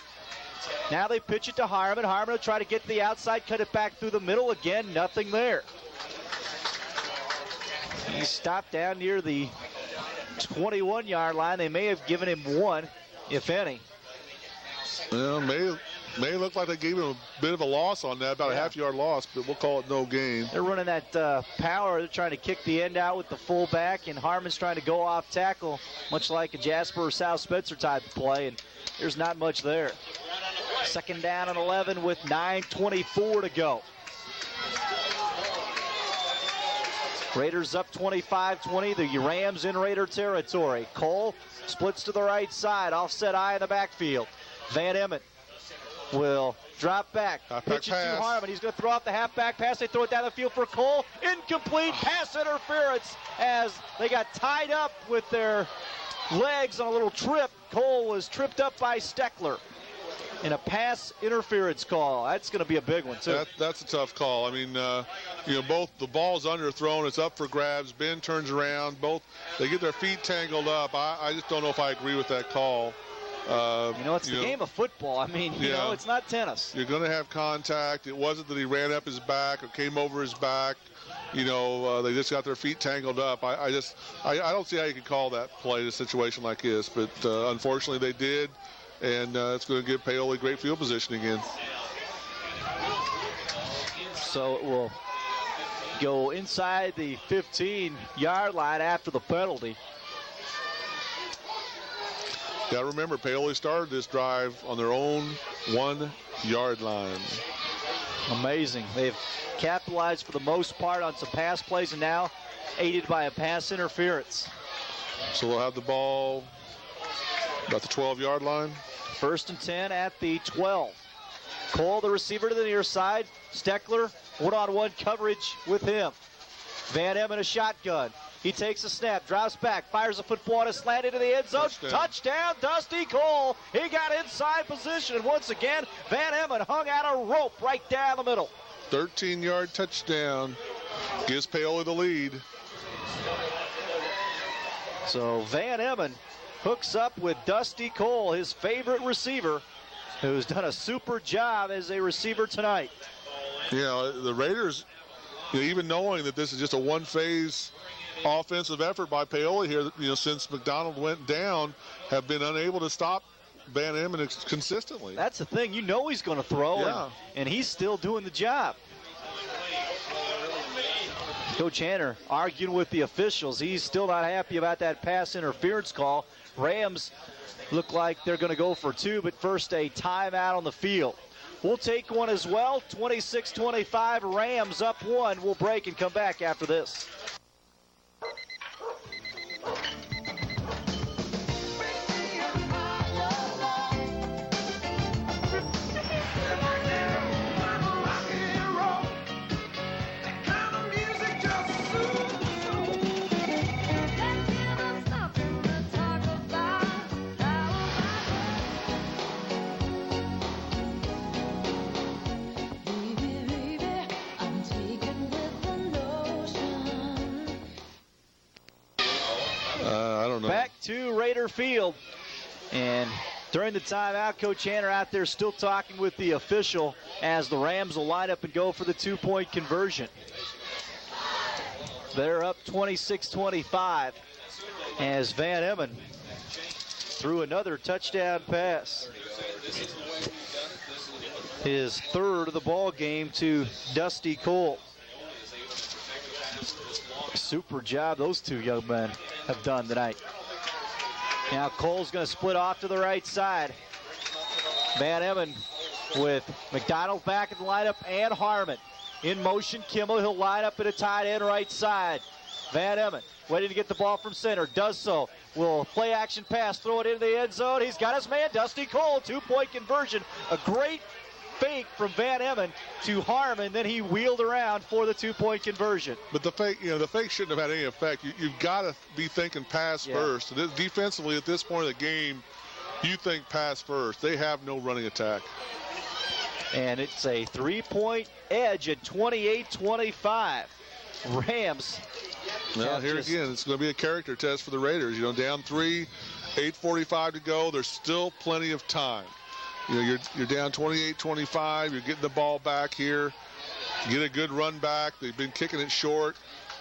Now they pitch it to Harmon. Harmon will try to get to the outside, cut it back through the middle. Again, nothing there. He stopped down near the 21-yard line. They may have given him 1, if any. Well, may look like they gave him a bit of a loss on that, about a half-yard loss, but we'll call it no gain. They're running that power. They're trying to kick the end out with the fullback, and Harmon's trying to go off tackle, much like a Jasper or South Spencer type of play, and there's not much there. 2nd down and 11 with 9:24 to go. Raiders up 25-20. The Rams in Raider territory. Cole splits to the right side. Offset eye in the backfield. Van Emmen will drop back. Pitch it to Harmon. He's going to throw out the halfback pass. They throw it down the field for Cole. Incomplete pass interference as they got tied up with their legs on a little trip. Cole was tripped up by Steckler. and a pass interference call. That's going to be a big one, too. That's a tough call. I mean, both the ball's underthrown, it's up for grabs. Ben turns around. Both, they get their feet tangled up. I just don't know if I agree with that call. It's the game of football. I mean, it's not tennis. You're going to have contact. It wasn't that he ran up his back or came over his back. They just got their feet tangled up. I don't see how you can call that play in a situation like this, but unfortunately they did. And it's going to give Paoli great field position again. So it will go inside the 15-yard line after the penalty. Got to remember, Paoli started this drive on their own 1-yard line. Amazing. They've capitalized for the most part on some pass plays and now aided by a pass interference. So we'll have the ball about the 12-yard line. 1st and 10 at the 12. Cole, the receiver, to the near side. Steckler, one-on-one coverage with him. Van Emmen, a shotgun. He takes a snap, drops back, fires a football on a slant into the end zone. Touchdown, Dusty Cole. He got inside position, and once again, Van Emmen hung out a rope right down the middle. 13-yard touchdown. Gives Paoli the lead. So Van Emmen hooks up with Dusty Cole, his favorite receiver, who's done a super job as a receiver tonight. The Raiders, even knowing that this is just a one-phase offensive effort by Paoli here, since McDonald went down, have been unable to stop Van Emmen consistently. That's the thing. He's going to throw, and he's still doing the job. Coach Hanner arguing with the officials. He's still not happy about that pass interference call. Rams look like they're going to go for 2, but first a timeout on the field. We'll take one as well. 26-25, Rams up 1. We'll break and come back after this. Back to Raider Field. And during the timeout, Coach Hanner out there still talking with the official as the Rams will line up and go for the 2-point conversion. They're up 26-25 as Van Emmen threw another touchdown pass. His 3rd of the ball game to Dusty Cole. Super job those two young men have done tonight. Now Cole's going to split off to the right side. Van Emmen with McDonald back in the lineup and Harmon. In motion, Kimmel, he'll line up at a tight end right side. Van Emmen waiting to get the ball from center, does so. Will play action pass, throw it into the end zone. He's got his man, Dusty Cole, 2-point conversion. A great fake from Van Emmen to Harmon, then he wheeled around for the 2-point conversion. But the fake, the fake shouldn't have had any effect. You've got to be thinking pass first. Defensively, at this point of the game, you think pass first. They have no running attack. And it's a 3-point edge at 28-25. Rams. Well, here again, it's going to be a character test for the Raiders. Down 3, 8:45 to go. There's still plenty of time. You're down 28-25. You're getting the ball back here. Get a good run back. They've been kicking it short.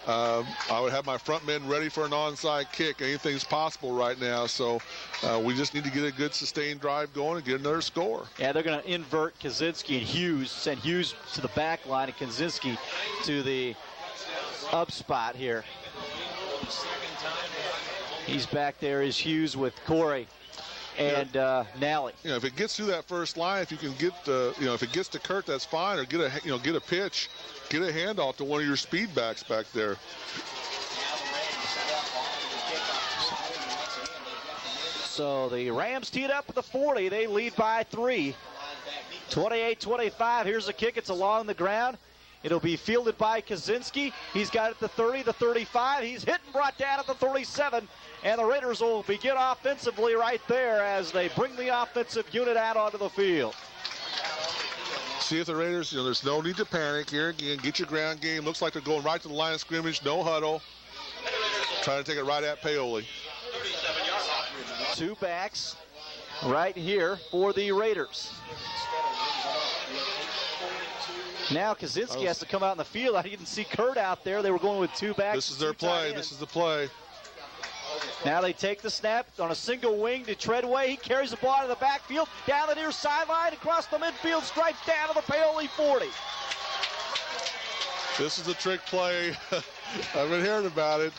I would have my front men ready for an onside kick. Anything's possible right now. So we just need to get a good sustained drive going and get another score. Yeah, they're going to invert Kaczynski and Hughes, send Hughes to the back line and Kaczynski to the up spot here. He's back there is Hughes with Corey and Nally. If it gets through that first line, if you can get if it gets to Kurt, that's fine. Or get a pitch, get a handoff to one of your speed backs back there. So the Rams teed up at the 40. They lead by 3. 28-25. Here's a kick. It's along the ground. It'll be fielded by Kaczynski. He's got it at the 30, the 35. He's hit and brought down at the 37. And the Raiders will begin offensively right there as they bring the offensive unit out onto the field. See if the Raiders, there's no need to panic here. Again, get your ground game. Looks like they're going right to the line of scrimmage. No huddle. Trying to take it right at Paoli. 2 backs right here for the Raiders. Now Kaczynski has to come out in the field. I didn't see Kurt out there. They were going with 2 backs. This is their play. This is the play. Now they take the snap on a single wing to Treadway. He carries the ball out of the backfield, down the near sideline, across the midfield stripe, down to the Paoli 40. This is a trick play. I've been hearing about it.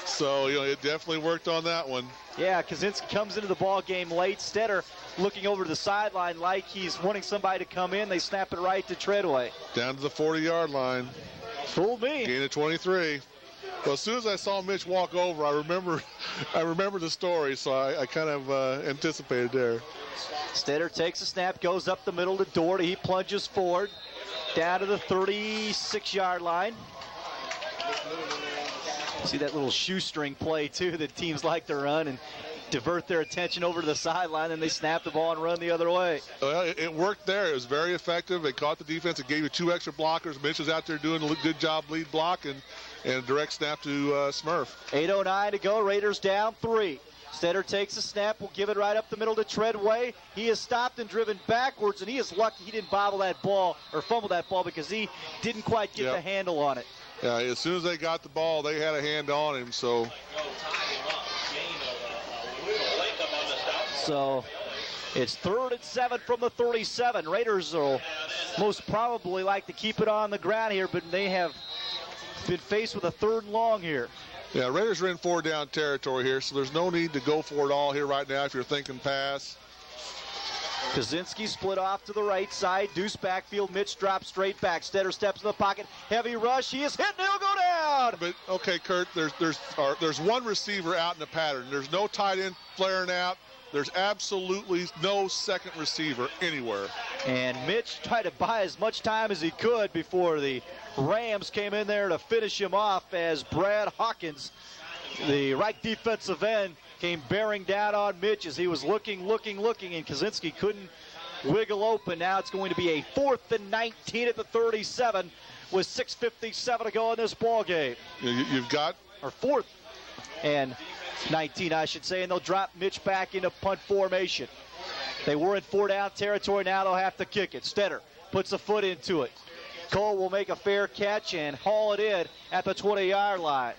So, it definitely worked on that one. Yeah, Kaczynski comes into the ball game late. Stetter looking over to the sideline like he's wanting somebody to come in. They snap it right to Treadway. Down to the 40-yard line. Fooled me. Gain of 23. Well, as soon as I saw Mitch walk over, I remember the story, so I kind of anticipated there. Stetter takes a snap, goes up the middle to Doherty. He plunges forward, down to the 36-yard line. See that little shoestring play, too, that teams like to run and divert their attention over to the sideline, and they snap the ball and run the other way. Well, it worked there. It was very effective. They caught the defense. It gave you 2 extra blockers. Mitch was out there doing a good job lead block, and a direct snap to Smurf. 8:09 to go. Raiders down 3. Stetter takes a snap. Will give it right up the middle to Treadway. He is stopped and driven backwards, and he is lucky he didn't bobble that ball or fumble that ball because he didn't quite get the handle on it. Yeah, as soon as they got the ball, they had a hand on him. So it's 3rd and 7 from the 37. Raiders will most probably like to keep it on the ground here, but they have been faced with a 3rd and long here. Yeah, Raiders are in 4-down territory here, so there's no need to go for it all here right now if you're thinking pass. Kaczynski split off to the right side. Deuce backfield. Mitch drops straight back. Stetter steps in the pocket. Heavy rush. He is hit and he'll go down. But, okay, Kurt, there's one receiver out in the pattern. There's no tight end flaring out. There's absolutely no second receiver anywhere. And Mitch tried to buy as much time as he could before the Rams came in there to finish him off as Brad Hawkins, the right defensive end, came bearing down on Mitch as he was looking, and Kaczynski couldn't wiggle open. Now it's going to be a 4th and 19 at the 37 with 6:57 to go in this ball game. You've got... Or 4th and 19, I should say, and they'll drop Mitch back into punt formation. They were in 4-down territory. Now they'll have to kick it. Stetter puts a foot into it. Cole will make a fair catch and haul it in at the 20-yard line.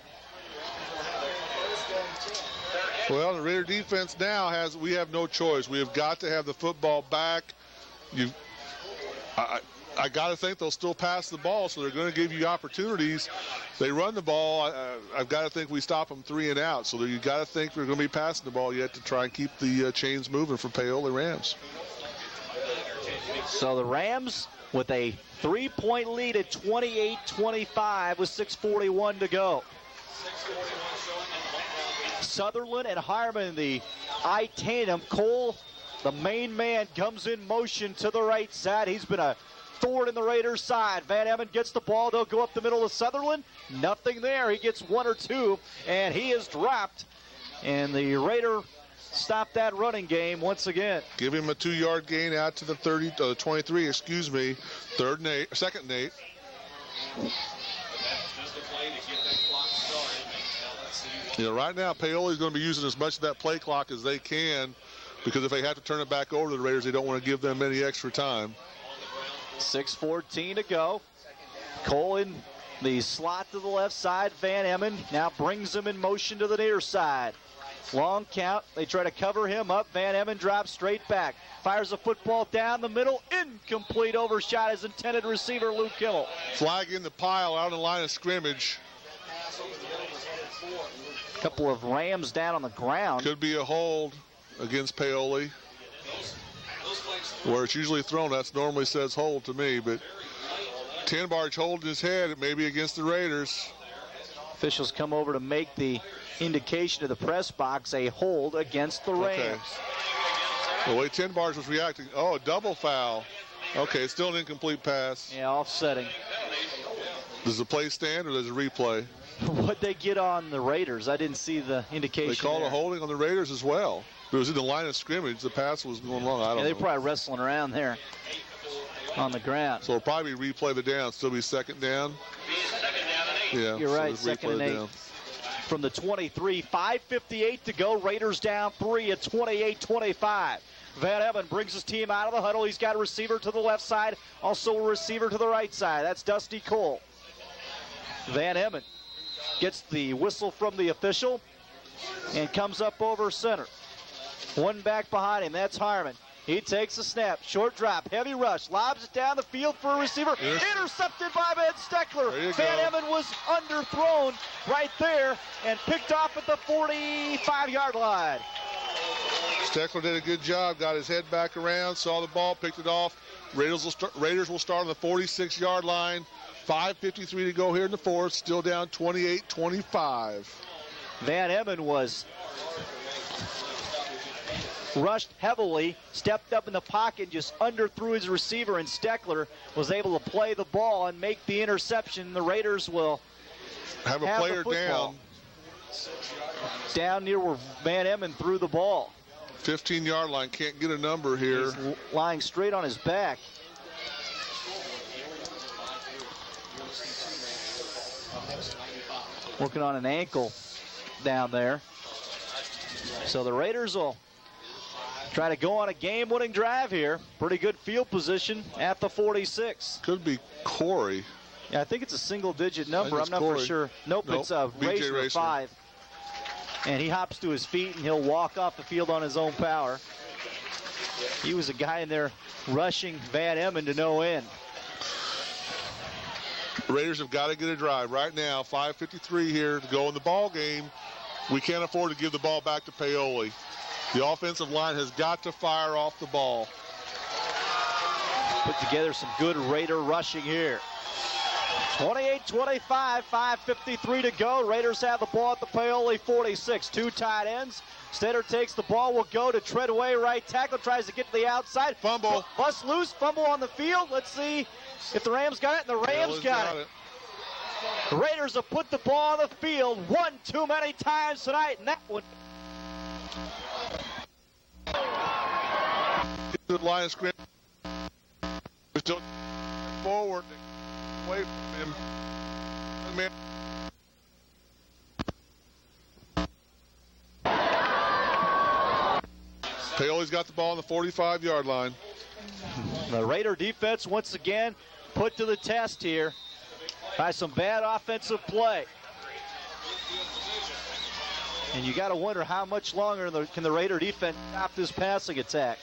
Well, the Raider defense now we have no choice. We have got to have the football back. I got to think they'll still pass the ball, so they're going to give you opportunities. They run the ball. I've got to think we stop them 3 and out. So you got to think they're going to be passing the ball yet to try and keep the chains moving for Paoli Rams. So the Rams with a 3-point lead at 28-25 with 6:41 to go. Sutherland and Harmon, the I-tandem. Cole, the main man, comes in motion to the right side. He's been a thorn in the Raiders' side. Van Emmen gets the ball. They'll go up the middle of Sutherland. Nothing there. He gets 1 or 2, and he is dropped. And the Raider stopped that running game once again. Give him a 2-yard gain out to the 23, excuse me. 2nd and 8. Right now, Paoli's going to be using as much of that play clock as they can, because if they have to turn it back over to the Raiders, they don't want to give them any extra time. 6:14 to go. Cole in the slot to the left side. Van Emmen now brings him in motion to the near side. Long count. They try to cover him up. Van Emmen drops straight back. Fires a football down the middle. Incomplete. Overshot his intended receiver, Luke Kimmel. Flag in the pile out on the line of scrimmage. A couple of Rams down on the ground. Could be a hold against Paoli. Where it's usually thrown, that normally says hold to me, but Tenbarge holding his head, it may be against the Raiders. Officials come over to make the indication to the press box, a hold against the Rams. Okay. The way Tenbarge was reacting, a double foul. Okay, it's still an incomplete pass. Yeah, offsetting. Does the play stand or does it replay? What'd they get on the Raiders? I didn't see the indication. They called there. a holding on the Raiders as well. It was in the line of scrimmage. The pass was going long. I don't know. They're probably wrestling around there on the ground. So it'll probably replay the down. Still be second down. Yeah, you're right. So second and 8 down. From the 23. 5:58 to go. Raiders down 3 at 28-25. Van Evan brings his team out of the huddle. He's got a receiver to the left side, also a receiver to the right side. That's Dusty Cole. Van Evan gets the whistle from the official and comes up over center. One back behind him, that's Harmon. He takes a snap, short drop, heavy rush, lobs it down the field for a receiver. Intercepted by Ben Steckler. Van Evan was underthrown right there and picked off at the 45-yard line. Steckler did a good job, got his head back around, saw the ball, picked it off. Raiders will start on the 46-yard line. 5:53 to go here in the fourth, still down 28-25. Van Evan was rushed heavily, stepped up in the pocket, just underthrew his receiver, and Steckler was able to play the ball and make the interception. The Raiders will have a player down near where Van Evan threw the ball. 15-yard line, can't get a number here. He's lying straight on his back. Working on an ankle down there. So the Raiders will try to go on a game-winning drive here. Pretty good field position at the 46. Could be Corey. Yeah, I think it's a single-digit number. I'm not Corey. for sure. Nope, it's Racer 5. And he hops to his feet, and he'll walk off the field on his own power. He was a guy in there rushing Van Eman to no end. The Raiders have got to get a drive right now. 5:53 here to go in the ball game. We can't afford to give the ball back to Paoli. The offensive line has got to fire off the ball. Put together some good Raider rushing here. 28-25, 5:53 to go. Raiders have the ball at the Paoli 46. Two tight ends. Stetter takes the ball, will go to Treadway, right tackle, tries to get to the outside. Fumble. Bust loose, fumble on the field. Let's see if the Rams got it, and the Rams got it. The Raiders have put the ball on the field one too many times tonight, and that one. The line of scrimmage. We're still forward. Away from him. Man. Paoli's got the ball on the 45-yard line. The Raider defense once again put to the test here by some bad offensive play. And you got to wonder how much longer can the Raider defense stop this passing attack.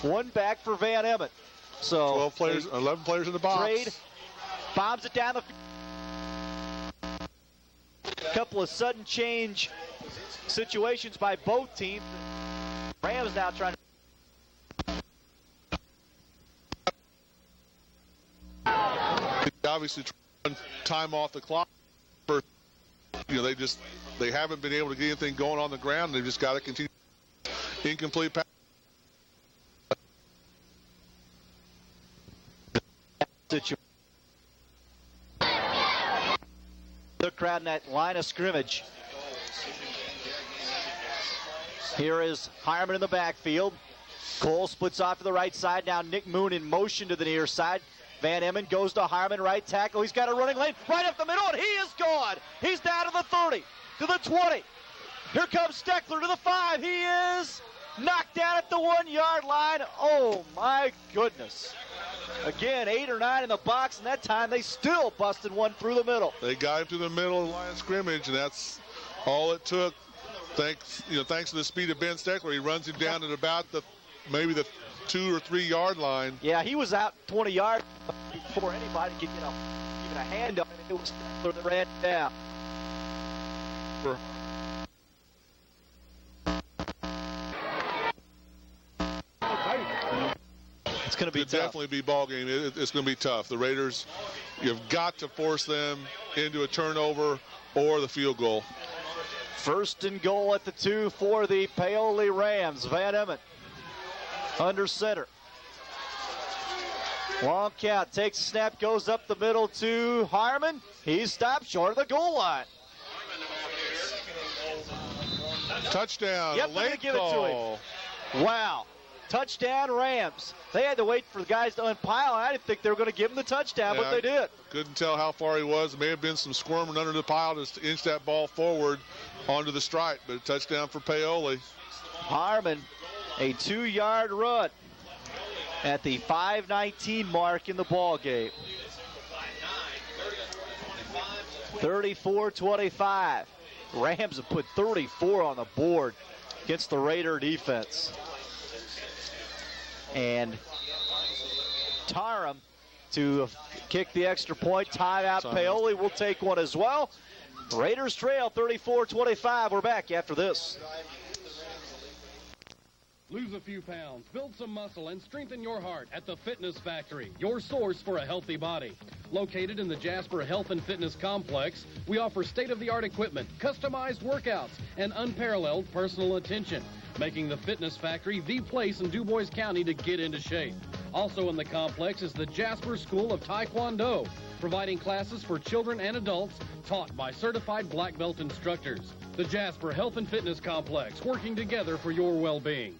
One back for Van Eman. So 12 players, 11 players in the box. Trade, bombs it down the field. A couple of sudden change situations by both teams. Rams now trying to obviously trying time off the clock. They haven't been able to get anything going on the ground. They've just got to continue. Incomplete pass. The crowd in that line of scrimmage. Here is Harmon in the backfield. Cole splits off to the right side. Now Nick Moon in motion to the near side. Van Eman goes to Harmon, right tackle. He's got a running lane right up the middle, and he is gone. He's down to the 30, to the 20. Here comes Steckler to the 5. He is knocked down at the 1-yard line. Oh, my goodness. Again, 8 or 9 in the box, and that time they still busted one through the middle. They got him to the middle of the line of scrimmage, and that's all it took. Thanks to the speed of Ben Steckler, he runs him down at about maybe the 2 or 3 yard line. Yeah, he was out 20 yards before anybody could get even a hand up. It was Steckler that ran down. It's going to be tough. Definitely be ball game. It's going to be tough. The Raiders, you've got to force them into a turnover or the field goal. First and goal at the 2 for the Paoli Rams. Van Eman under center. Long count, takes a snap, goes up the middle to Harmon. He stopped short of the goal line. Touchdown. Yep, late give call. it to him. Wow. Touchdown Rams. They had to wait for the guys to unpile. I didn't think they were going to give him the touchdown, but they did. Couldn't tell how far he was. There may have been some squirming under the pile just to inch that ball forward onto the stripe, but a touchdown for Paoli. Harmon, a 2-yard run at the 5:19 mark in the ball game. 34-25. Rams have put 34 on the board against the Raider defense. And Tarum to kick the extra point. Timeout. Paoli will take one as well. Raiders trail 34-25. We're back after this. Lose a few pounds, build some muscle, and strengthen your heart at the Fitness Factory, your source for a healthy body. Located in the Jasper Health and Fitness Complex, we offer state-of-the-art equipment, customized workouts, and unparalleled personal attention, making the Fitness Factory the place in Du Bois County to get into shape. Also in the complex is the Jasper School of Taekwondo, providing classes for children and adults taught by certified black belt instructors. The Jasper Health and Fitness Complex, working together for your well-being.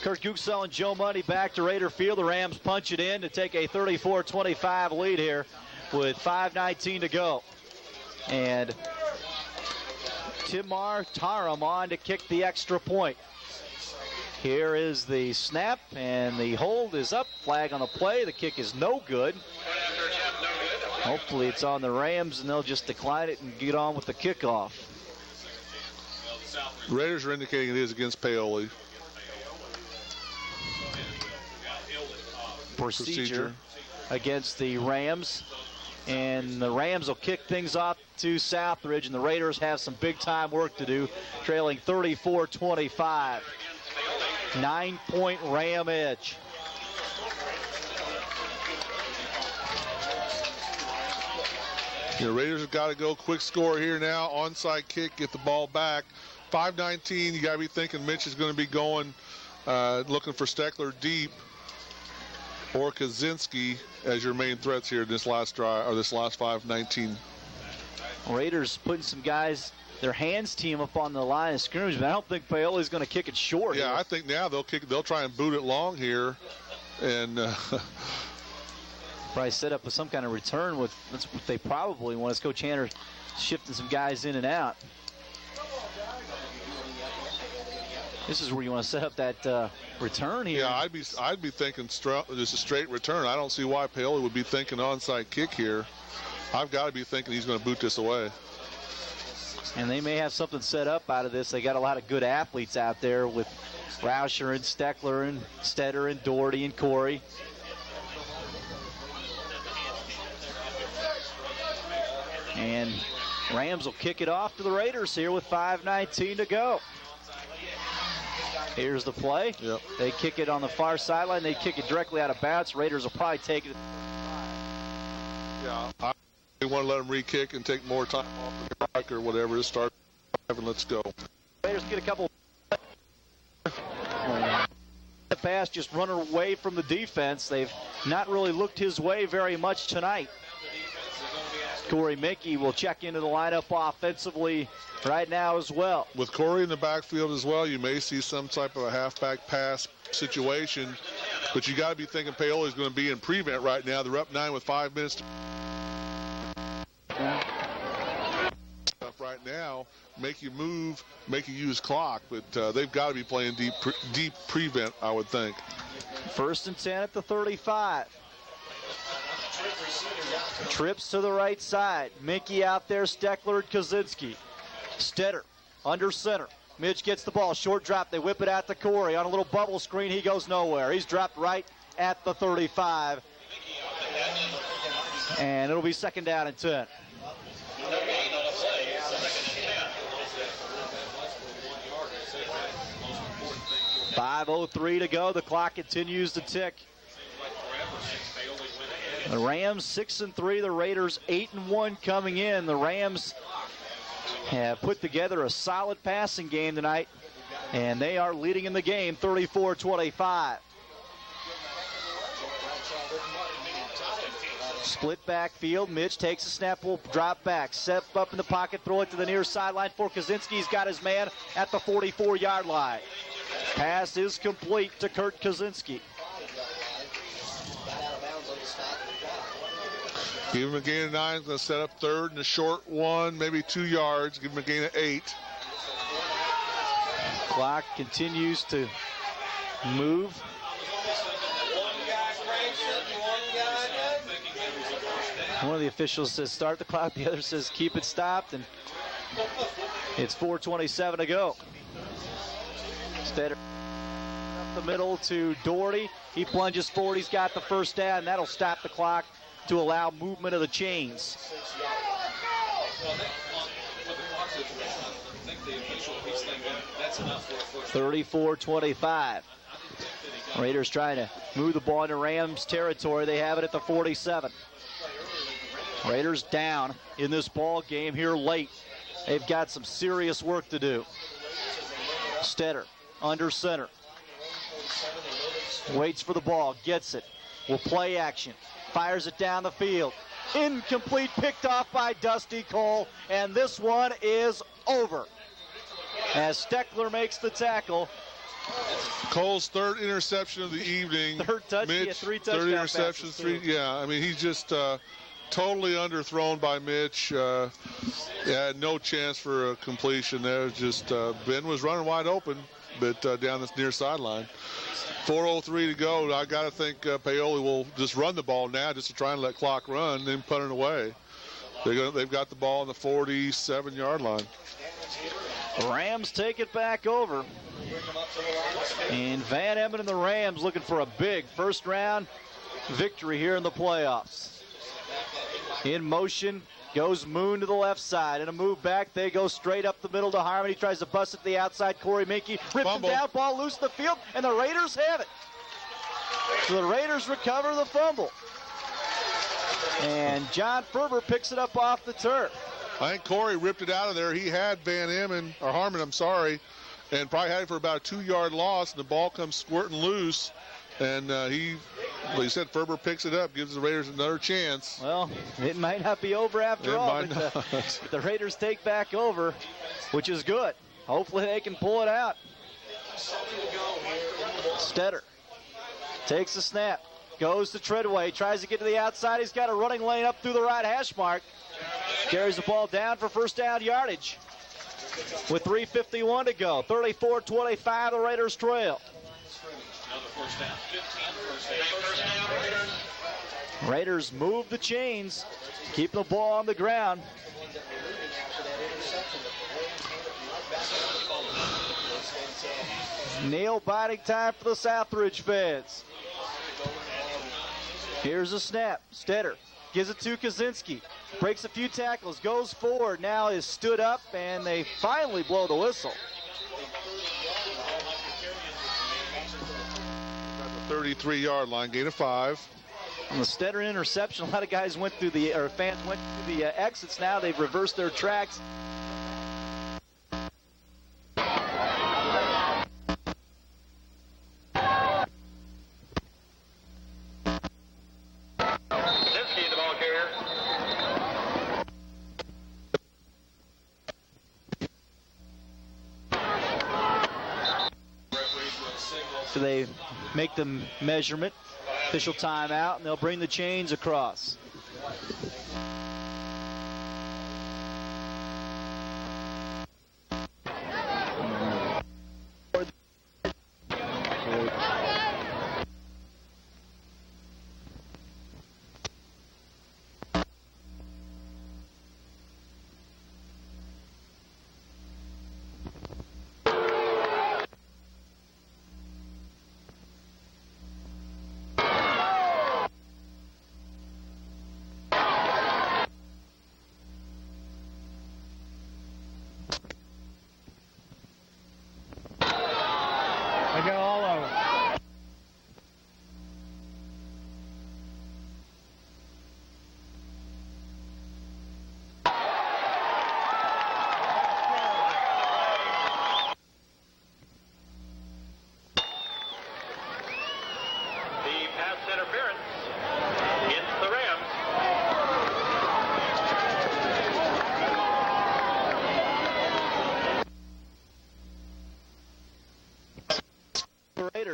Kurt Guxell and Joe Money back to Raider Field. The Rams punch it in to take a 34-25 lead here with 5:19 to go. And Timar Tarum on to kick the extra point. Here is the snap, and the hold is up. Flag on the play. The kick is no good. Hopefully it's on the Rams, and they'll just decline it and get on with the kickoff. The Raiders are indicating it is against Paoli. Procedure against the Rams, and the Rams will kick things off to Southridge, and the Raiders have some big-time work to do, trailing 34-25. 9-point Ram edge. The Raiders have got to go quick score here now. Onside kick, get the ball back. 5:19, you got to be thinking Mitch is going to be going, looking for Steckler deep or Kaczynski as your main threats here this last drive, or this last 5:19. Raiders putting some guys, their hands team up on the line of scrimmage, but I don't think Paoli's going to kick it short. Yeah, here. I think now they'll try and boot it long here, and probably set up with some kind of return. That's what they probably want. Is Coach Hanner shifting some guys in and out. This is where you want to set up that return here. Yeah, I'd be thinking just a straight return. I don't see why Paoli would be thinking onside kick here. I've got to be thinking he's going to boot this away. And they may have something set up out of this. They got a lot of good athletes out there with Rauscher and Steckler and Stetter and Doherty and Corey. And Rams will kick it off to the Raiders here with 5:19 to go. Here's the play. Yep. They kick it on the far sideline. They kick it directly out of bounds. Raiders will probably take it. Yeah, I want to let them re-kick and take more time off the clock or whatever to start. And let's go. Raiders get a couple. The pass just run away from the defense. They've not really looked his way very much tonight. Corey Mickey will check into the lineup offensively right now as well. With Corey in the backfield as well, you may see some type of a halfback pass situation, but you got to be thinking Paoli's going to be in prevent right now. They're up 9 with 5 minutes to right now, make you move, make you use clock, but they've got to be playing deep prevent, I would think. 1st and 10 at the 35. Trips to the right side. Mickey out there, Steckler and Kaczynski. Stetter under center. Mitch gets the ball. Short drop. They whip it out to Corey. On a little bubble screen, he goes nowhere. He's dropped right at the 35. And it'll be 2nd down and 10. .503 to go. The clock continues to tick. The Rams 6-3. The Raiders 8-1 coming in. The Rams have put together a solid passing game tonight. And they are leading in the game 34-25. Split backfield. Mitch takes a snap, will drop back. Step up in the pocket, throw it to the near sideline for Kaczynski. He's got his man at the 44-yard line. Pass is complete to Kurt Kaczynski. Give him a gain of 9. Going to set up third and a short one, maybe 2 yards. Give him a gain of 8. Clock continues to move. One of the officials says start the clock. The other says keep it stopped. And it's 4:27 to go. Stetter up the middle to Doherty. He plunges forward. He's got the first down. That'll stop the clock to allow movement of the chains. 34-25. Raiders trying to move the ball into Rams territory. They have it at the 47. Raiders down in this ball game here late. They've got some serious work to do. Stetter under center. Waits for the ball, gets it. Will play action. Fires it down the field. Incomplete, picked off by Dusty Cole, and this one is over. As Steckler makes the tackle. Cole's third interception of the evening. Third touch, Mitch, 3 touchdown third interception, passes, 3. Yeah, I mean, he's just totally underthrown by Mitch. Had no chance for a completion there. Just Ben was running wide open, but down this near sideline. 4:03 to go. I got to think Paoli will just run the ball now just to try and let clock run, then punt it away. They've got the ball on the 47-yard line. Rams take it back over. And Van Emmen and the Rams looking for a big first-round victory here in the playoffs. In motion goes Moon to the left side. In a move back, they go straight up the middle to Harmon. He tries to bust it to the outside. Corey Minke rips him down, ball loose in the field, and the Raiders have it. So the Raiders recover the fumble. And John Ferber picks it up off the turf. I think Corey ripped it out of there. He had Van Emmen, or Harmon, I'm sorry, and probably had it for about a 2-yard loss, and the ball comes squirting loose. And he said Ferber picks it up, gives the Raiders another chance. Well, it might not be over after all. But the Raiders take back over, which is good. Hopefully they can pull it out. Stetter takes the snap, goes to Treadway, tries to get to the outside. He's got a running lane up through the right hash mark. Carries the ball down for first down yardage with 3:51 to go. 34-25, the Raiders trail. Raiders move the chains, keep the ball on the ground. Nail-biting time for the Southridge fans. Here's a snap. Stetter gives it to Kaczynski. Breaks a few tackles, goes forward, now is stood up, and they finally blow the whistle. 33-yard line, gain of 5. On the Stetter interception, a lot of guys went through the, or fans went through the exits. Now they've reversed their tracks. Kaczynski, the ball carrier. So they make the measurement, official timeout, and they'll bring the chains across.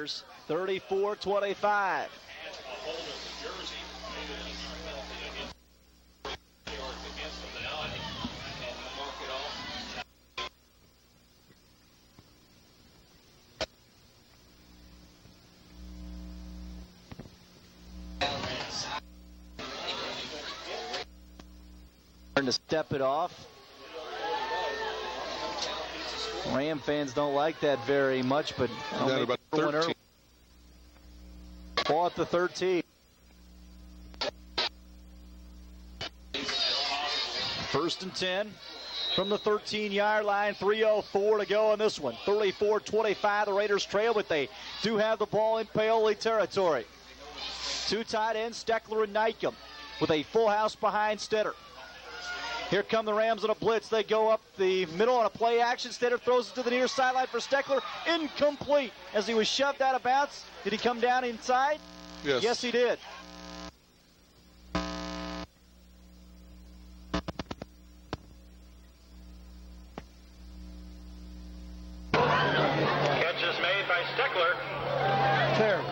Raiders, 34-25. To step it off. Ram fans don't like that very much, but about 13. Ball at the 13. First and 10 from the 13-yard line. 3:04 to go in this one. 34-25. The Raiders trail, but they do have the ball in Paoli territory. Two tight ends, Steckler and Nykum, with a full house behind Stetter. Here come the Rams on a blitz. They go up the middle on a play action. Stetter throws it to the near sideline for Steckler. Incomplete as he was shoved out of bounds. Did he come down inside? Yes. Yes, he did. Catch is made by Steckler. Fair.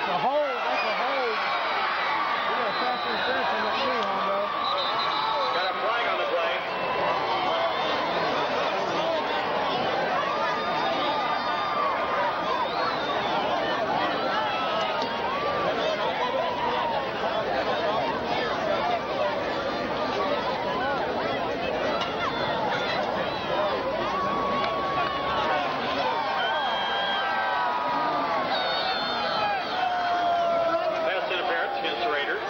That's a hold. That's a hold. We got a factory fence on that knee, Hondo. Got a flag on the play. Pass interference against the Raiders.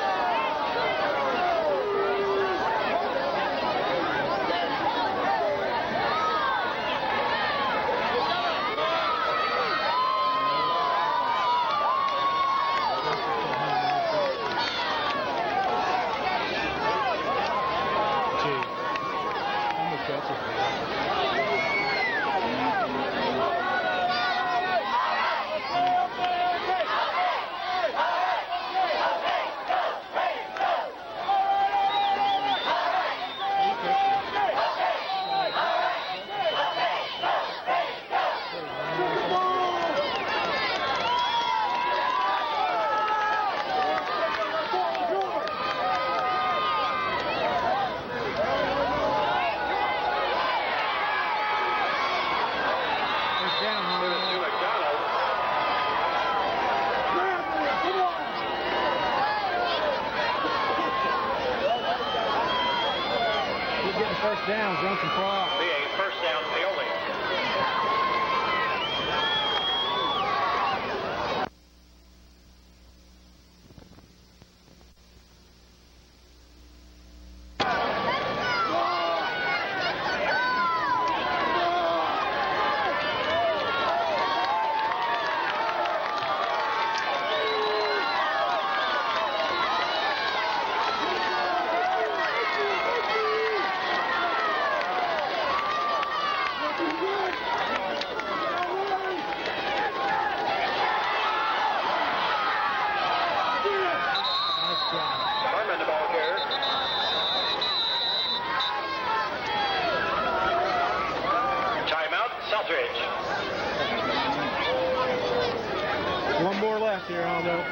Keep getting first downs, run some clock. Be a first down, Paoli. Harmon the ball carrier. Timeout, Southridge. One more left here, Hondo.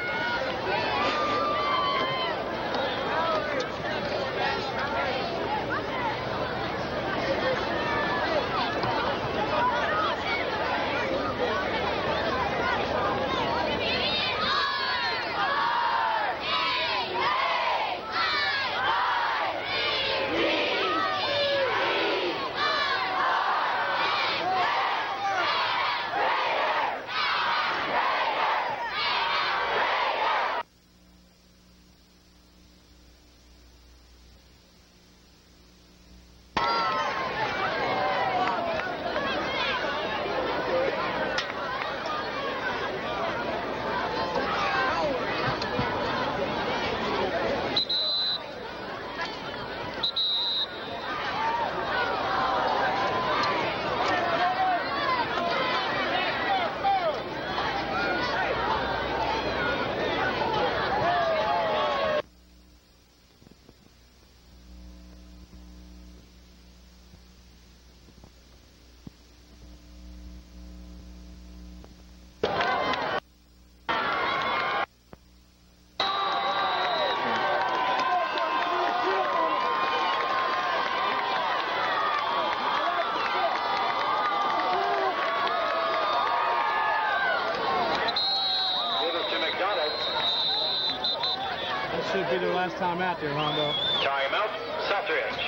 That should be their last time out there, Hondo. Timeout, Southridge.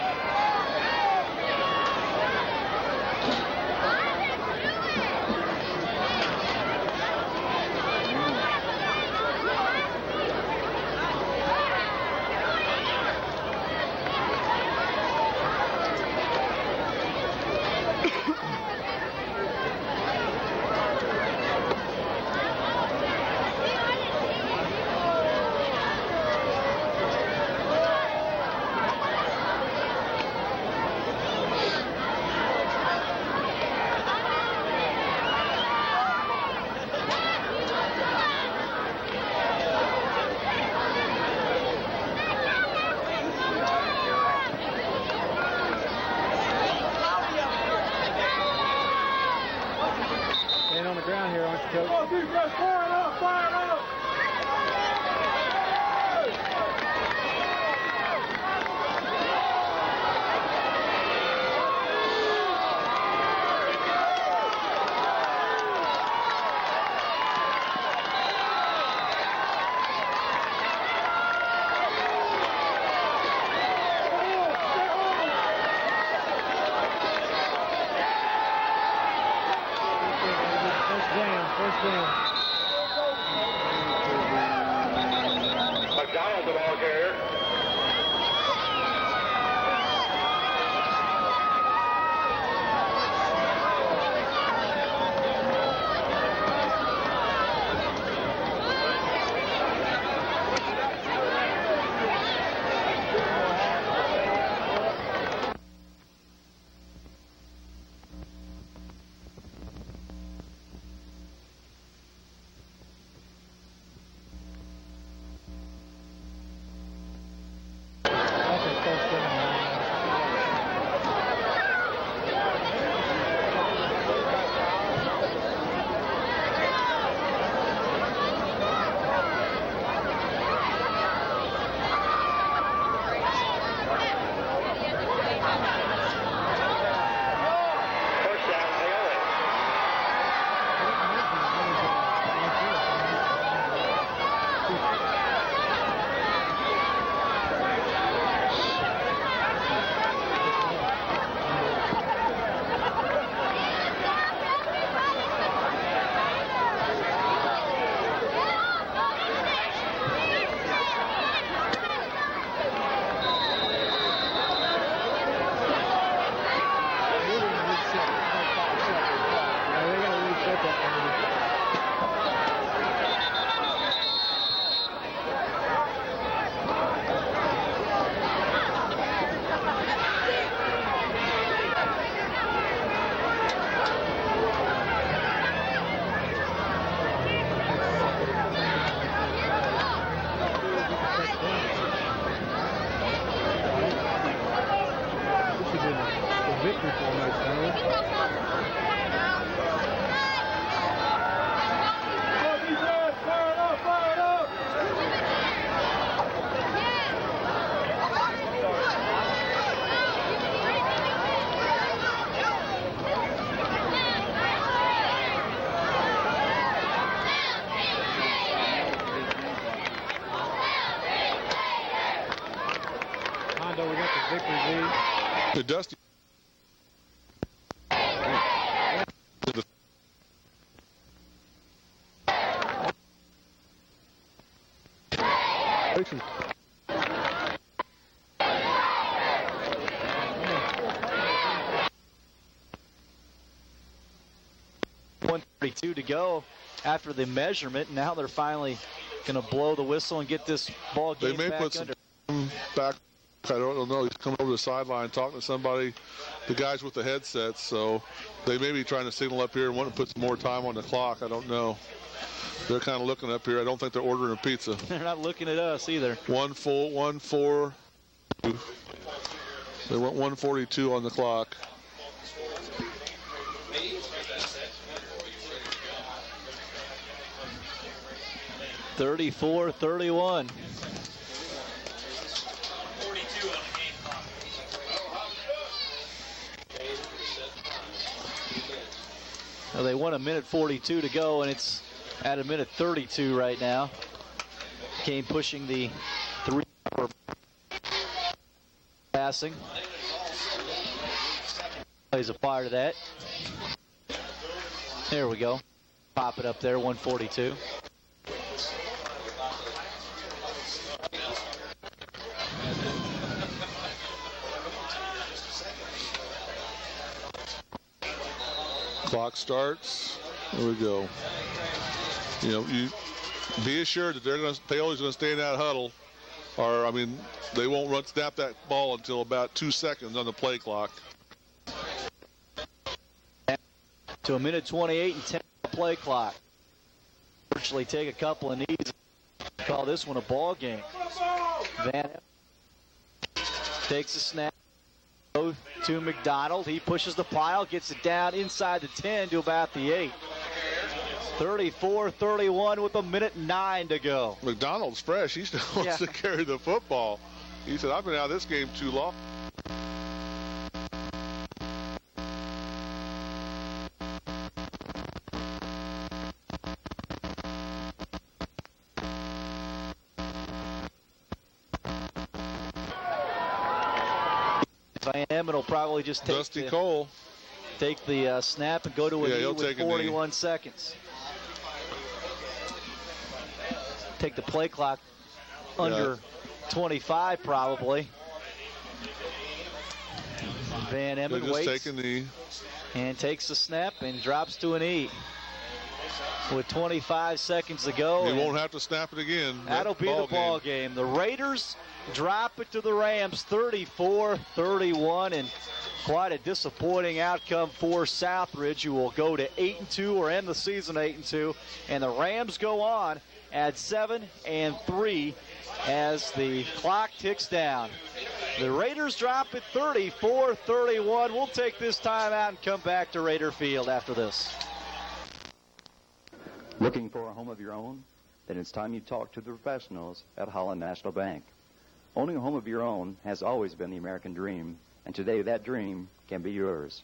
Staying on the ground here, aren't you, Coach? Fire it up! First down. McDonald, the ball carrier. The Dusty. .132 to go after the measurement. Now they're finally going to blow the whistle and get this ball game They may back put under. some back. I don't know. He's coming over the sideline talking to somebody, the guys with the headsets. So they may be trying to signal up here and want to put some more time on the clock. I don't know. They're kind of looking up here. I don't think they're ordering a pizza. They're not looking at us either. 1-4. They want 1:42 on the clock. (34-31). Well, they want a minute 42 to go, and it's at a minute 32 right now. Kane pushing the 3 for passing. Plays a fire to that. There we go. Pop it up there, 142. Clock starts. Here we go. You know, you be assured that Paoli's going to stay in that huddle, or I mean, they won't snap that ball until about 2 seconds on the play clock. To a minute 28 and 10 play clock. Virtually take a couple of knees. Call this one a ball game. Van takes a snap. Go to McDonald. He pushes the pile, gets it down inside the 10 to about the 8. 34-31 with a minute 9 to go. McDonald's fresh. He still wants to carry the football. He said, I've been out of this game too long. If I am, it'll probably just take Dusty Cole. take the snap and go to a knee with 41 seconds. Take the play clock under 25 probably. Van Emmen waits and takes the snap and drops to a knee with 25 seconds to go. He won't have to snap it again. That'll be the ball game. The Raiders drop it to the Rams 34-31, and quite a disappointing outcome for Southridge, who will go to 8-2 or end the season 8-2, and the Rams go on at 7-3 as the clock ticks down. The Raiders drop it 34-31. We'll take this time out and come back to Raider Field after this. Looking for a home of your own? Then it's time you talk to the professionals at Holland National Bank. Owning a home of your own has always been the American dream, and today that dream can be yours.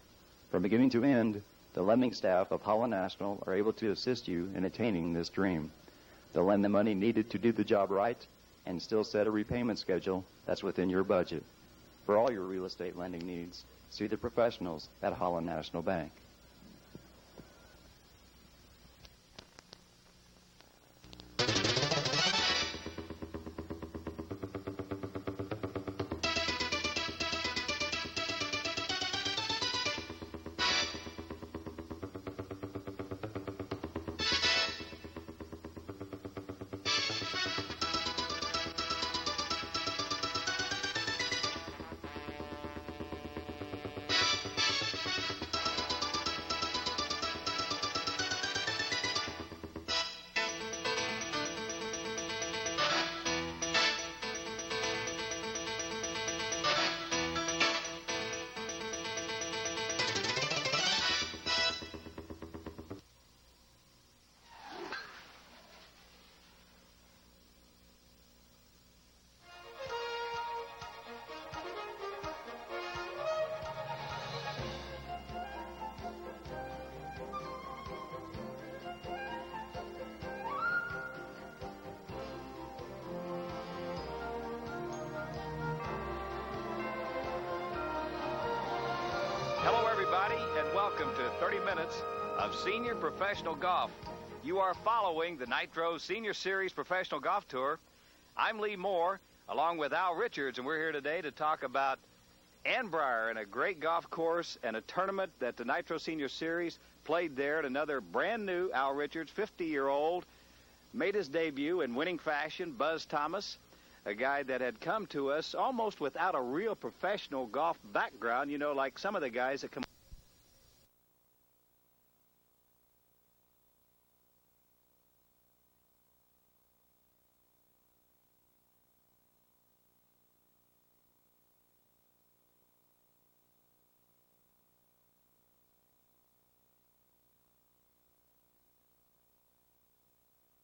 From beginning to end, the lending staff of Holland National are able to assist you in attaining this dream. They'll lend the money needed to do the job right and still set a repayment schedule that's within your budget. For all your real estate lending needs, see the professionals at Holland National Bank. Hello, everybody, and welcome to 30 minutes of Senior Professional Golf. You are following the Nitro Senior Series Professional Golf Tour. I'm Lee Moore, along with Al Richards, and we're here today to talk about Annbriar and a great golf course and a tournament that the Nitro Senior Series played there at another brand new Al Richards, 50-year-old, made his debut in winning fashion, Buzz Thomas, a guy that had come to us almost without a real professional golf background, you know, like some of the guys that come